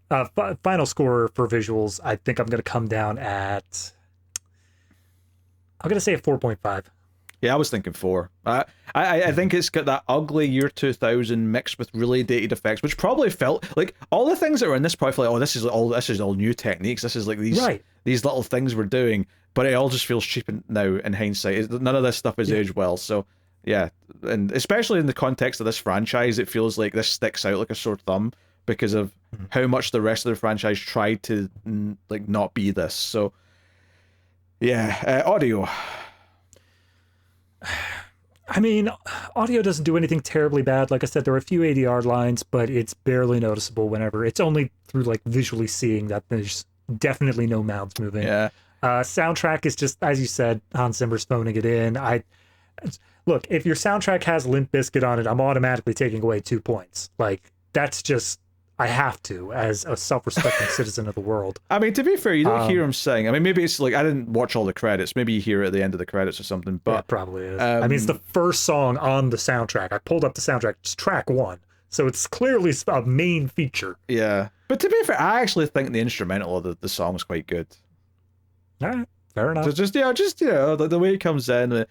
final score for visuals. I think I'm gonna come down at. I'm gonna say a 4.5. Yeah, I was thinking 4. I think it's got that ugly year 2000 mixed with really dated effects, which probably felt like all the things that were in this probably felt like, oh, this is all new techniques. This is like these little things we're doing, but it all just feels cheap now in hindsight. None of this stuff is aged well. So yeah, and especially in the context of this franchise, it feels like this sticks out like a sore thumb because of how much the rest of the franchise tried to like not be this. So yeah, audio. I mean, audio doesn't do anything terribly bad. Like I said, there are a few ADR lines, but it's barely noticeable whenever. It's only through like visually seeing that there's definitely no mouths moving. Yeah. Soundtrack is just, as you said, Hans Zimmer's phoning it in. Look, if your soundtrack has Limp Bizkit on it, I'm automatically taking away 2 points. Like, that's just, I have to, as a self-respecting citizen of the world. I mean, to be fair, you don't hear him sing. I mean, maybe it's like, I didn't watch all the credits. Maybe you hear it at the end of the credits or something, but... Yeah, it probably is. I mean, it's the first song on the soundtrack. I pulled up the soundtrack, it's track 1. So it's clearly a main feature. Yeah. But to be fair, I actually think the instrumental of the song is quite good. All right, fair enough. So just the way it comes in, like,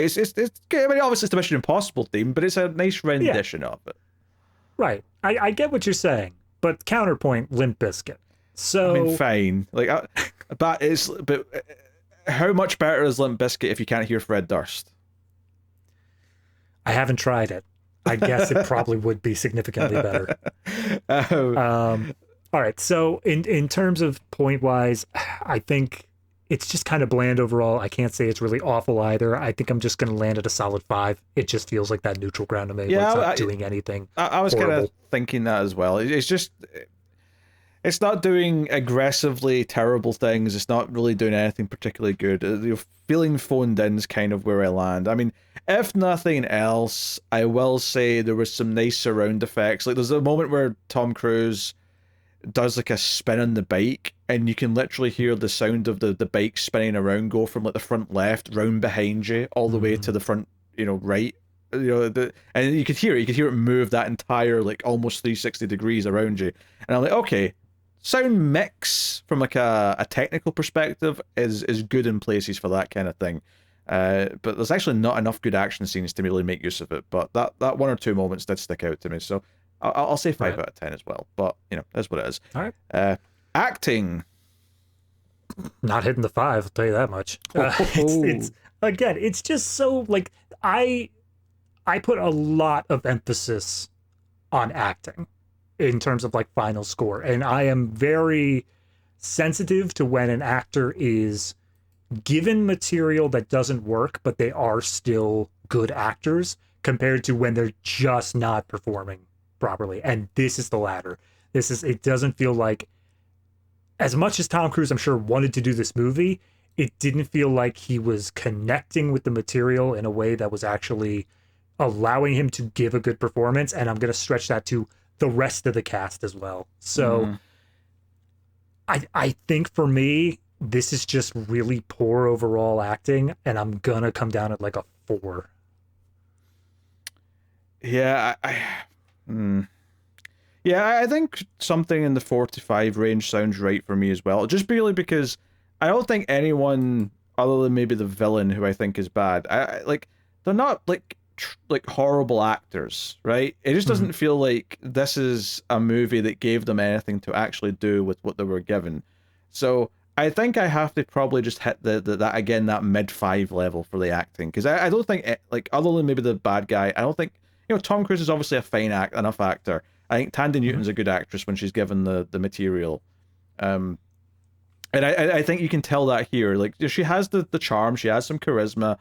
it's good. I mean, obviously it's the Mission Impossible theme, but it's a nice rendition of it. Right. I get what you're saying, but counterpoint, Limp Bizkit. So I mean, fine. Like, but how much better is Limp Bizkit if you can't hear Fred Durst? I haven't tried it. I guess it probably would be significantly better. All right. So in terms of point wise, I think it's just kind of bland overall. I can't say it's really awful either. I think I'm just going to land at a solid 5. It just feels like that neutral ground to me. Yeah, it's not doing anything. I was kind of thinking that as well. It's just, it's not doing aggressively terrible things. It's not really doing anything particularly good. Feeling phoned in is kind of where I land. I mean, if nothing else, I will say there was some nice surround effects. Like there's a moment where Tom Cruise does like a spin on the bike, and you can literally hear the sound of the bike spinning around go from like the front left round behind you all the way to the front, right, and you could hear it move that entire like almost 360 degrees around you. And I'm like, okay, sound mix from like a technical perspective is good in places for that kind of thing, but there's actually not enough good action scenes to really make use of it. But that 1 or 2 moments did stick out to me, so I'll say 5 out of 10 as well, but that's what it is. All right. Acting, not hitting the 5. I'll tell you that much. It's again, it's just so like I put a lot of emphasis on acting in terms of like final score, and I am very sensitive to when an actor is given material that doesn't work, but they are still good actors, compared to when they're just not performing properly. And this is the latter. It doesn't feel like, as much as Tom Cruise I'm sure wanted to do this movie, it didn't feel like he was connecting with the material in a way that was actually allowing him to give a good performance. And I'm going to stretch that to the rest of the cast as well. So I think for me, this is just really poor overall acting, and I'm gonna come down at like a 4. Yeah, yeah, I think something in the 4 to 5 range sounds right for me as well. Just purely because I don't think anyone other than maybe the villain, who I think is bad, I like they're not like like horrible actors, right? It just doesn't feel like this is a movie that gave them anything to actually do with what they were given. So I think I have to probably just hit the that again, that mid-5 level for the acting, because I don't think like, other than maybe the bad guy, I don't think, Tom Cruise is obviously a fine enough actor. I think Thandie Newton's a good actress when she's given the material. And I think you can tell that here. Like, she has the charm, she has some charisma.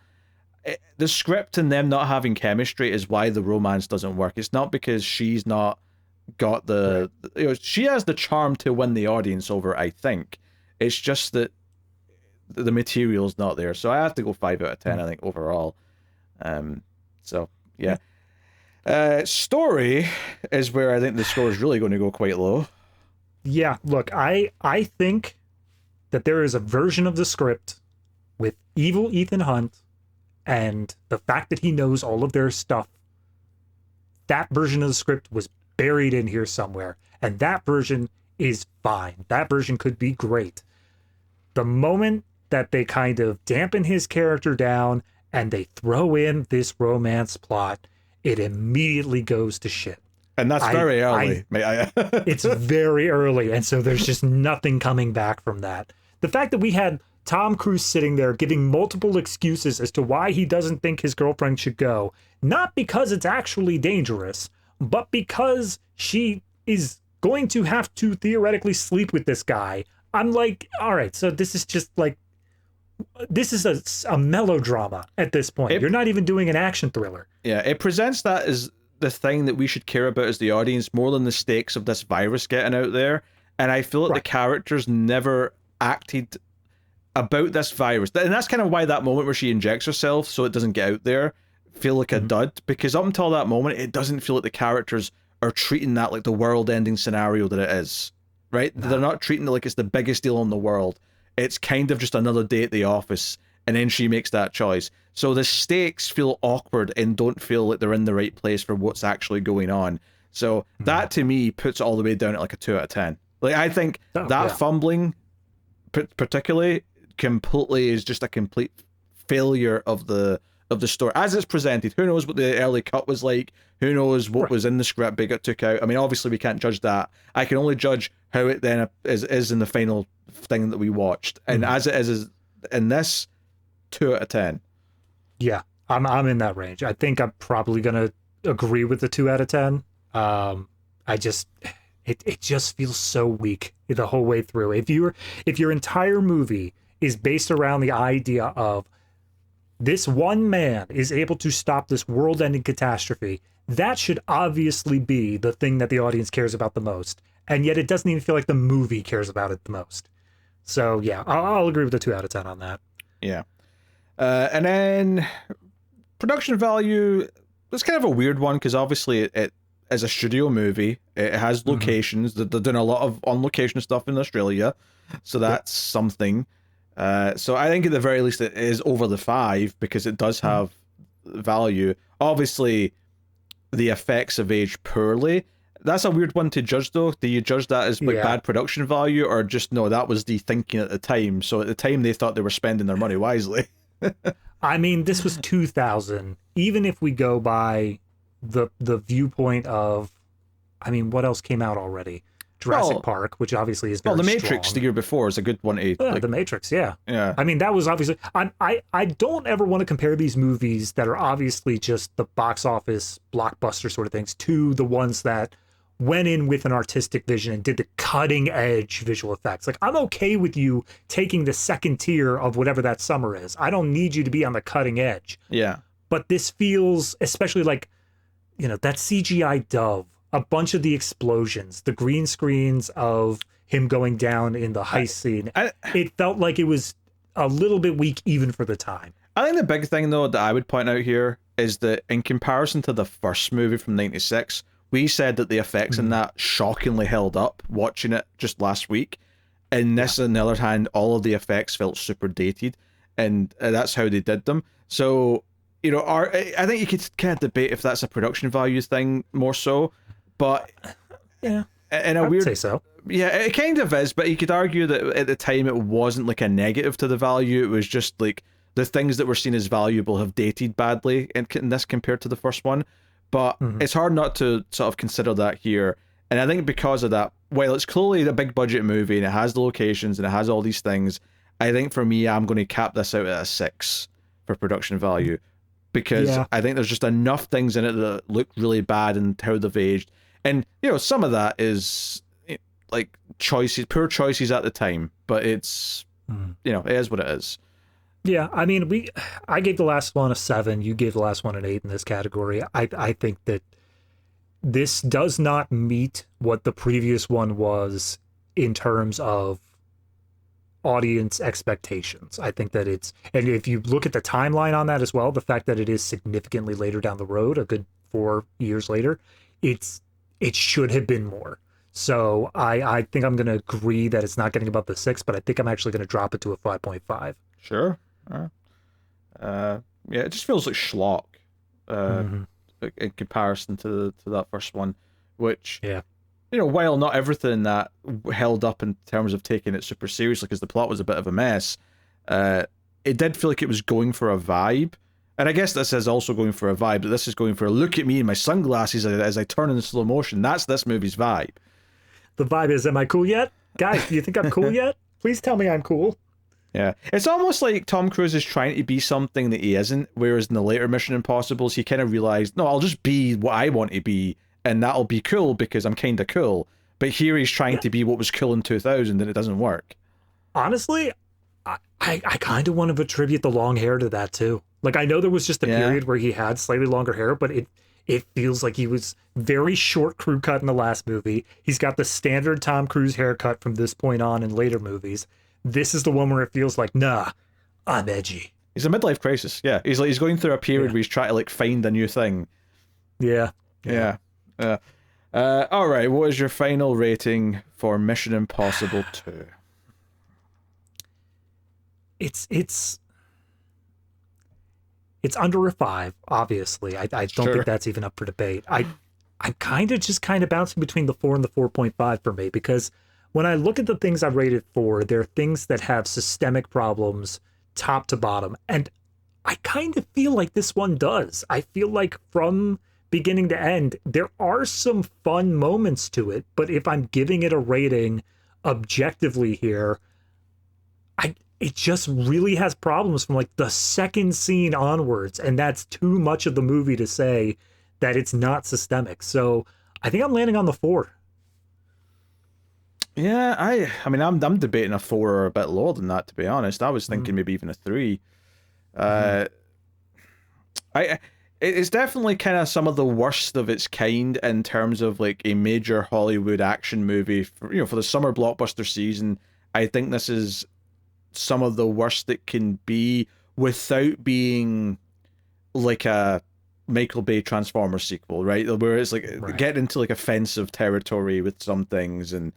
The script and them not having chemistry is why the romance doesn't work. It's not because she's not got the she has the charm to win the audience over, I think. It's just that the material's not there. So I have to go 5 out of 10, I think, overall. So yeah. Story is where I think the score is really going to go quite low. Yeah, look, I think that there is a version of the script with evil Ethan Hunt and the fact that he knows all of their stuff. That version of the script was buried in here somewhere, and that version is fine. That version could be great. The moment that they kind of dampen his character down and they throw in this romance plot, it immediately goes to shit. And that's very early. It's very early, and so there's just nothing coming back from that. The fact that we had Tom Cruise sitting there giving multiple excuses as to why he doesn't think his girlfriend should go, not because it's actually dangerous, but because she is going to have to theoretically sleep with this guy. I'm like, all right, so this is just like, this is a melodrama at this point. You're not even doing an action thriller. Yeah, it presents that as the thing that we should care about as the audience more than the stakes of this virus getting out there. And I feel like the characters never acted about this virus. And that's kind of why that moment where she injects herself so it doesn't get out there feel like a dud. Because up until that moment, it doesn't feel like the characters are treating that like the world-ending scenario that it is. Right? No. They're not treating it like it's the biggest deal in the world. It's kind of just another day at the office, and then she makes that choice. So the stakes feel awkward and don't feel like they're in the right place for what's actually going on. So that, to me, puts it all the way down at like a 2 out of 10. Like, I think fumbling, particularly, completely is just a complete failure of the story as it's presented. Who knows what the early cut was like? Who knows what was in the script they got took out? I mean, obviously we can't judge that. I can only judge how it then is in the final thing that we watched, and as it is in this, 2 out of 10. Yeah, I'm in that range. I think I'm probably gonna agree with the 2 out of 10. It just feels so weak the whole way through. If your entire movie is based around the idea of this one man is able to stop this world-ending catastrophe, that should obviously be the thing that the audience cares about the most. And yet it doesn't even feel like the movie cares about it the most. So yeah, I'll agree with the 2 out of 10 on that. Yeah. And then production value, it's kind of a weird one because obviously it is a studio movie. It has locations. They're doing a lot of on-location stuff in Australia. So that's something. So I think at the very least it is over the 5 because it does have value. Obviously, the effects have aged poorly. That's a weird one to judge, though. Do you judge that as like bad production value, or just no, that was the thinking at the time? So at the time, they thought they were spending their money wisely. I mean, this was 2000. Even if we go by the viewpoint of, I mean, what else came out already? Jurassic Park, which obviously is very The Matrix strong. The year before is a good one to The Matrix, yeah. I mean, that was obviously... I don't ever want to compare these movies that are obviously just the box office blockbuster sort of things to the ones that went in with an artistic vision and did the cutting edge visual effects. Like, I'm okay with you taking the second tier of whatever that summer is. I don't need you to be on the cutting edge. Yeah. But this feels, especially like, that CGI dove, a bunch of the explosions, the green screens of him going down in the heist scene, it felt like it was a little bit weak even for the time. I think the big thing, though, that I would point out here is that in comparison to the first movie from 96, we said that the effects in that shockingly held up watching it just last week. In this, on the other hand, all of the effects felt super dated, and that's how they did them. So, you know, I think you could kind of debate if that's a production value thing more so, but yeah, in a I would weird say so. Yeah, it kind of is, but you could argue that at the time it wasn't like a negative to the value. It was just like the things that were seen as valuable have dated badly in this compared to the first one. But it's hard not to sort of consider that here. And I think because of that, while it's clearly a big budget movie and it has the locations and it has all these things, I think for me, I'm going to cap this out at a 6 for production value. Because I think there's just enough things in it that look really bad and how they've aged. And, you know, some of that is like poor choices at the time, but it's, you know, it is what it is. Yeah, I mean, I gave the last one a 7. You gave the last one an 8 in this category. I think that this does not meet what the previous one was in terms of audience expectations. I think that and if you look at the timeline on that as well, the fact that it is significantly later down the road, a good 4 years later, it should have been more. So I think I'm going to agree that it's not getting above the 6, but I think I'm actually going to drop it to a 5.5. Sure. Yeah, it just feels like schlock in comparison to that first one, which, you know, while not everything that held up in terms of taking it super seriously, because the plot was a bit of a mess, it did feel like it was going for a vibe. And I guess this is also going for a vibe, but this is going for a look at me in my sunglasses as I turn in slow motion. That's this movie's vibe. The vibe is, am I cool yet? Guys, do you think I'm cool yet? Please tell me I'm cool. Yeah. It's almost like Tom Cruise is trying to be something that he isn't, whereas in the later Mission Impossibles, he kind of realized, no, I'll just be what I want to be, and that'll be cool because I'm kind of cool. But here he's trying to be what was cool in 2000, and it doesn't work. Honestly, I kind of want to attribute the long hair to that, too. Like, I know there was just a period where he had slightly longer hair, but it feels like he was very short crew cut in the last movie. He's got the standard Tom Cruise haircut from this point on in later movies. This is the one where it feels like, nah, I'm edgy. He's a midlife crisis. Yeah, he's going through a period where he's trying to like find a new thing. Yeah. All right. What is your final rating for Mission Impossible 2? It's under a 5. Obviously, I don't think that's even up for debate. I'm kind of bouncing between the 4 and the 4.5 for me, because when I look at the things I rated for, there are things that have systemic problems top to bottom. And I kind of feel like this one does. I feel like from beginning to end, there are some fun moments to it. But if I'm giving it a rating objectively here, it just really has problems from like the second scene onwards. And that's too much of the movie to say that it's not systemic. So I think I'm landing on the 4. Yeah, I mean, I'm debating a 4 or a bit lower than that, to be honest. I was thinking maybe even a 3. It's definitely kind of some of the worst of its kind in terms of like a major Hollywood action movie. For the summer blockbuster season, I think this is some of the worst it can be without being like a Michael Bay Transformers sequel, right? Where it's like getting into like offensive territory with some things and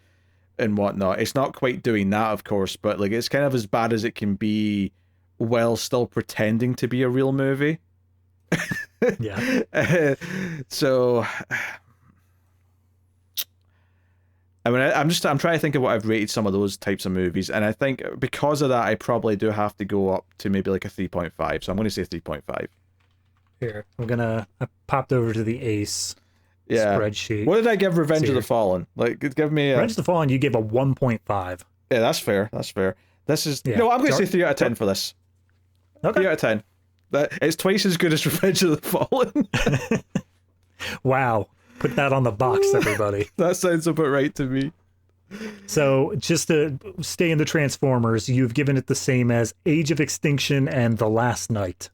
whatnot. It's not quite doing that, of course, but like it's kind of as bad as it can be while still pretending to be a real movie. Yeah. So I mean, I'm trying to think of what I've rated some of those types of movies, and I think because of that, I probably do have to go up to maybe like a 3.5. So I'm going to say 3.5. Here, I popped over to the ACE spreadsheet. What did I give Revenge of the Fallen? Like, give me Revenge of the Fallen. You gave a 1.5. Yeah, that's fair. This is I'm going to say 3 out of 10 for this. Okay. 3 out of 10. It's twice as good as Revenge of the Fallen. Wow. Put that on the box, everybody. That sounds about right to me. So, just to stay in the Transformers, you've given it the same as Age of Extinction and The Last Night.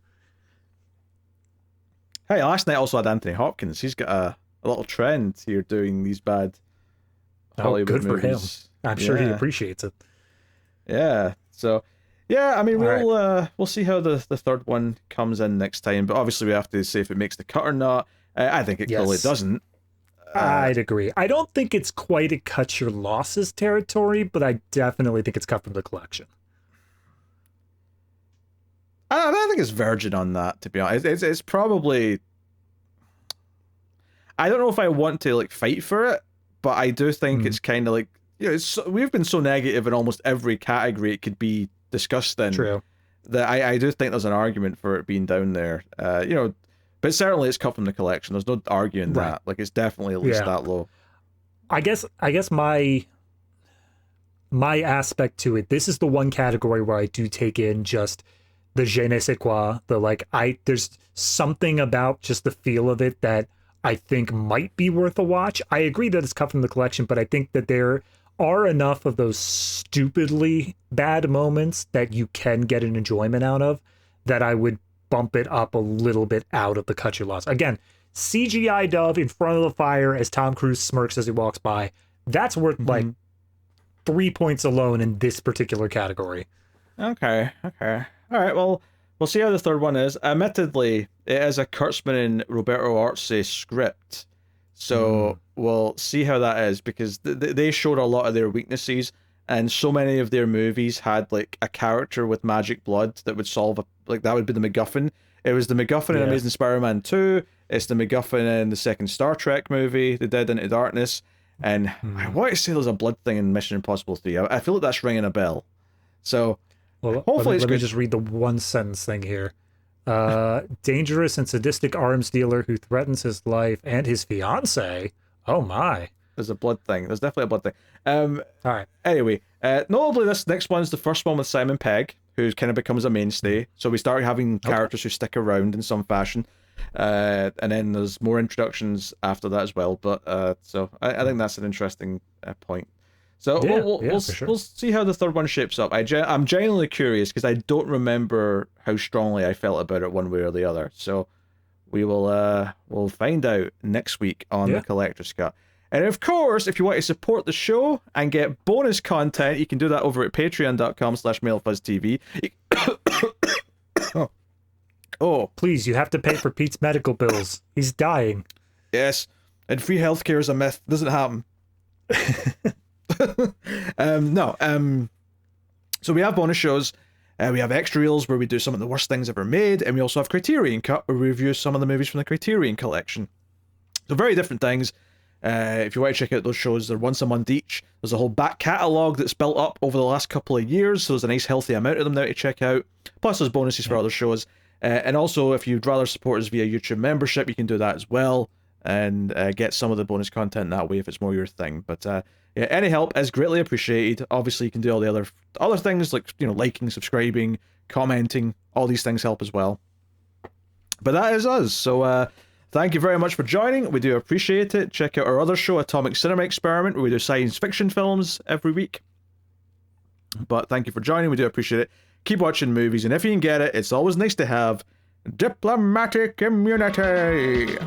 Hey, Last Night also had Anthony Hopkins. He's got a little trend here doing these bad Hollywood good movies. for him. I'm sure he appreciates it. Yeah. So, I mean, we'll see how the third one comes in next time. But obviously, we have to see if it makes the cut or not. I think it clearly doesn't. I'd agree. I don't think it's quite a cut your losses territory, but I definitely think it's cut from the collection. I think it's virgin on that, to be honest. It's probably... I don't know if I want to like fight for it, but I do think it's kind of like, you know, we've been so negative in almost every category it could be discussed in. True. That I do think there's an argument for it being down there. You know, but certainly it's cut from the collection. There's no arguing that. Like, it's definitely at least that low. I guess my aspect to it, this is the one category where I do take in just the je ne sais quoi, the like, there's something about just the feel of it that I think might be worth a watch. I agree that it's cut from the collection, but I think that there are enough of those stupidly bad moments that you can get an enjoyment out of that I would bump it up a little bit out of the cut your loss. Again, CGI dove in front of the fire as Tom Cruise smirks as he walks by. That's worth like 3 points alone in this particular category. Okay. All right, well, we'll see how the third one is. Admittedly, it is a Kurtzman and Roberto Arce script. So we'll see how that is, because they showed a lot of their weaknesses, and so many of their movies had like a character with magic blood that would solve that would be the MacGuffin. It was the MacGuffin in Amazing Spider-Man 2. It's the MacGuffin in the second Star Trek movie, The Dead Into Darkness. And I want to say there's a blood thing in Mission Impossible 3. I feel like that's ringing a bell. So hopefully let me just read the one sentence thing here. Dangerous and sadistic arms dealer who threatens his life and his fiance. Oh my. There's a blood thing. There's definitely a blood thing. All right. Anyway, notably this next one's the first one with Simon Pegg, who kind of becomes a mainstay. So we start having characters who stick around in some fashion. And then there's more introductions after that as well. But so I think that's an interesting point. So we'll see how the third one shapes up. I'm genuinely curious because I don't remember how strongly I felt about it one way or the other. So we will we'll find out next week on the Collector's Cut. And of course, if you want to support the show and get bonus content, you can do that over at patreon.com/MailFuzzTV. Oh, please, you have to pay for Pete's medical bills. He's dying. Yes, and free healthcare is a myth. Doesn't happen. So we have bonus shows. We have extra reels where we do some of the worst things ever made, and we also have Criterion Cut where we review some of the movies from the Criterion collection. So very different things. If you want to check out those shows, they're once a month each. There's a whole back catalogue that's built up over the last couple of years, so there's a nice healthy amount of them now to check out. Plus there's bonuses for other shows. And also, if you'd rather support us via YouTube membership, you can do that as well, and get some of the bonus content that way if it's more your thing. But any help is greatly appreciated. Obviously, you can do all the other things like, you know, liking, subscribing, commenting. All these things help as well. But that is us. So thank you very much for joining. We do appreciate it. Check out our other show, Atomic Cinema Experiment, where we do science fiction films every week. But thank you for joining. We do appreciate it. Keep watching movies, and if you can get it, it's always nice to have diplomatic immunity.